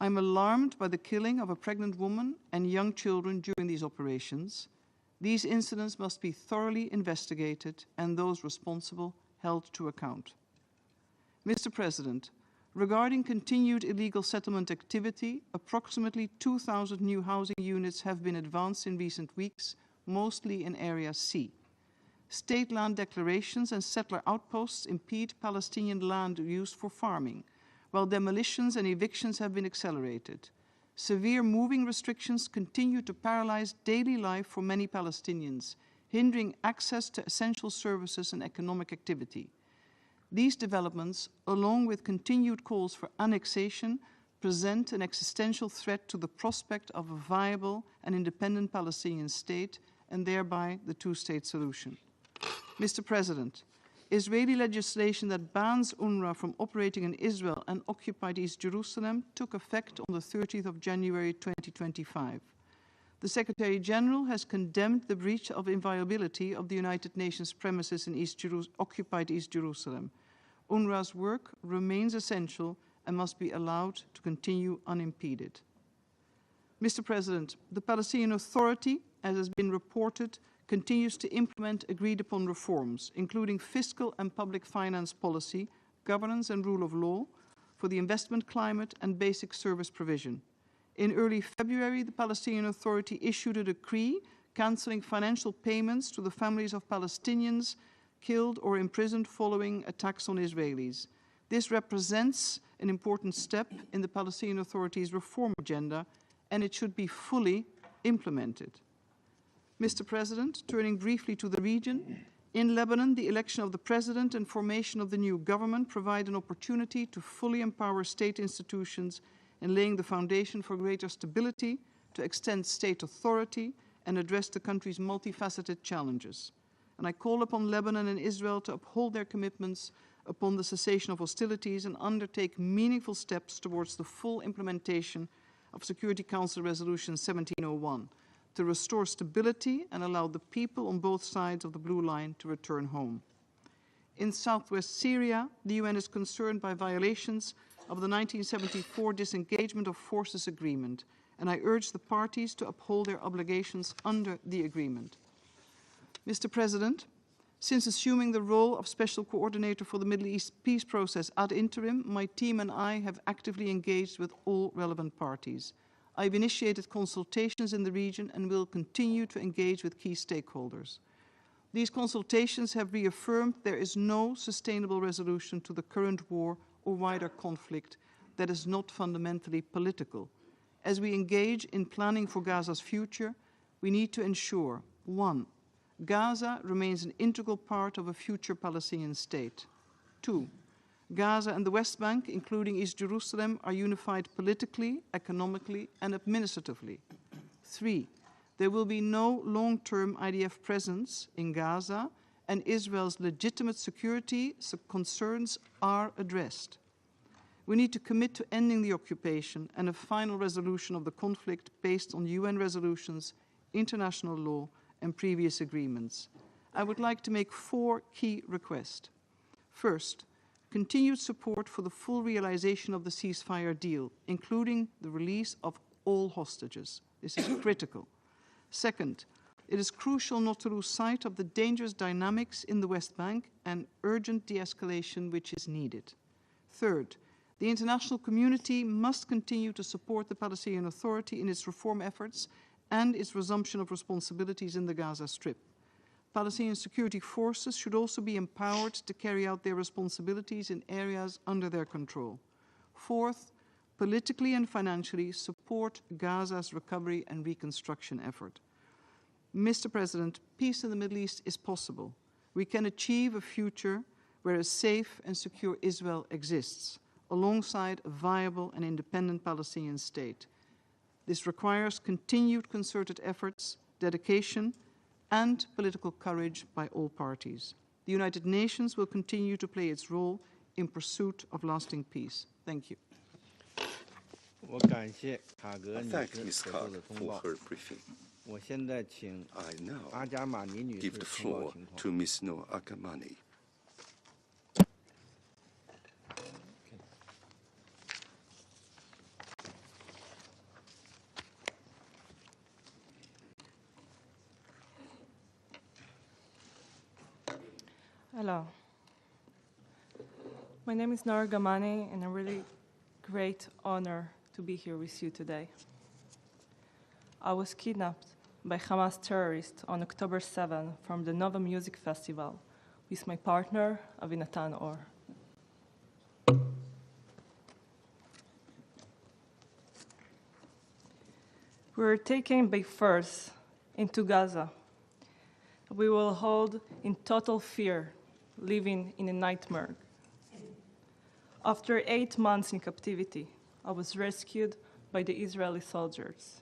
Speaker 20: I'm alarmed by the killing of a pregnant woman and young children during these operations. These incidents must be thoroughly investigated and those responsible held to account. Mr. President, regarding continued illegal settlement activity, approximately 2,000 new housing units have been advanced in recent weeks, mostly in Area C. State land declarations and settler outposts impede Palestinian land use for farming, while demolitions and evictions have been accelerated. Severe moving restrictions continue to paralyze daily life for many Palestinians, hindering access to essential services and economic activity. These developments, along with continued calls for annexation, present an existential threat to the prospect of a viable and independent Palestinian state and thereby the two-state solution. Mr. President, Israeli legislation that bans UNRWA from operating in Israel and occupied East Jerusalem took effect on the 30th of January 2025. The Secretary General has condemned the breach of inviolability of the United Nations premises in occupied East Jerusalem. UNRWA's work remains essential and must be allowed to continue unimpeded. Mr. President, the Palestinian Authority, as has been reported, continues to implement agreed-upon reforms, including fiscal and public finance policy, governance and rule of law, for the investment climate and basic service provision. In early February, the Palestinian Authority issued a decree cancelling financial payments to the families of Palestinians killed or imprisoned following attacks on Israelis. This represents an important step in the Palestinian Authority's reform agenda, and it should be fully implemented. Mr. President, turning briefly to the region, in Lebanon, the election of the president and formation of the new government provide an opportunity to fully empower state institutions in laying the foundation for greater stability, to extend state authority, and address the country's multifaceted challenges. And I call upon Lebanon and Israel to uphold their commitments upon the cessation of hostilities and undertake meaningful steps towards the full implementation of Security Council Resolution 1701, to restore stability and allow the people on both sides of the blue line to return home. In southwest Syria, the UN is concerned by violations of the 1974 Disengagement of Forces Agreement, and I urge the parties to uphold their obligations under the agreement. Mr. President, since assuming the role of Special Coordinator for the Middle East peace process ad interim, my team and I have actively engaged with all relevant parties. I've initiated consultations in the region and will continue to engage with key stakeholders. These consultations have reaffirmed there is no sustainable resolution to the current war or wider conflict that is not fundamentally political. As we engage in planning for Gaza's future, we need to ensure, 1, Gaza remains an integral part of a future Palestinian state. 2, Gaza and the West Bank, including East Jerusalem, are unified politically, economically, and administratively. 3, there will be no long-term IDF presence in Gaza, and Israel's legitimate security concerns are addressed. We need to commit to ending the occupation and a final resolution of the conflict based on UN resolutions, international law, and previous agreements. I would like to make 4 key requests. First, continued support for the full realization of the ceasefire deal, including the release of all hostages. This is critical. Second, it is crucial not to lose sight of the dangerous dynamics in the West Bank and urgent de-escalation which is needed. Third, the international community must continue to support the Palestinian Authority in its reform efforts and its resumption of responsibilities in the Gaza Strip. Palestinian security forces should also be empowered to carry out their responsibilities in areas under their control. Fourth, politically and financially support Gaza's recovery and reconstruction effort. Mr. President, peace in the Middle East is possible. We can achieve a future where a safe and secure Israel exists, alongside a viable and independent Palestinian state. This requires continued concerted efforts, dedication, and political courage by all parties. The United Nations will continue to play its role in pursuit of lasting peace. Thank you.
Speaker 9: I thank Ms. Carr for her briefing. I now give the floor to Ms. Noa Agamani.
Speaker 21: Hello. My name is Nora Gamani, and a really great honor to be here with you today. I was kidnapped by Hamas terrorists on October 7 from the Nova Music Festival with my partner, Avinatan Or. We were taken by force into Gaza. We were held in total fear, living in a nightmare. After 8 months in captivity, I was rescued by the Israeli soldiers.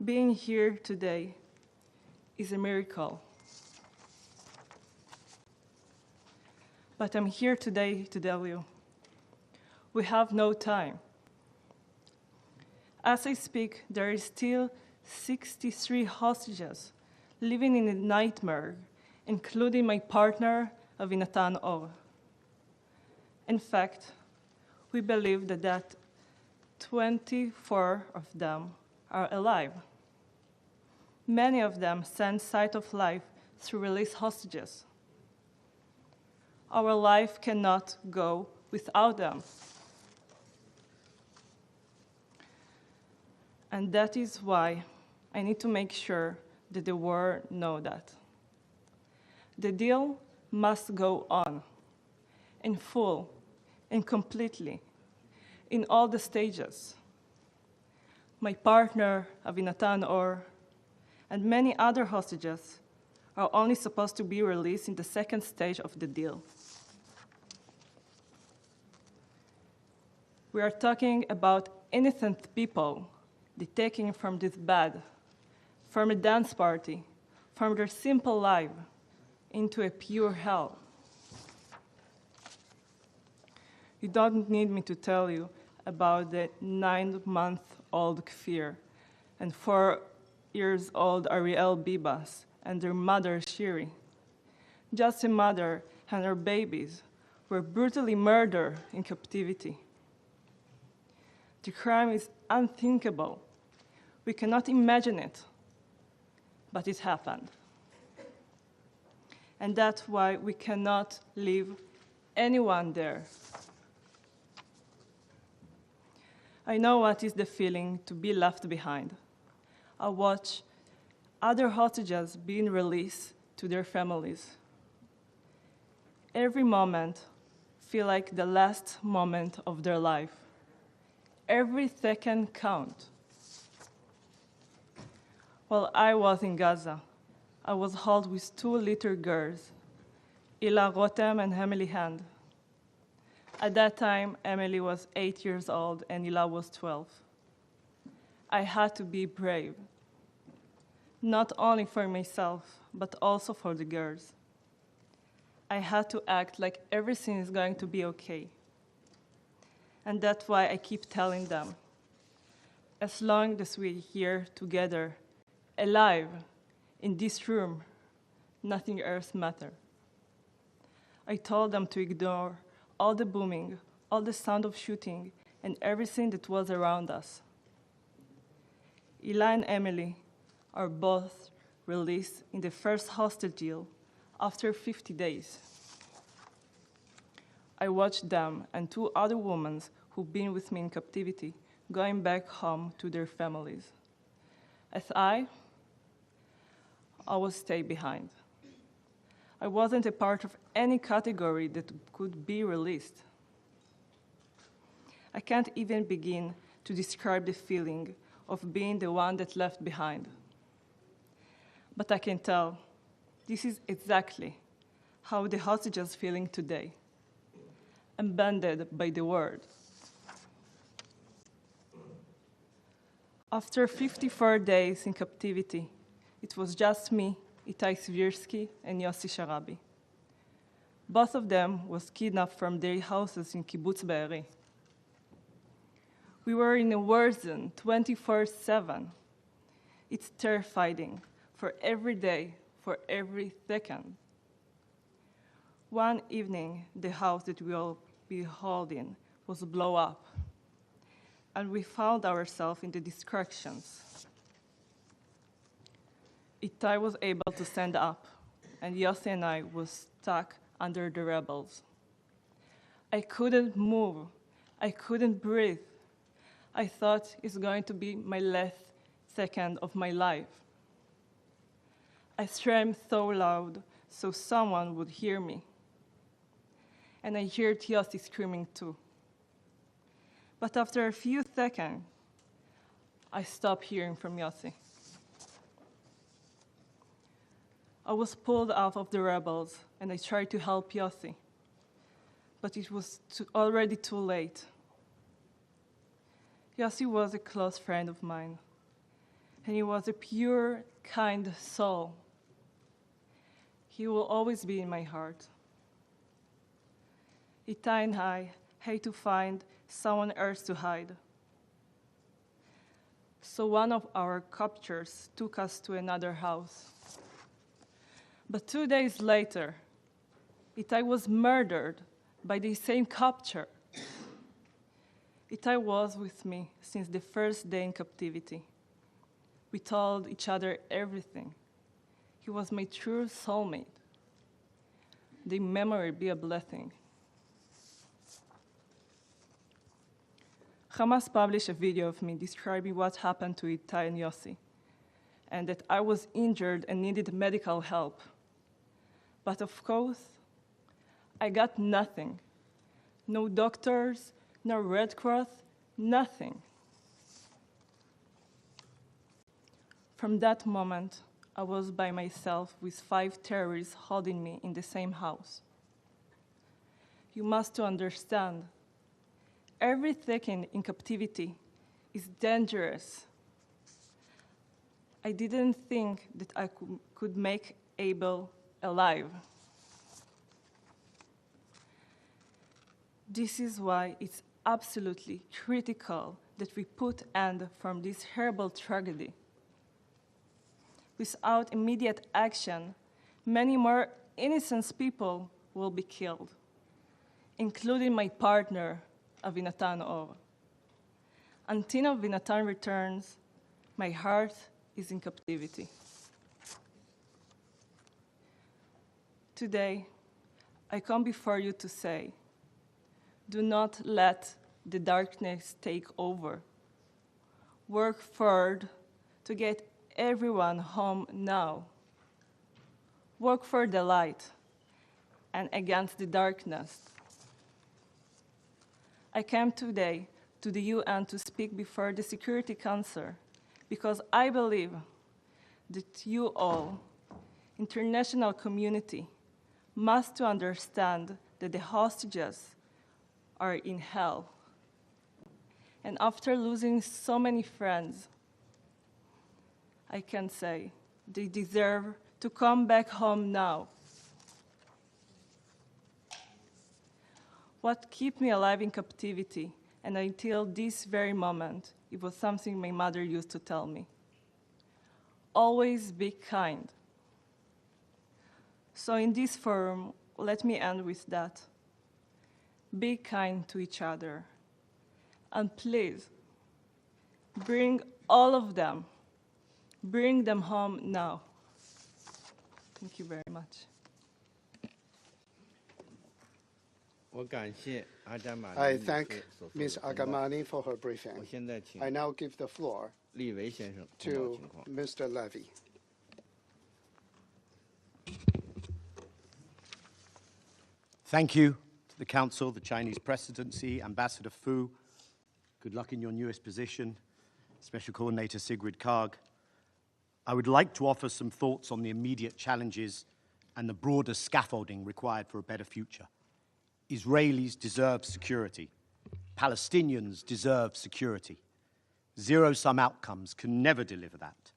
Speaker 21: Being here today is a miracle. But I'm here today to tell you, we have no time. As I speak, there is still 63 hostages living in a nightmare, including my partner, Avinatan Or. In fact, we believe that 24 of them are alive. Many of them send sight of life through released hostages. Our life cannot go without them. And that is why I need to make sure that the world knows that. The deal must go on, in full and completely, in all the stages. My partner, Avinatan Or, and many other hostages are only supposed to be released in the second stage of the deal. We are talking about innocent people taken from this bed, from a dance party, from their simple life, into a pure hell. You don't need me to tell you about the 9-month-old Kfir and 4-year-old Ariel Bibas and their mother Shiri. Just a mother and her babies were brutally murdered in captivity. The crime is unthinkable. We cannot imagine it, but it happened. And that's why we cannot leave anyone there. I know what is the feeling to be left behind. I watch other hostages being released to their families. Every moment feels like the last moment of their life. Every second counts. While I was in Gaza, I was held with 2 little girls, Ila Rotem and Emily Hand. At that time, Emily was 8 years old and Ila was 12. I had to be brave, not only for myself, but also for the girls. I had to act like everything is going to be okay. And that's why I keep telling them, as long as we're here together, alive, in this room, nothing else matters. I told them to ignore all the booming, all the sound of shooting, and everything that was around us. Ila and Emily are both released in the first hostage deal after 50 days. I watched them and 2 other women who've been with me in captivity going back home to their families. As I will stay behind. I wasn't a part of any category that could be released. I can't even begin to describe the feeling of being the one that left behind. But I can tell this is exactly how the hostages are feeling today, abandoned by the world. After 54 days in captivity, it was just me, Itai Svirsky, and Yossi Sharabi. Both of them was kidnapped from their houses in Kibbutz Be'eri. We were in a war zone 24/7. It's terrifying for every day, for every second. One evening, the house that we all be holding was blown up, and we found ourselves in the destructions. Itai was able to stand up and Yossi and I were stuck under the rebels. I couldn't move. I couldn't breathe. I thought it's going to be my last second of my life. I screamed so loud so someone would hear me. And I heard Yossi screaming too. But after a few seconds, I stopped hearing from Yossi. I was pulled out of the rebels, and I tried to help Yossi, but it was already too late. Yossi was a close friend of mine, and he was a pure, kind soul. He will always be in my heart. Itai and I had to find someone else to hide. So one of our captors took us to another house. But 2 days later, Itai was murdered by the same captor. Itai was with me since the first day in captivity. We told each other everything. He was my true soulmate. May memory be a blessing. Hamas published a video of me describing what happened to Itai and Yossi, and that I was injured and needed medical help. But of course, I got nothing. No doctors, no Red Cross, nothing. From that moment, I was by myself with 5 terrorists holding me in the same house. You must understand, every second in captivity is dangerous. I didn't think that I could make Abel alive. This is why it's absolutely critical that we put an end from this horrible tragedy. Without immediate action, many more innocent people will be killed, including my partner, Avinatan Or. Until Avinatan returns, my heart is in captivity. Today, I come before you to say, do not let the darkness take over. Work hard to get everyone home now. Work for the light and against the darkness. I came today to the UN to speak before the Security Council because I believe that you all, international community, must understand that the hostages are in hell. And after losing so many friends, I can say they deserve to come back home now. What kept me alive in captivity, and until this very moment, it was something my mother used to tell me. Always be kind. So in this forum, let me end with that. Be kind to each other. And please, bring all of them. Bring them home now. Thank you very much.
Speaker 2: I thank Ms. Agamani for her briefing. I now give the floor to Mr. Levy.
Speaker 1: Thank you to the Council, the Chinese Presidency, Ambassador Fu. Good luck in your newest position, Special Coordinator Sigrid Kaag. I would like to offer some thoughts on the immediate challenges and the broader scaffolding required for a better future. Israelis deserve security. Palestinians deserve security. Zero-sum outcomes can never deliver that.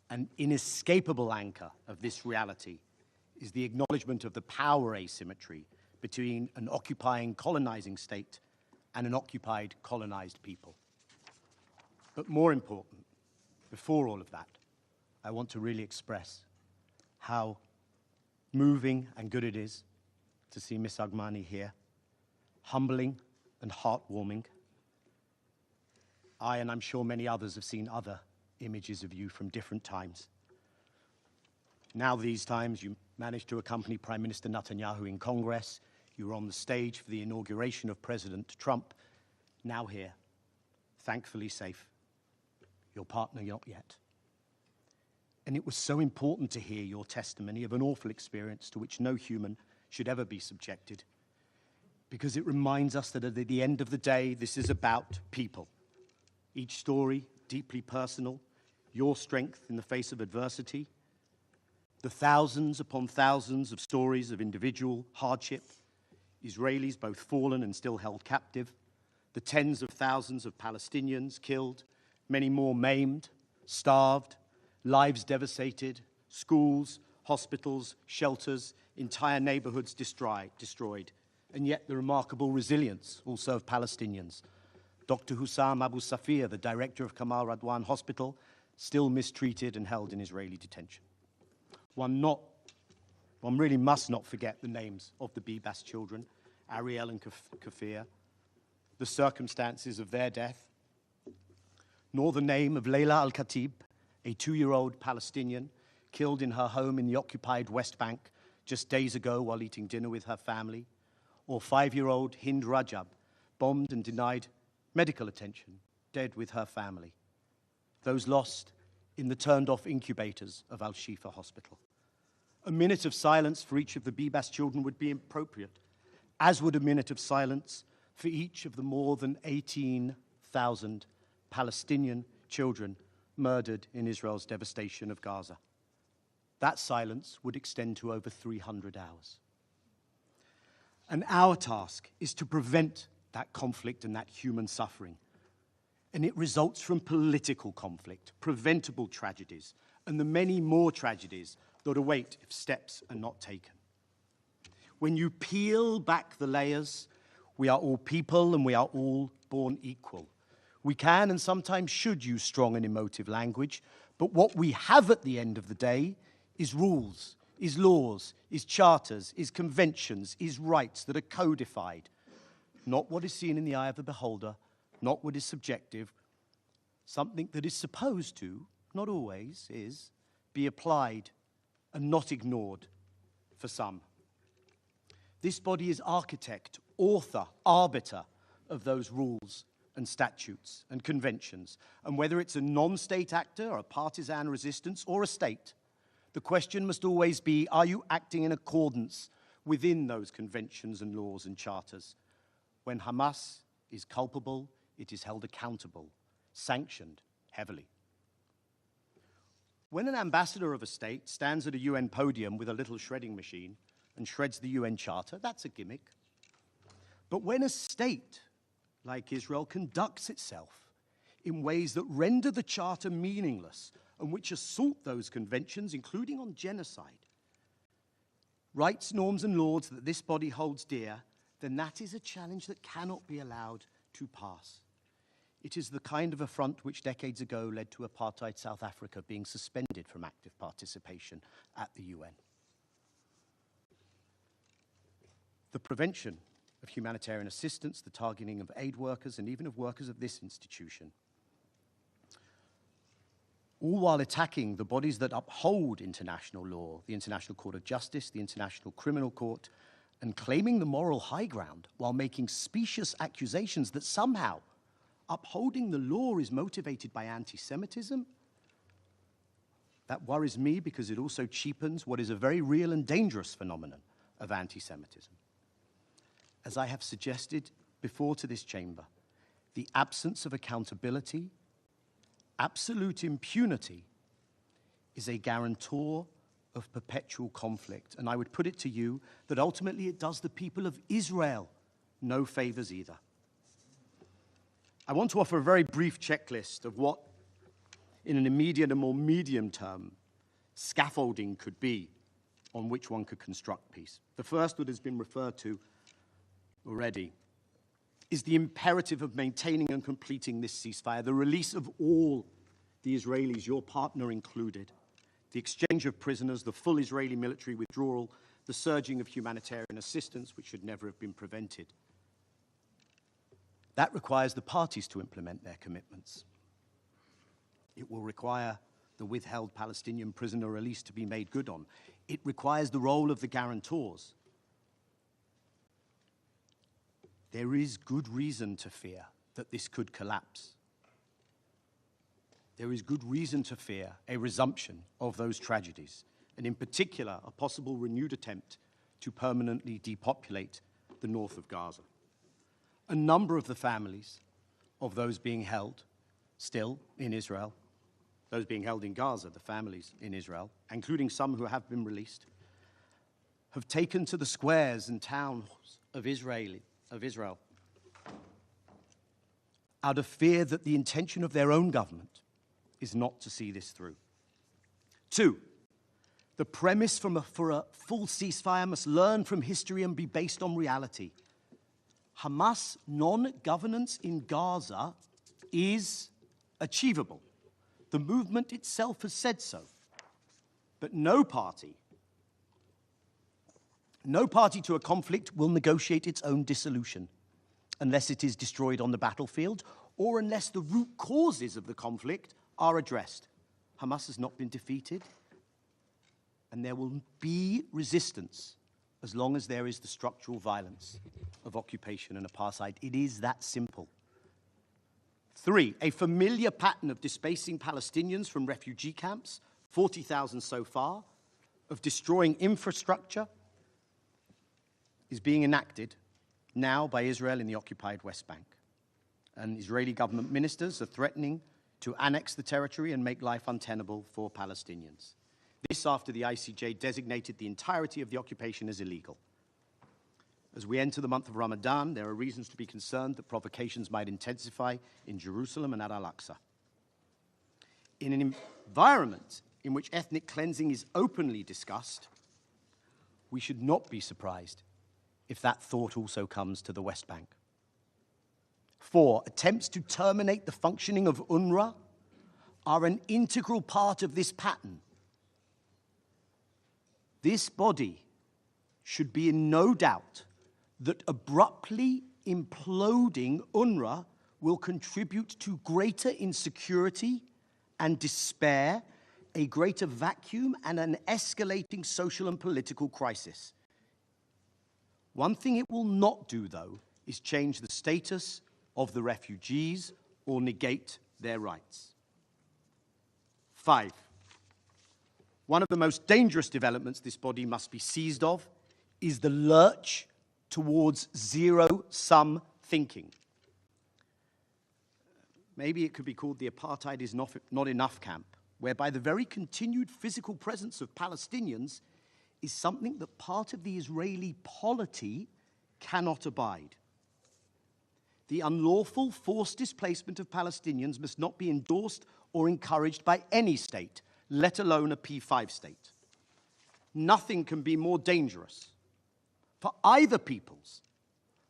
Speaker 1: An inescapable anchor of this reality is the acknowledgement of the power asymmetry between an occupying colonizing state and an occupied colonized people. But more important, before all of that, I want to really express how moving and good it is to see Ms. Agmani here, humbling and heartwarming. I, and I'm sure many others, have seen other images of you from different times. Now these times, you managed to accompany Prime Minister Netanyahu in Congress. You were on the stage for the inauguration of President Trump. Now here, thankfully safe. Your partner not yet. And it was so important to hear your testimony of an awful experience to which no human should ever be subjected, because it reminds us that at the end of the day, this is about people. Each story deeply personal, your strength in the face of adversity, the thousands upon thousands of stories of individual hardship, Israelis both fallen and still held captive, the tens of thousands of Palestinians killed, many more maimed, starved, lives devastated, schools, hospitals, shelters, entire neighborhoods destroyed, and yet the remarkable resilience also of Palestinians. Dr. Hussam Abu Safir, the director of Kamal Radwan Hospital, still mistreated and held in Israeli detention. One really must not forget the names of the Bibas children, Ariel and Kafir, the circumstances of their death, nor the name of Leila Al-Khatib, a 2-year-old Palestinian killed in her home in the occupied West Bank just days ago while eating dinner with her family, or 5-year-old Hind Rajab, bombed and denied medical attention, dead with her family. Those lost in the turned-off incubators of Al-Shifa Hospital. A minute of silence for each of the Bibas children would be appropriate, as would a minute of silence for each of the more than 18,000 Palestinian children murdered in Israel's devastation of Gaza. That silence would extend to over 300 hours. And our task is to prevent that conflict and that human suffering. And it results from political conflict, preventable tragedies, and the many more tragedies that await if steps are not taken. When you peel back the layers, we are all people and we are all born equal. We can and sometimes should use strong and emotive language, but what we have at the end of the day is rules, is laws, is charters, is conventions, is rights that are codified. Not what is seen in the eye of the beholder, not what is subjective, something that is supposed to, not always, is be applied and not ignored for some. This body is architect, author, arbiter of those rules and statutes and conventions. And whether it's a non-state actor or a partisan resistance or a state, the question must always be, are you acting in accordance within those conventions and laws and charters? When Hamas is culpable, it is held accountable, sanctioned heavily. When an ambassador of a state stands at a UN podium with a little shredding machine and shreds the UN Charter, that's a gimmick. But when a state like Israel conducts itself in ways that render the Charter meaningless and which assault those conventions, including on genocide, rights, norms, and laws that this body holds dear, then that is a challenge that cannot be allowed to pass. It is the kind of affront which decades ago led to apartheid South Africa being suspended from active participation at the UN. The prevention of humanitarian assistance, the targeting of aid workers, and even of workers of this institution, all while attacking the bodies that uphold international law, the International Court of Justice, the International Criminal Court, and claiming the moral high ground while making specious accusations that somehow upholding the law is motivated by anti-Semitism. That worries me because it also cheapens what is a very real and dangerous phenomenon of anti-Semitism. As I have suggested before to this chamber, the absence of accountability, absolute impunity, is a guarantor of perpetual conflict. And I would put it to you that ultimately it does the people of Israel no favors either. I want to offer a very brief checklist of what, in an immediate and more medium term, scaffolding could be on which one could construct peace. The first that has been referred to already is the imperative of maintaining and completing this ceasefire, the release of all the Israelis, your partner included, the exchange of prisoners, the full Israeli military withdrawal, the surging of humanitarian assistance, which should never have been prevented. That requires the parties to implement their commitments. It will require the withheld Palestinian prisoner release to be made good on. It requires the role of the guarantors. There is good reason to fear that this could collapse. There is good reason to fear a resumption of those tragedies, and in particular, a possible renewed attempt to permanently depopulate the north of Gaza. A number of the families of those being held still in Israel, those being held in Gaza, the families in Israel, including some who have been released, have taken to the squares and towns of Israel out of fear that the intention of their own government is not to see this through. 2, the premise for a full ceasefire must learn from history and be based on reality. Hamas non-governance in Gaza is achievable. The movement itself has said so. But no party to a conflict will negotiate its own dissolution unless it is destroyed on the battlefield or unless the root causes of the conflict are addressed. Hamas has not been defeated, and there will be resistance as long as there is the structural violence of occupation and apartheid. It is that simple. 3, a familiar pattern of displacing Palestinians from refugee camps, 40,000 so far, of destroying infrastructure, is being enacted now by Israel in the occupied West Bank. And Israeli government ministers are threatening to annex the territory and make life untenable for Palestinians. This after the ICJ designated the entirety of the occupation as illegal. As we enter the month of Ramadan, there are reasons to be concerned that provocations might intensify in Jerusalem and at Al-Aqsa. In an environment in which ethnic cleansing is openly discussed, we should not be surprised if that thought also comes to the West Bank. 4, attempts to terminate the functioning of UNRWA are an integral part of this pattern. This body should be in no doubt that abruptly imploding UNRWA will contribute to greater insecurity and despair, a greater vacuum, and an escalating social and political crisis. One thing it will not do, though, is change the status of the refugees or negate their rights. 5, one of the most dangerous developments this body must be seized of is the lurch towards zero-sum thinking. Maybe it could be called the apartheid is not enough camp, whereby the very continued physical presence of Palestinians is something that part of the Israeli polity cannot abide. The unlawful forced displacement of Palestinians must not be endorsed or encouraged by any state, let alone a P5 state. Nothing can be more dangerous for either peoples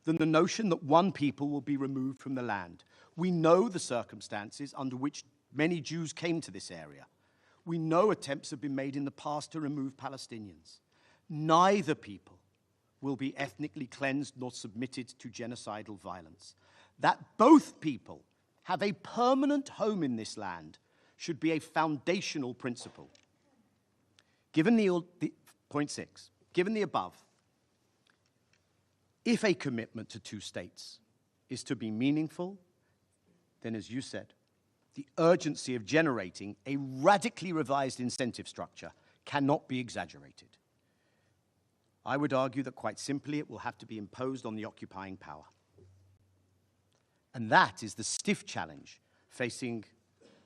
Speaker 1: than the notion that one people will be removed from the land. We know the circumstances under which many Jews came to this area. We know attempts have been made in the past to remove Palestinians. Neither people will be ethnically cleansed nor submitted to genocidal violence. That both people have a permanent home in this land should be a foundational principle. Point 6, given the above, if a commitment to 2 states is to be meaningful, then as you said, the urgency of generating a radically revised incentive structure cannot be exaggerated. I would argue that quite simply it will have to be imposed on the occupying power. And that is the stiff challenge facing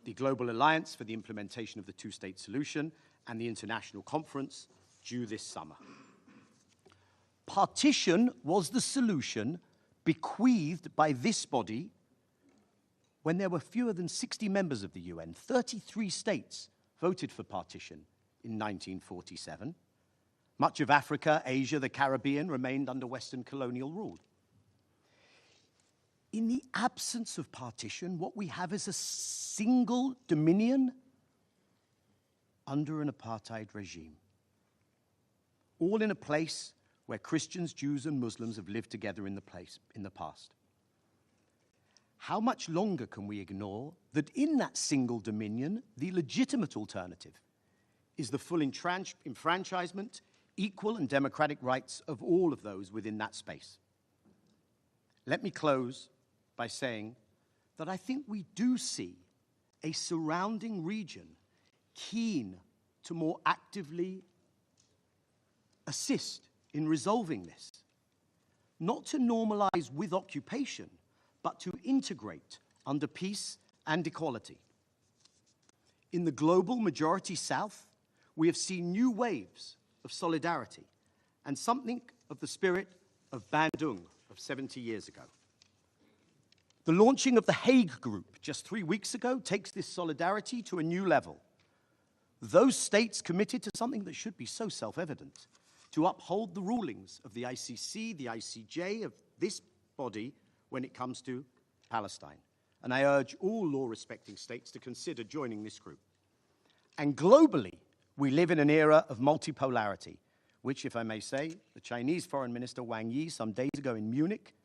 Speaker 1: the Global Alliance for the Implementation of the Two-State Solution and the International Conference due this summer. Partition was the solution bequeathed by this body when there were fewer than 60 members of the UN. 33 states voted for partition in 1947. Much of Africa, Asia, the Caribbean remained under Western colonial rule. In the absence of partition, what we have is a single dominion under an apartheid regime, all in a place where Christians, Jews, and Muslims have lived together in the past. How much longer can we ignore that in that single dominion, the legitimate alternative is the full enfranchisement, equal and democratic rights of all of those within that space. Let me close by saying that I think we do see a surrounding region keen to more actively assist in resolving this, not to normalize with occupation, but to integrate under peace and equality. In the global majority South, we have seen new waves of solidarity and something of the spirit of Bandung of 70 years ago. The launching of the Hague Group just 3 weeks ago takes this solidarity to a new level. Those states committed to something that should be so self-evident, to uphold the rulings of the ICC, the ICJ, of this body when it comes to Palestine. And I urge all law-respecting states to consider joining this group. And globally, we live in an era of multipolarity, which, if I may say, the Chinese Foreign Minister Wang Yi some days ago in Munich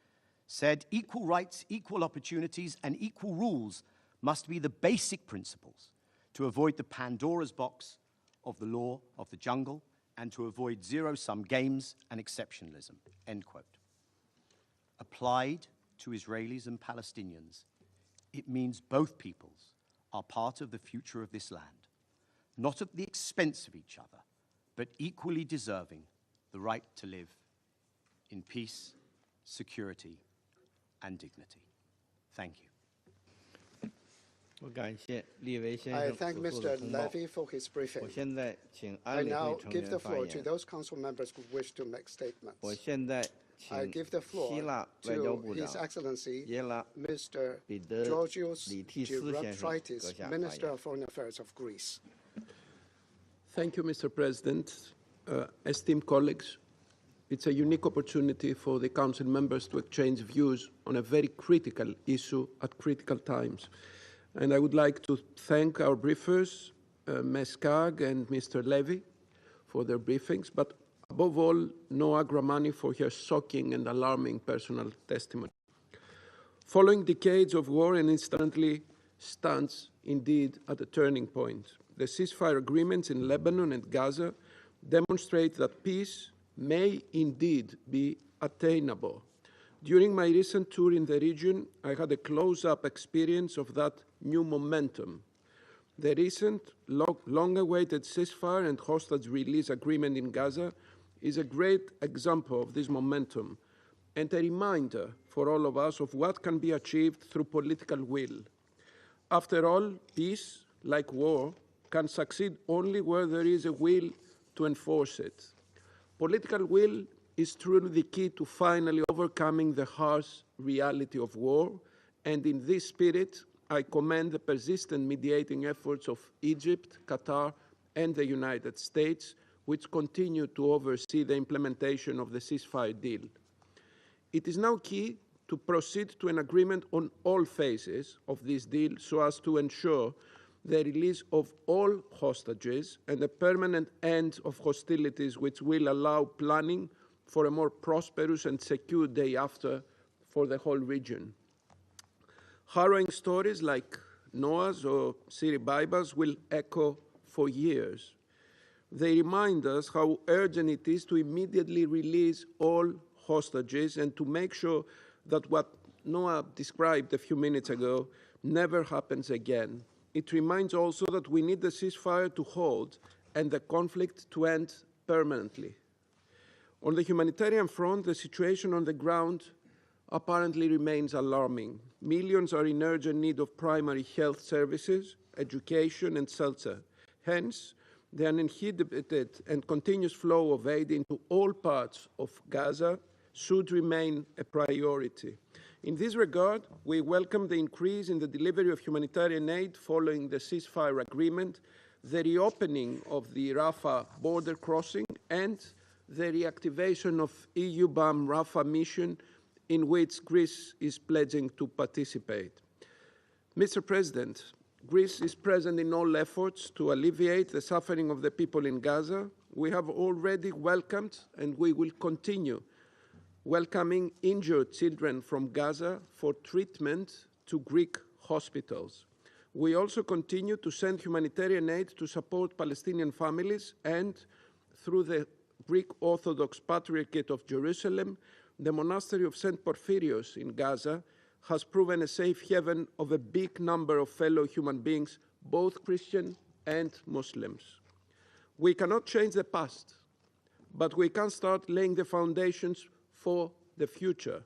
Speaker 1: said equal rights, equal opportunities, and equal rules must be the basic principles to avoid the Pandora's box of the law of the jungle and to avoid zero-sum games and exceptionalism, end quote. Applied to Israelis and Palestinians, it means both peoples are part of the future of this land, not at the expense of each other, but equally deserving the right to live in peace, security, and dignity. Thank you.
Speaker 2: I thank Mr. Levy for his briefing. I now give the floor to those council members who wish to make statements. I give the floor to His Excellency Mr. Georgios Gerontridis, Minister of Foreign Affairs of Greece.
Speaker 3: Thank you, Mr. President. Esteemed colleagues, it's a unique opportunity for the Council members to exchange views on a very critical issue at critical times. And I would like to thank our briefers, Ms. Kag and Mr. Levy, for their briefings, but above all, Noa Gramani for her shocking and alarming personal testimony. Following decades of war, and instantly stands indeed at a turning point. The ceasefire agreements in Lebanon and Gaza demonstrate that peace may indeed be attainable. During my recent tour in the region, I had a close-up experience of that new momentum. The recent long-awaited ceasefire and hostage release agreement in Gaza is a great example of this momentum and a reminder for all of us of what can be achieved through political will. After all, peace, like war, can succeed only where there is a will to enforce it. Political will is truly the key to finally overcoming the harsh reality of war, and in this spirit, I commend the persistent mediating efforts of Egypt, Qatar, and the United States, which continue to oversee the implementation of the ceasefire deal. It is now key to proceed to an agreement on all phases of this deal so as to ensure the release of all hostages and a permanent end of hostilities, which will allow planning for a more prosperous and secure day after for the whole region. Harrowing stories like Noah's or Siri Baiba's will echo for years. They remind us how urgent it is to immediately release all hostages and to make sure that what Noah described a few minutes ago never happens again. It reminds also that we need the ceasefire to hold and the conflict to end permanently. On the humanitarian front, the situation on the ground apparently remains alarming. Millions are in urgent need of primary health services, education, and shelter. Hence, the uninhibited and continuous flow of aid into all parts of Gaza should remain a priority. In this regard, we welcome the increase in the delivery of humanitarian aid following the ceasefire agreement, the reopening of the Rafah border crossing, and the reactivation of EU-BAM Rafah mission, in which Greece is pledging to participate. Mr. President, Greece is present in all efforts to alleviate the suffering of the people in Gaza. We have already welcomed, and we will continue welcoming injured children from Gaza for treatment to Greek hospitals. We also continue to send humanitarian aid to support Palestinian families, and through the Greek Orthodox Patriarchate of Jerusalem, the monastery of St. Porphyrios in Gaza has proven a safe haven of a big number of fellow human beings, both Christian and Muslims. We cannot change the past, but we can start laying the foundations for the future.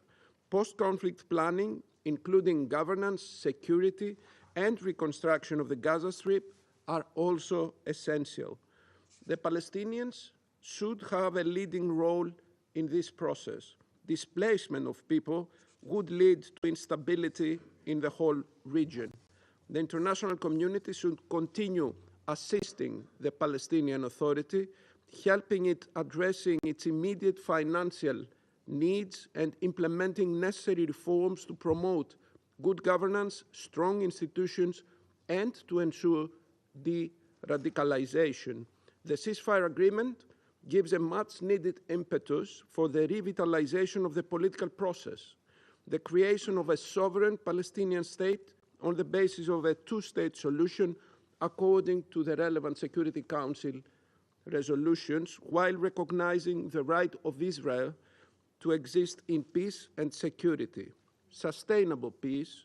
Speaker 3: Post-conflict planning, including governance, security, and reconstruction of the Gaza Strip, are also essential. The Palestinians should have a leading role in this process. Displacement of people would lead to instability in the whole region. The international community should continue assisting the Palestinian Authority, helping it addressing its immediate financial needs and implementing necessary reforms to promote good governance, strong institutions, and to ensure de-radicalization. The ceasefire agreement gives a much-needed impetus for the revitalization of the political process, the creation of a sovereign Palestinian state on the basis of a two-state solution according to the relevant Security Council resolutions, while recognizing the right of Israel to exist in peace and security. Sustainable peace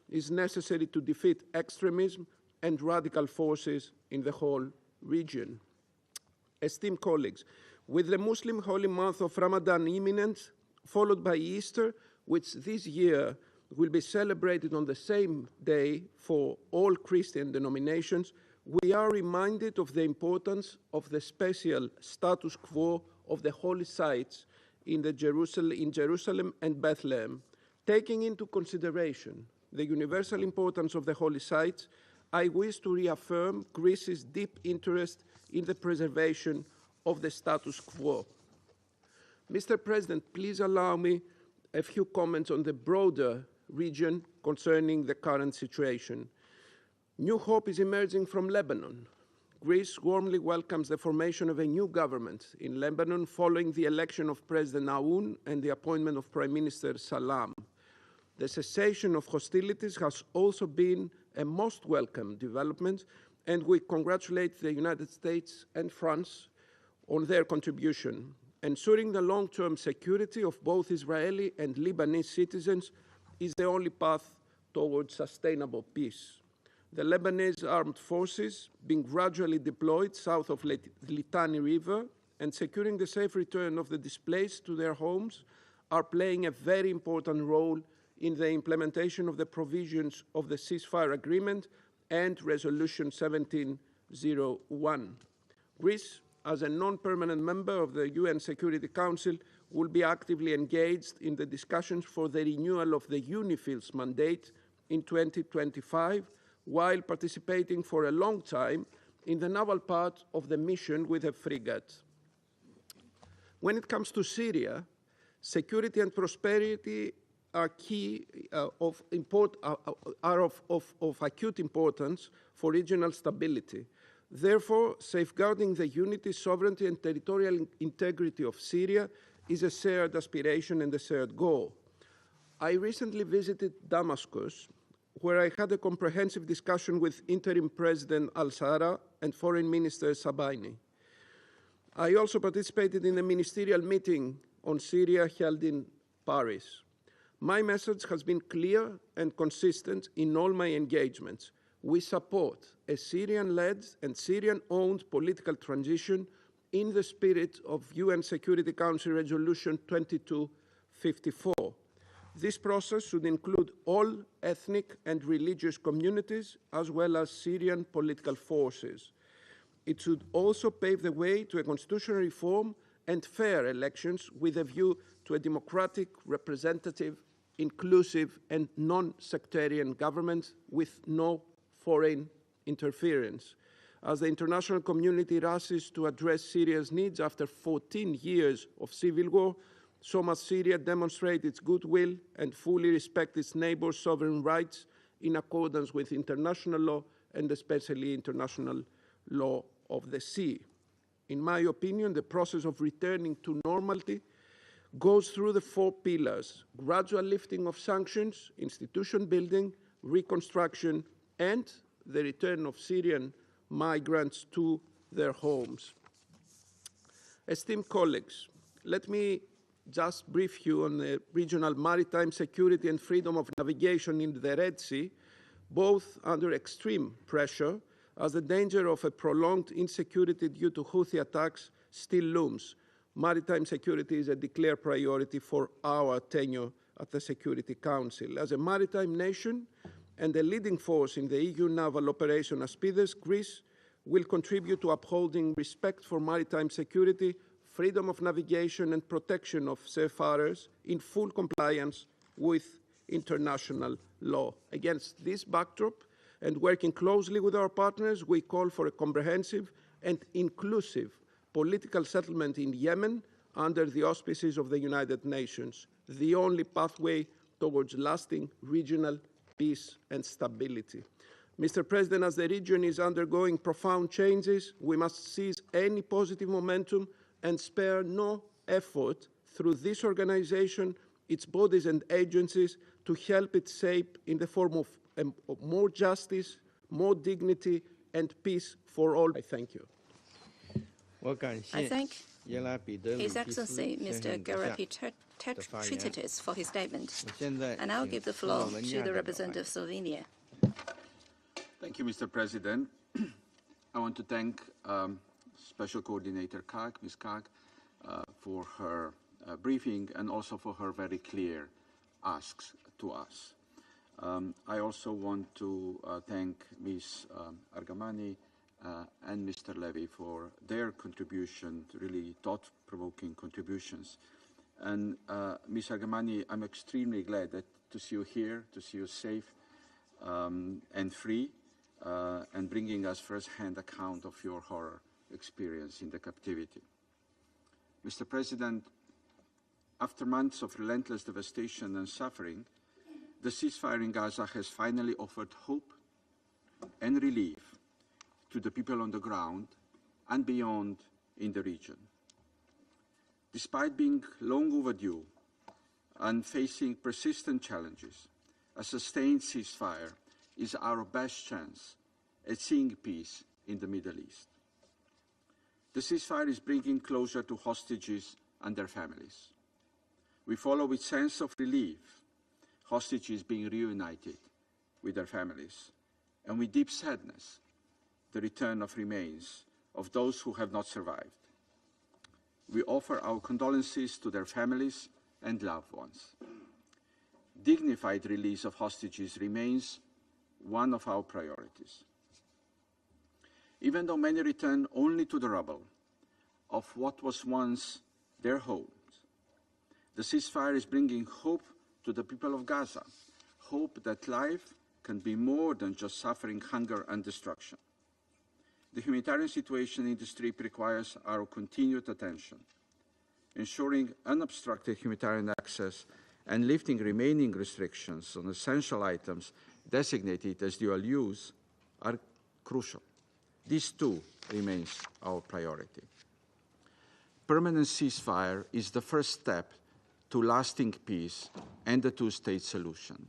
Speaker 3: is necessary to defeat extremism and radical forces in the whole region. Esteemed colleagues, with the Muslim holy month of Ramadan imminent, followed by Easter, which this year will be celebrated on the same day for all Christian denominations, we are reminded of the importance of the special status quo of the holy sites in Jerusalem and Bethlehem. Taking into consideration the universal importance of the holy sites, I wish to reaffirm Greece's deep interest in the preservation of the status quo. Mr. President, please allow me a few comments on the broader region concerning the current situation. New hope is emerging from Lebanon. Greece warmly welcomes the formation of a new government in Lebanon following the election of President Aoun and the appointment of Prime Minister Salam. The cessation of hostilities has also been a most welcome development, and we congratulate the United States and France on their contribution. Ensuring the long-term security of both Israeli and Lebanese citizens is the only path towards sustainable peace. The Lebanese armed forces being gradually deployed south of the Litani River and securing the safe return of the displaced to their homes are playing a very important role in the implementation of the provisions of the ceasefire agreement and Resolution 1701. Greece, as a non-permanent member of the UN Security Council, will be actively engaged in the discussions for the renewal of the UNIFIL's mandate in 2025, while participating for a long time in the naval part of the mission with a frigate. When it comes to Syria, security and prosperity are of acute importance for regional stability. Therefore, safeguarding the unity, sovereignty, and territorial integrity of Syria is a shared aspiration and a shared goal. I recently visited Damascus, where I had a comprehensive discussion with Interim President al-Sara and Foreign Minister Sabaini. I also participated in a ministerial meeting on Syria held in Paris. My message has been clear and consistent in all my engagements. We support a Syrian-led and Syrian-owned political transition in the spirit of UN Security Council Resolution 2254. This process should include all ethnic and religious communities, as well as Syrian political forces. It should also pave the way to a constitutional reform and fair elections with a view to a democratic, representative, inclusive, and non-sectarian government with no foreign interference. As the international community rushes to address Syria's needs after 14 years of civil war, so must Syria demonstrate its goodwill and fully respect its neighbors' sovereign rights in accordance with international law and especially international law of the sea. In my opinion, the process of returning to normality goes through the 4 pillars: gradual lifting of sanctions, institution building, reconstruction, and the return of Syrian migrants to their homes. Esteemed colleagues, let me just brief you on the regional maritime security and freedom of navigation in the Red Sea, both under extreme pressure, as the danger of a prolonged insecurity due to Houthi attacks still looms. Maritime security is a declared priority for our tenure at the Security Council. As a maritime nation and a leading force in the EU naval operation Aspides, Greece will contribute to upholding respect for maritime security, freedom of navigation and protection of seafarers in full compliance with international law. Against this backdrop, and working closely with our partners, we call for a comprehensive and inclusive political settlement in Yemen under the auspices of the United Nations, the only pathway towards lasting regional peace and stability. Mr. President, as the region is undergoing profound changes, we must seize any positive momentum and spare no effort through this organization, its bodies and agencies, to help it shape in the form of more justice, more dignity, and peace for all. I thank you.
Speaker 13: I thank His Excellency Mr. Geropi for his statement. And I'll give the floor to the representative of Slovenia.
Speaker 6: Thank you, Mr. President. I want to thank Special Coordinator Kag, Ms. Kag, for her briefing and also for her very clear asks to us. I also want to thank Ms. Argamani and Mr. Levy for their contribution, really thought-provoking contributions. And Ms. Argamani, I'm extremely glad to see you here, to see you safe and free, and bringing us first-hand account of your horror experience in the captivity. Mr. President, after months of relentless devastation and suffering, the ceasefire in Gaza has finally offered hope and relief to the people on the ground and beyond in the region. Despite being long overdue and facing persistent challenges, a sustained ceasefire is our best chance at seeing peace in the Middle East. The ceasefire is bringing closure to hostages and their families. We follow with sense of relief hostages being reunited with their families, and with deep sadness the return of remains of those who have not survived. We offer our condolences to their families and loved ones. Dignified release of hostages remains one of our priorities. Even though many return only to the rubble of what was once their homes, the ceasefire is bringing hope to the people of Gaza, hope that life can be more than just suffering, hunger, and destruction. The humanitarian situation in the Strip requires our continued attention. Ensuring unobstructed humanitarian access and lifting remaining restrictions on essential items designated as dual use are crucial. This too remains our priority. Permanent ceasefire is the first step to lasting peace and the two-state solution.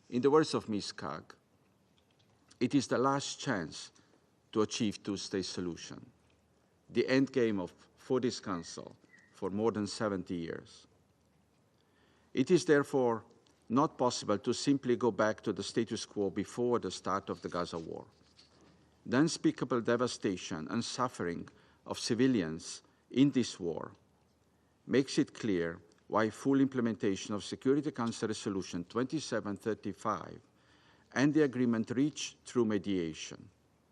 Speaker 6: In the words of Ms. Kag, it is the last chance to achieve two-state solution, the end game for this Council for more than 70 years. It is therefore not possible to simply go back to the status quo before the start of the Gaza war. The unspeakable devastation and suffering of civilians in this war makes it clear why full implementation of Security Council Resolution 2735 and the agreement reached through mediation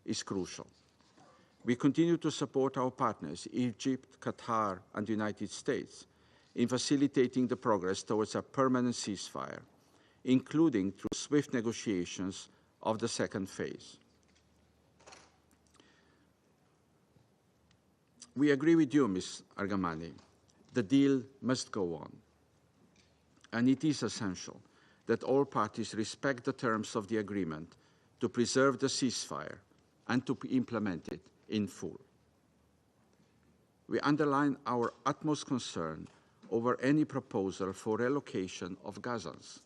Speaker 6: is crucial. We continue to support our partners, Egypt, Qatar, and the United States, in facilitating the progress towards a permanent ceasefire, including through swift negotiations of the second phase. We agree with you, Ms. Argamani. The deal must go on, and it is essential that all parties respect the terms of the agreement to preserve the ceasefire and to implement it in full. We underline our utmost concern over any proposal for relocation of Gazans.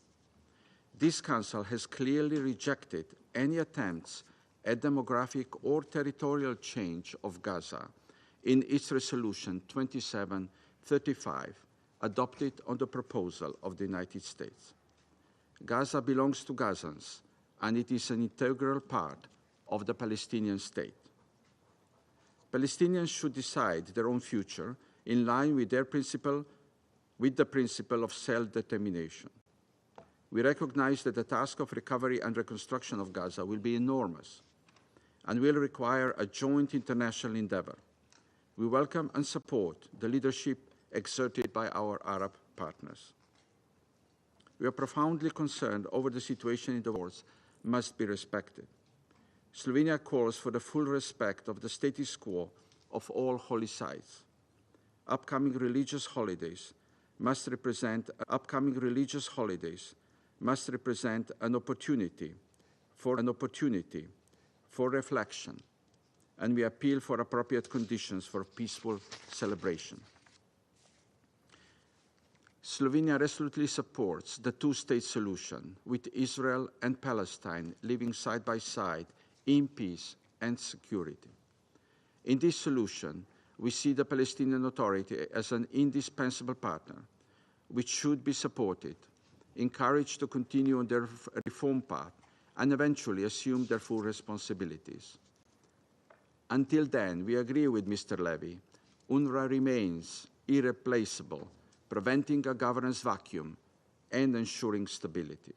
Speaker 6: This Council has clearly rejected any attempts at demographic or territorial change of Gaza in its resolution 2735, adopted on the proposal of the United States. Gaza belongs to Gazans, and it is an integral part of the Palestinian state. Palestinians should decide their own future in line with the principle of self-determination. We recognize that the task of recovery and reconstruction of Gaza will be enormous and will require a joint international endeavor. We welcome and support the leadership exerted by our Arab partners. We are profoundly concerned over the situation in the wars must be respected. Slovenia calls for the full respect of the status quo of all holy sites. Upcoming religious holidays must represent an opportunity for reflection, and we appeal for appropriate conditions for peaceful celebration. Slovenia resolutely supports the two-state solution, with Israel and Palestine living side by side in peace and security. In this solution, we see the Palestinian Authority as an indispensable partner, which should be supported, encouraged to continue on their reform path, and eventually assume their full responsibilities. Until then, we agree with Mr. Levy, UNRWA remains irreplaceable, preventing a governance vacuum and ensuring stability.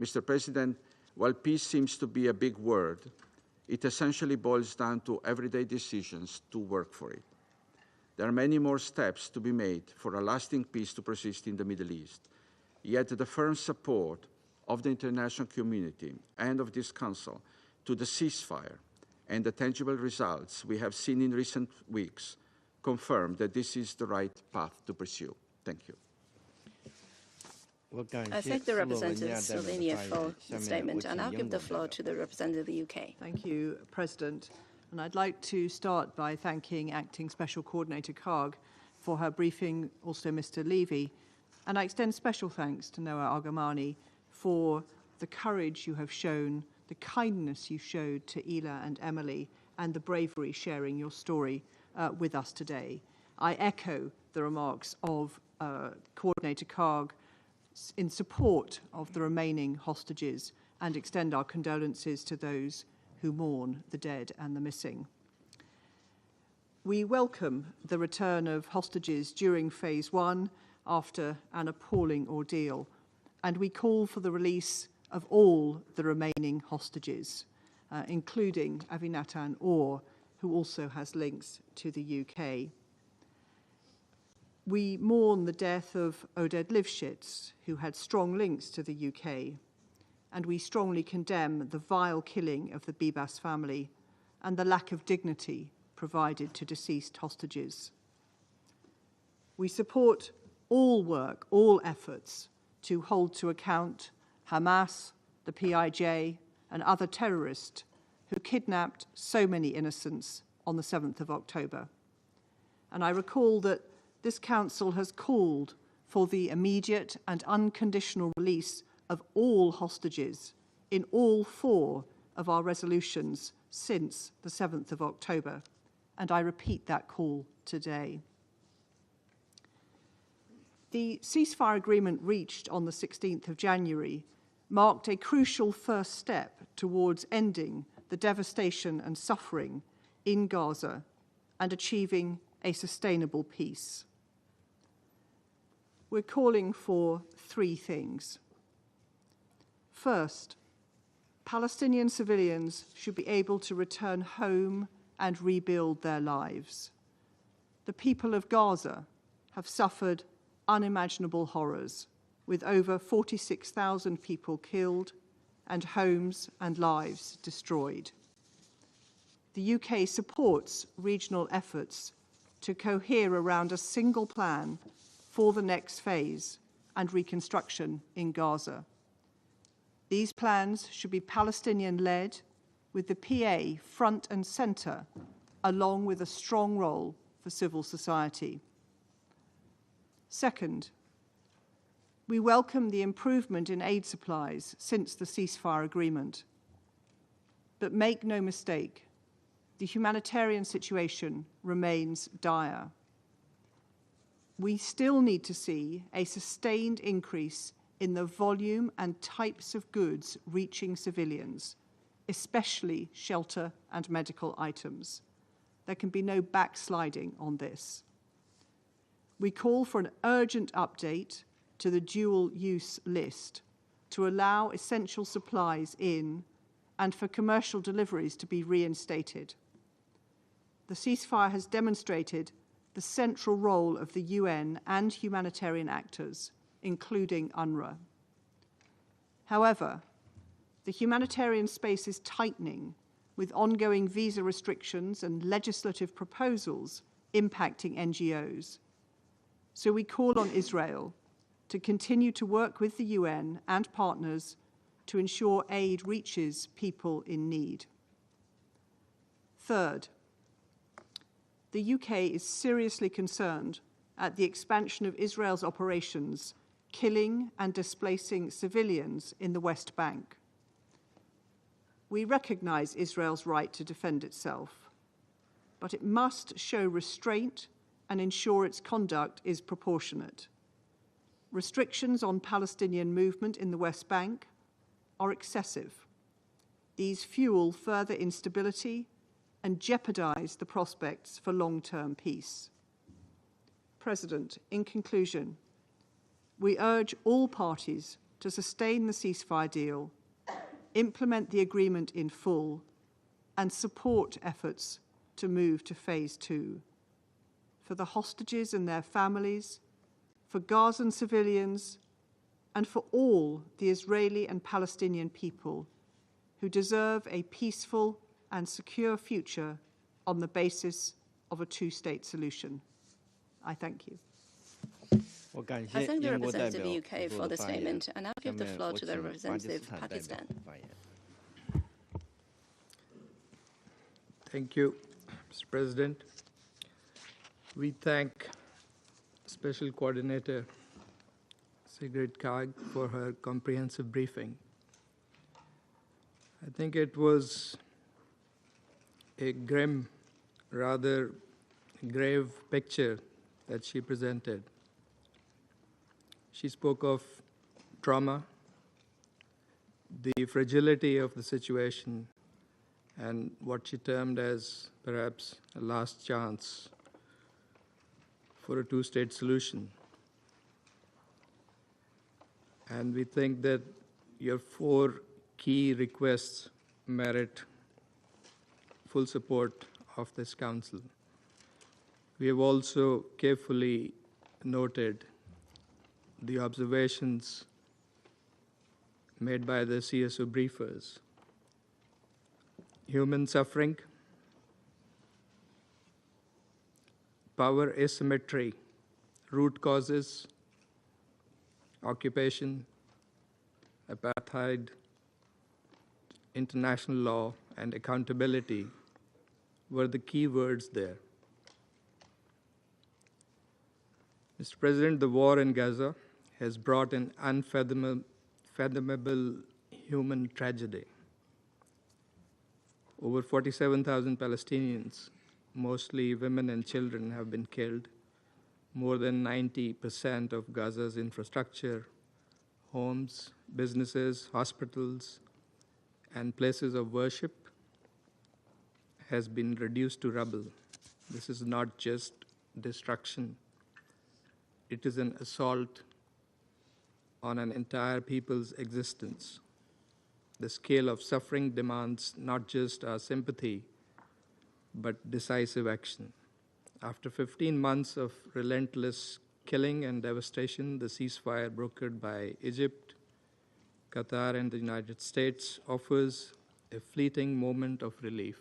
Speaker 6: Mr. President, while peace seems to be a big word, it essentially boils down to everyday decisions to work for it. There are many more steps to be made for a lasting peace to persist in the Middle East, yet the firm support of the international community and of this Council to the ceasefire and the tangible results we have seen in recent weeks confirm that this is the right path to pursue. Thank you.
Speaker 13: I thank the representative of Slovenia for the statement, and I'll give the floor to the representative of the UK.
Speaker 20: Thank you, President. And I'd like to start by thanking Acting Special Coordinator Karg for her briefing, also Mr. Levy. And I extend special thanks to Noah Argamani for the courage you have shown, the kindness you showed to Ela and Emily, and the bravery sharing your story with us today. I echo the remarks of Coordinator Karg in support of the remaining hostages and extend our condolences to those who mourn the dead and the missing. We welcome the return of hostages during Phase 1 after an appalling ordeal, and we call for the release of all the remaining hostages, including Avinatan Orr, who also has links to the UK. We mourn the death of Oded Livshits, who had strong links to the UK, and we strongly condemn the vile killing of the Bibas family and the lack of dignity provided to deceased hostages. We support all work, all efforts to hold to account Hamas, the PIJ, and other terrorists who kidnapped so many innocents on the 7th of October. And I recall that this Council has called for the immediate and unconditional release of all hostages in all 4 of our resolutions since the 7th of October, and I repeat that call today. The ceasefire agreement reached on the 16th of January marked a crucial first step towards ending the devastation and suffering in Gaza and achieving a sustainable peace. We're calling for 3 things. First, Palestinian civilians should be able to return home and rebuild their lives. The people of Gaza have suffered unimaginable horrors, with over 46,000 people killed and homes and lives destroyed. The UK supports regional efforts to cohere around a single plan for the next phase and reconstruction in Gaza. These plans should be Palestinian-led, with the PA front and centre, along with a strong role for civil society. Second,
Speaker 2: We welcome the improvement in aid supplies since the ceasefire agreement. But make no mistake, the humanitarian situation remains dire. We still need to see a sustained increase in the volume and types of goods reaching civilians, especially shelter and medical items. There can be no backsliding on this. We call for an urgent update to the dual-use list to allow essential supplies in and for commercial deliveries to be reinstated. The ceasefire has demonstrated the central role of the UN and humanitarian actors, including UNRWA. However, the humanitarian space is tightening with ongoing visa restrictions and legislative proposals impacting NGOs. So we call on Israel to continue to work with the UN and partners to ensure aid reaches people in need. Third, the UK is seriously concerned at the expansion of Israel's operations, killing and displacing civilians in the West Bank. We recognize Israel's right to defend itself, but it must show restraint and ensure its conduct is proportionate. Restrictions on Palestinian movement in the West Bank are excessive. These fuel further instability and jeopardize the prospects for long-term peace. President, in conclusion, we urge all parties to sustain the ceasefire deal, implement the agreement in full, and support efforts to move to phase 2. For the hostages and their families, for Gazan civilians, and for all the Israeli and Palestinian people who deserve a peaceful and secure future on the basis of a two-state solution. I thank you.
Speaker 13: I thank the representative of the UK for the statement, and I'll give the floor to the representative of Pakistan.
Speaker 4: Thank you, Mr. President. We thank Special Coordinator Sigrid Kaag for her comprehensive briefing. I think it was a grim, rather grave picture that she presented. She spoke of trauma, the fragility of the situation, and what she termed as perhaps a last chance for a two-state solution. And we think that your 4 key requests merit full support of this Council. We have also carefully noted the observations made by the CSO briefers. Human suffering, power asymmetry, root causes, occupation, apartheid, international law, and accountability were the key words there. Mr. President, the war in Gaza has brought an unfathomable human tragedy. Over 47,000 Palestinians, mostly women and children, have been killed. More than 90% of Gaza's infrastructure, homes, businesses, hospitals, and places of worship has been reduced to rubble. This is not just destruction. It is an assault on an entire people's existence. The scale of suffering demands not just our sympathy, but decisive action. After 15 months of relentless killing and devastation, the ceasefire brokered by Egypt, Qatar, and the United States offers a fleeting moment of relief.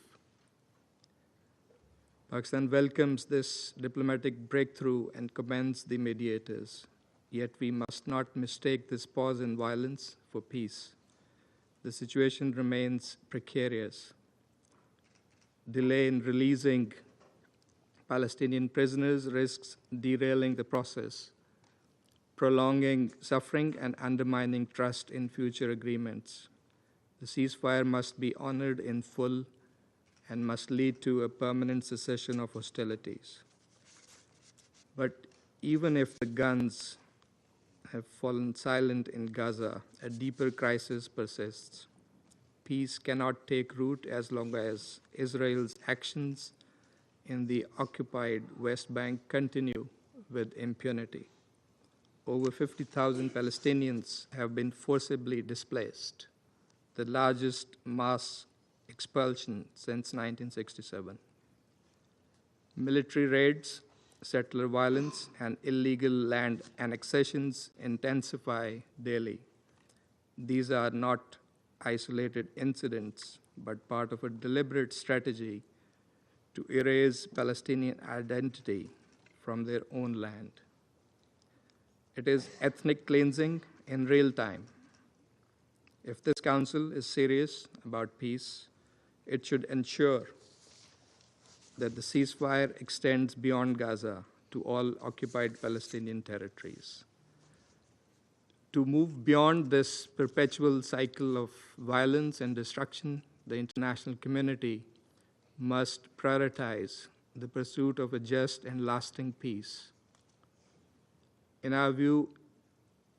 Speaker 4: Pakistan welcomes this diplomatic breakthrough and commends the mediators. Yet we must not mistake this pause in violence for peace. The situation remains precarious. Delay in releasing Palestinian prisoners risks derailing the process.
Speaker 7: prolonging suffering and undermining trust in future agreements. The ceasefire must be honored in full and must lead to a permanent cessation of hostilities. But even if the guns have fallen silent in Gaza, a deeper crisis persists. Peace cannot take root as long as Israel's actions in the occupied West Bank continue with impunity. Over 50,000 Palestinians have been forcibly displaced, the largest mass expulsion since 1967. Military raids, settler violence, and illegal land annexations intensify daily. These are not isolated incidents, but part of a deliberate strategy to erase Palestinian identity from their own land. It is ethnic cleansing in real time. If this council is serious about peace, it should ensure that the ceasefire extends beyond Gaza to all occupied Palestinian territories. To move beyond this perpetual cycle of violence and destruction, the international community must prioritize the pursuit of a just and lasting peace. In our view,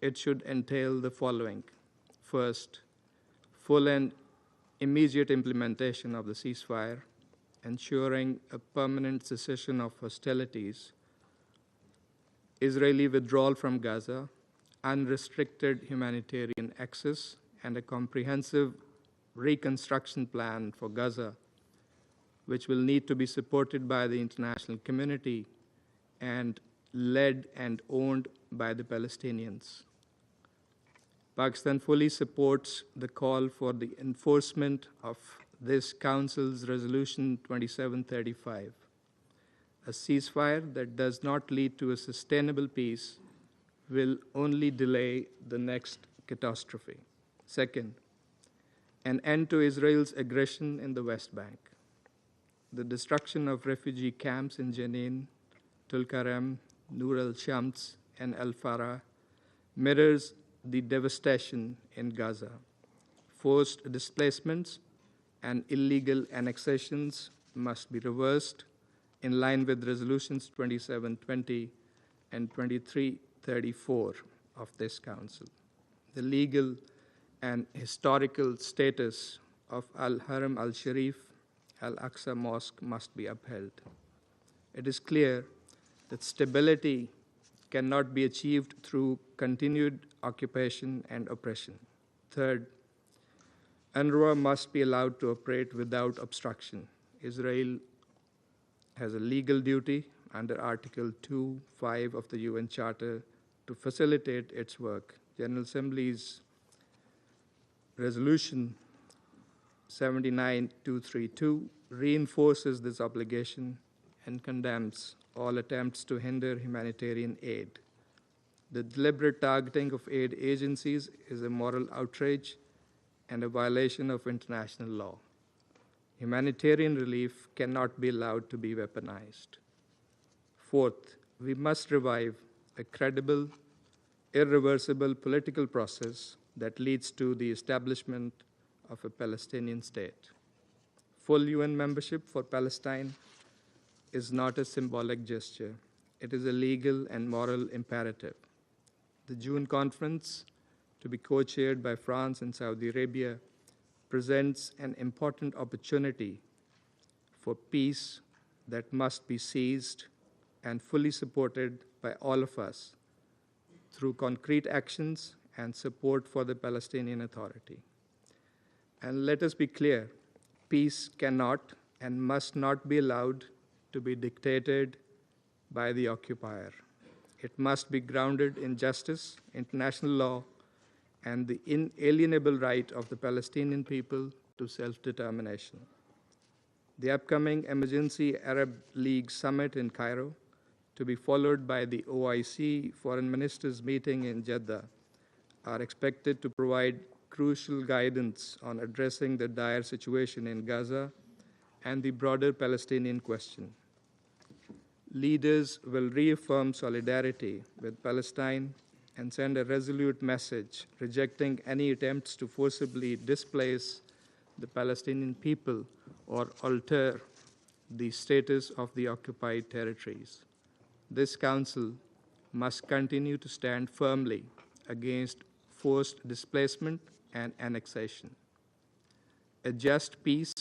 Speaker 7: it should entail the following. First, full and immediate implementation of the ceasefire, ensuring a permanent cessation of hostilities, Israeli withdrawal from Gaza, unrestricted humanitarian access, and a comprehensive reconstruction plan for Gaza, which will need to be supported by the international community and led and owned by the Palestinians. Pakistan fully supports the call for the enforcement of this Council's Resolution 2735. A ceasefire that does not lead to a sustainable peace will only delay the next catastrophe. Second, an end to Israel's aggression in the West Bank. The destruction of refugee camps in Jenin, Tulkarem, Nur al-Shams, and Al-Farah mirrors the devastation in Gaza. Forced displacements and illegal annexations must be reversed in line with Resolutions 2720 and 2334 of this Council. The legal and historical status of Al-Haram al-Sharif, Al-Aqsa Mosque must be upheld. It is clear that stability cannot be achieved through continued occupation and oppression. Third, UNRWA must be allowed to operate without obstruction. Israel has a legal duty under Article 2.5 of the UN Charter to facilitate its work. General Assembly's Resolution 79232 reinforces this obligation and condemns all attempts to hinder humanitarian aid. The deliberate targeting of aid agencies is a moral outrage and a violation of international law. Humanitarian relief cannot be allowed to be weaponized. Fourth, we must revive a credible, irreversible political process that leads to the establishment of a Palestinian state. Full UN membership for Palestine is not a symbolic gesture. It is a legal and moral imperative. The June conference, to be co-chaired by France and Saudi Arabia, presents an important opportunity for peace that must be seized and fully supported by all of us through concrete actions and support for the Palestinian Authority. And let us be clear, peace cannot and must not be allowed to be dictated by the occupier. It must be grounded in justice, international law, and the inalienable right of the Palestinian people to self-determination. The upcoming Emergency Arab League Summit in Cairo, to be followed by the OIC Foreign Ministers meeting in Jeddah, are expected to provide crucial guidance on addressing the dire situation in Gaza and the broader Palestinian question. Leaders will reaffirm solidarity with Palestine and send a resolute message rejecting any attempts to forcibly displace the Palestinian people or alter the status of the occupied territories. This Council must continue to stand firmly against forced displacement and annexation. A just peace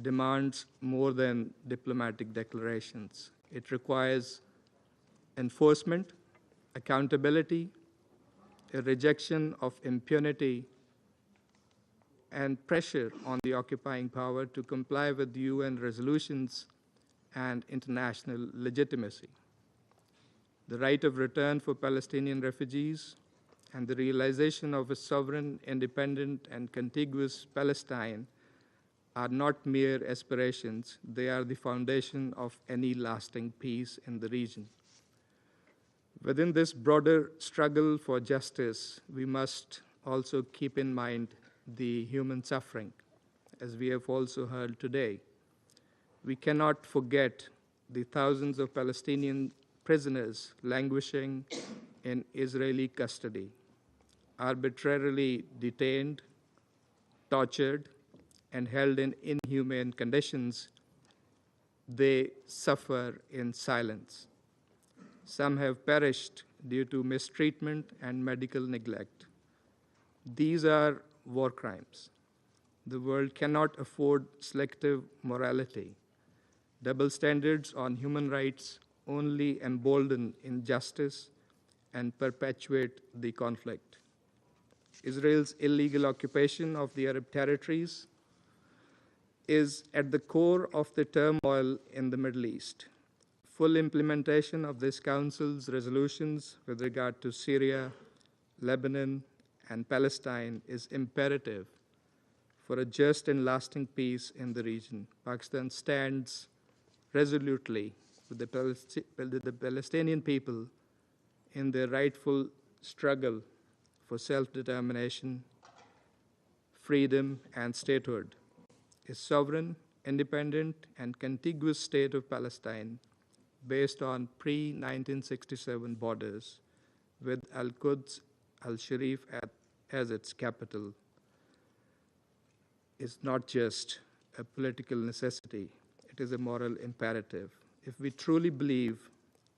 Speaker 7: demands more than diplomatic declarations. It requires enforcement, accountability, a rejection of impunity, and pressure on the occupying power to comply with UN resolutions and international legitimacy. The right of return for Palestinian refugees and the realization of a sovereign, independent, and contiguous Palestine are not mere aspirations. They are the foundation of any lasting peace in the region. Within this broader struggle for justice, we must also keep in mind the human suffering, as we have also heard today. We cannot forget the thousands of Palestinian prisoners languishing in Israeli custody, arbitrarily detained, tortured, and held in inhumane conditions. They suffer in silence. Some have perished due to mistreatment and medical neglect. These are war crimes. The world cannot afford selective morality. Double standards on human rights only embolden injustice and perpetuate the conflict. Israel's illegal occupation of the Arab territories is at the core of the turmoil in the Middle East. Full implementation of this Council's resolutions with regard to Syria, Lebanon, and Palestine is imperative for a just and lasting peace in the region. Pakistan stands resolutely with the Palestinian people in their rightful struggle for self-determination, freedom, and statehood. A sovereign, independent, and contiguous state of Palestine based on pre-1967 borders with Al-Quds, Al-Sharif as its capital is not just a political necessity, it is a moral imperative. If we truly believe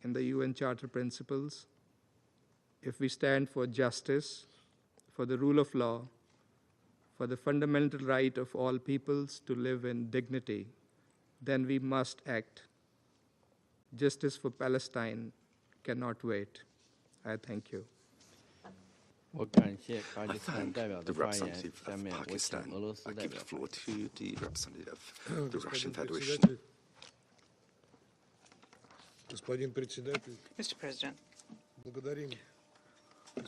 Speaker 7: in the UN Charter principles, if we stand for justice, for the rule of law, for the fundamental right of all peoples to live in dignity, then we must act. Justice for Palestine cannot wait. I thank you.
Speaker 9: I thank the representative of Pakistan. I give the floor to the representative of the Russian Federation.
Speaker 19: Mr. President,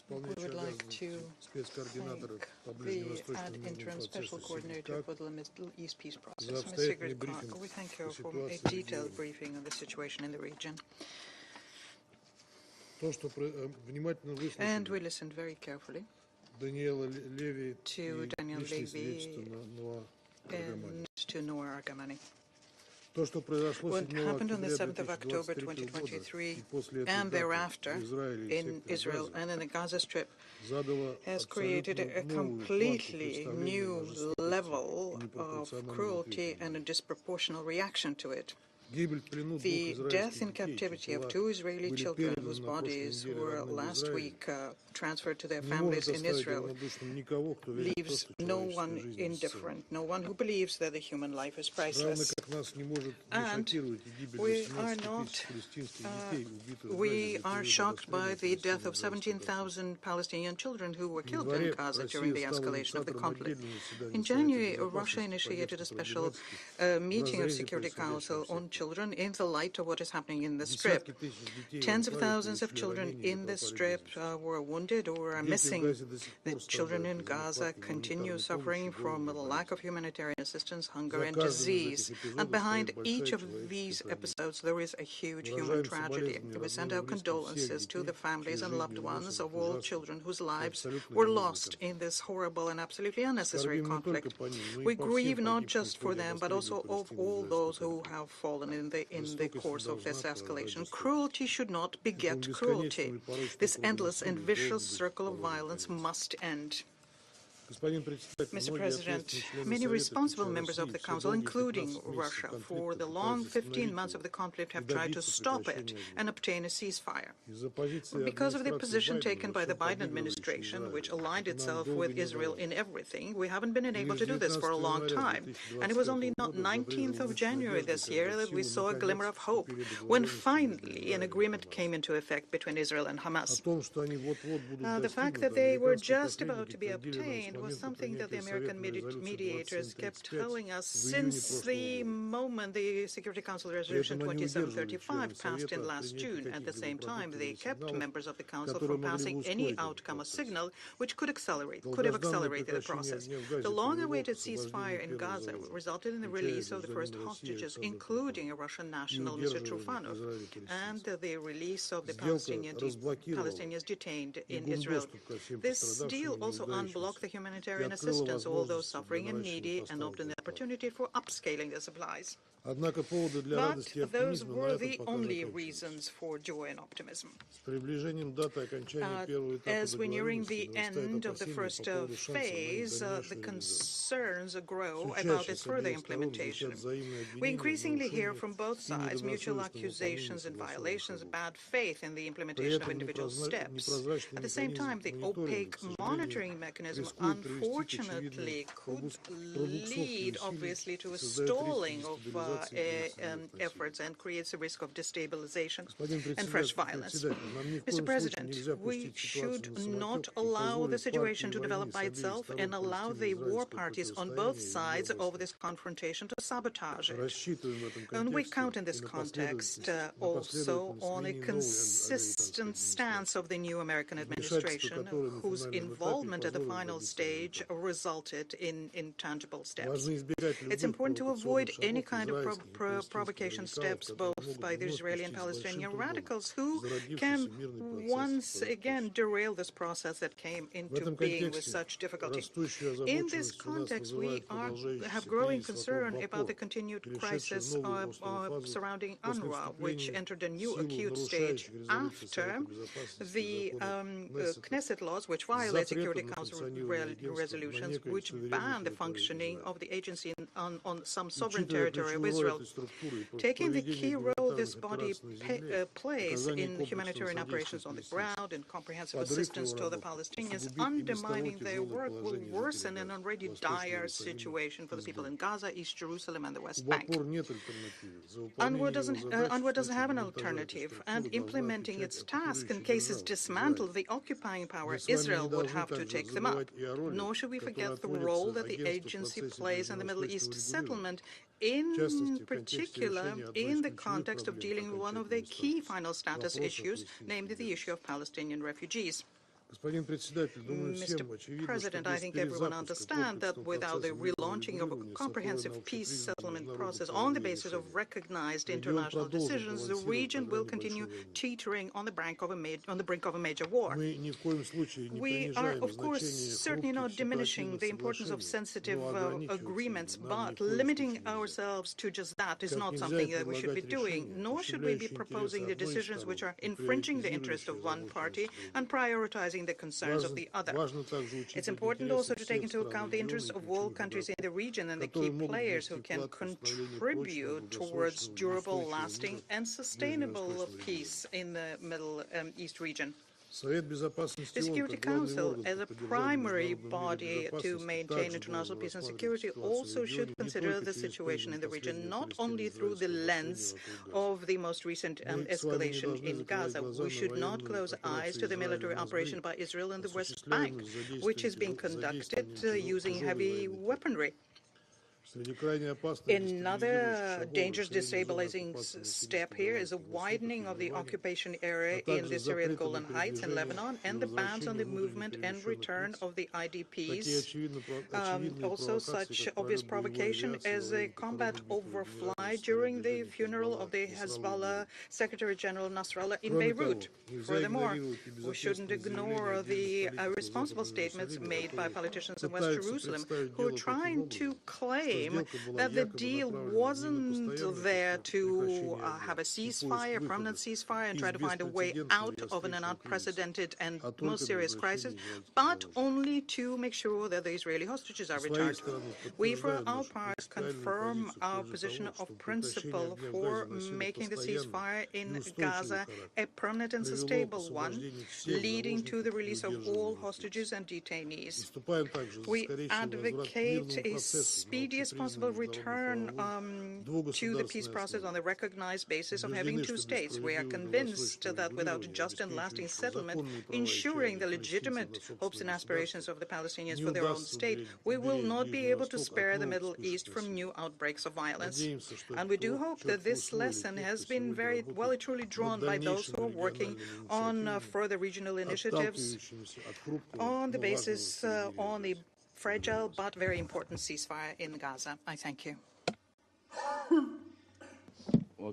Speaker 19: we would like to thank the interim special coordinator for the Middle East peace process, Ms. Sigrid Kaag. We thank her for a detailed briefing on the situation in the region. And we listened very carefully to Daniel Levy and to Noah Argamani. What happened on the 7th of October 2023 and thereafter in Israel and in the Gaza Strip has created a completely new level of cruelty and a disproportional reaction to it. The death in captivity of 2 Israeli children whose bodies were last week transferred to their families in Israel leaves no one indifferent, no one who believes that the human life is priceless. And we are shocked by the death of 17,000 Palestinian children who were killed in Gaza during the escalation of the conflict. In January, Russia initiated a special meeting of Security Council on children in the light of what is happening in the Strip. Tens of thousands of children in the Strip were wounded or are missing. The children in Gaza continue suffering from a lack of humanitarian assistance, hunger, and disease. And behind each of these episodes, there is a huge human tragedy. We send our condolences to the families and loved ones of all children whose lives were lost in this horrible and absolutely unnecessary conflict. We grieve not just for them, but also of all those who have fallen fallen in the course of this escalation. Cruelty should not beget cruelty. This endless and vicious circle of violence must end. Mr. President, many responsible members of the Council, including Russia, for the long 15 months of the conflict have tried to stop it and obtain a ceasefire. Because of the position taken by the Biden administration, which aligned itself with Israel in everything, we haven't been able to do this for a long time. And it was only not 19th of January this year that we saw a glimmer of hope, when finally an agreement came into effect between Israel and Hamas. The fact that they were just about to be obtained was something that the American mediators kept telling us since the moment the Security Council Resolution 2735 passed in last June. At the same time, they kept members of the Council from passing any outcome or signal which could have accelerated the process. The long-awaited ceasefire in Gaza resulted in the release of the first hostages, including a Russian national, Mr. Trufanov, and the release of the Palestinians detained in Israel. This deal also unblocked the humanitarian assistance, all those suffering and needy, and opened the opportunity for upscaling the supplies. But those were the only reasons for joy and optimism. As we're nearing the end of the first phase, the concerns grow about its further implementation. We increasingly hear from both sides mutual accusations and violations, bad faith in the implementation of individual steps. At the same time, the opaque monitoring mechanism unfortunately could lead, obviously, to a stalling of efforts and creates a risk of destabilization and fresh violence. Mr. President, we should not allow the situation to develop by itself and allow the war parties on both sides of this confrontation to sabotage it. And we count in this context also on a consistent stance of the new American administration, whose involvement at the final stage resulted in tangible steps. It's important to avoid any kind of provocation steps, both by the Israeli and Palestinian radicals, who can once again derail this process that came into being with such difficulty. In this context, we have growing concern about the continued crisis surrounding UNRWA, which entered a new acute stage after the Knesset laws, which violate Security Council resolutions, which ban the functioning of the agency on some sovereign territory of Israel. Taking the key role this body plays in humanitarian operations on the ground and comprehensive assistance to the Palestinians, undermining their work will worsen an already dire situation for the people in Gaza, East Jerusalem, and the West Bank. UNRWA doesn't have an alternative, and implementing its task in cases dismantled, the occupying power, Israel, would have to take them up. Nor should we forget the role that the agency plays in the Middle East settlement, in particular in the context of dealing with one of the key final status issues, namely the issue of Palestinian refugees. Mr. President, I think everyone understands that without the relaunching of a comprehensive peace settlement process on the basis of recognized international decisions, the region will continue teetering on the brink of a major war. We are, of course, certainly not diminishing the importance of sensitive agreements, but limiting ourselves to just that is not something that we should be doing, nor should we be proposing the decisions which are infringing the interest of one party and prioritizing the concerns of the other. It's important also to take into account the interests of all countries in the region and the key players who can contribute towards durable, lasting, and sustainable peace in the Middle East region. The Security Council, as a primary body to maintain international peace and security, also should consider the situation in the region not only through the lens of the most recent escalation in Gaza. We should not close eyes to the military operation by Israel in the West Bank, which is being conducted using heavy weaponry. Another dangerous destabilizing step here is a widening of the occupation area in the Syrian Golan Heights in Lebanon and the bans on the movement and return of the IDPs. Also, such obvious provocation as a combat overfly during the funeral of the Hezbollah Secretary General Nasrallah in Beirut. Furthermore, we shouldn't ignore the responsible statements made by politicians in West Jerusalem who are trying to claim
Speaker 5: claim that the deal wasn't there to have a ceasefire, a permanent ceasefire, and try to find a way out of an unprecedented and most serious crisis, but only to make sure that the Israeli hostages are returned. We, for our part, confirm our position of principle for making the ceasefire in Gaza a permanent and sustainable one, leading to the release of all hostages and detainees. We advocate a speedy as possible return to the peace process on the recognized basis of having two states. We are convinced that without a just and lasting settlement, ensuring the legitimate hopes and aspirations of the Palestinians for their own state, we will not be able to spare the Middle East from new outbreaks of violence. And we do hope that this lesson has been very well and truly drawn by those who are working on further regional initiatives on the basis on the fragile but very important ceasefire in Gaza. I thank you.
Speaker 9: I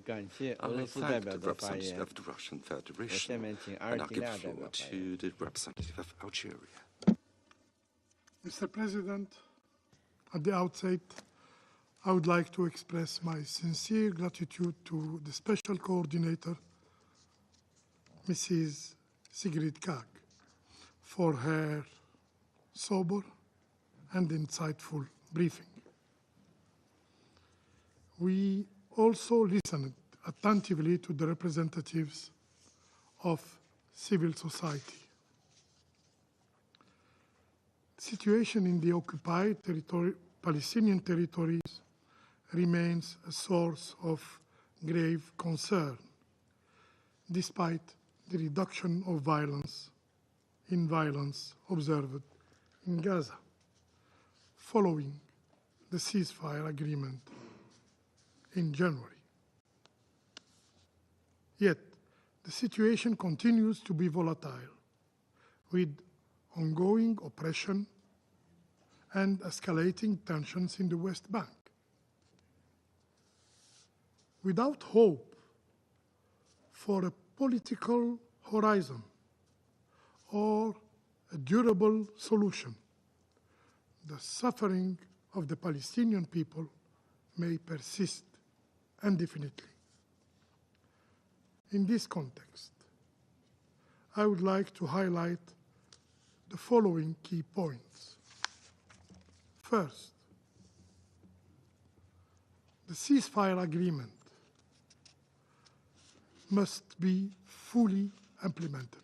Speaker 9: thank the representative of the Russian Federation, and I give the floor to the representative of Algeria.
Speaker 8: Mr. President, at the outset, I would like to express my sincere gratitude to the Special Coordinator, Mrs. Sigrid Kaag, for her sober and insightful briefing. We also listened attentively to the representatives of civil society. The situation in the occupied Palestinian territories remains a source of grave concern, despite the reduction of violence observed in Gaza, following the ceasefire agreement in January. Yet, the situation continues to be volatile, with ongoing oppression and escalating tensions in the West Bank. Without hope for a political horizon or a durable solution, the suffering of the Palestinian people may persist indefinitely. In this context, I would like to highlight the following key points. First, the ceasefire agreement must be fully implemented.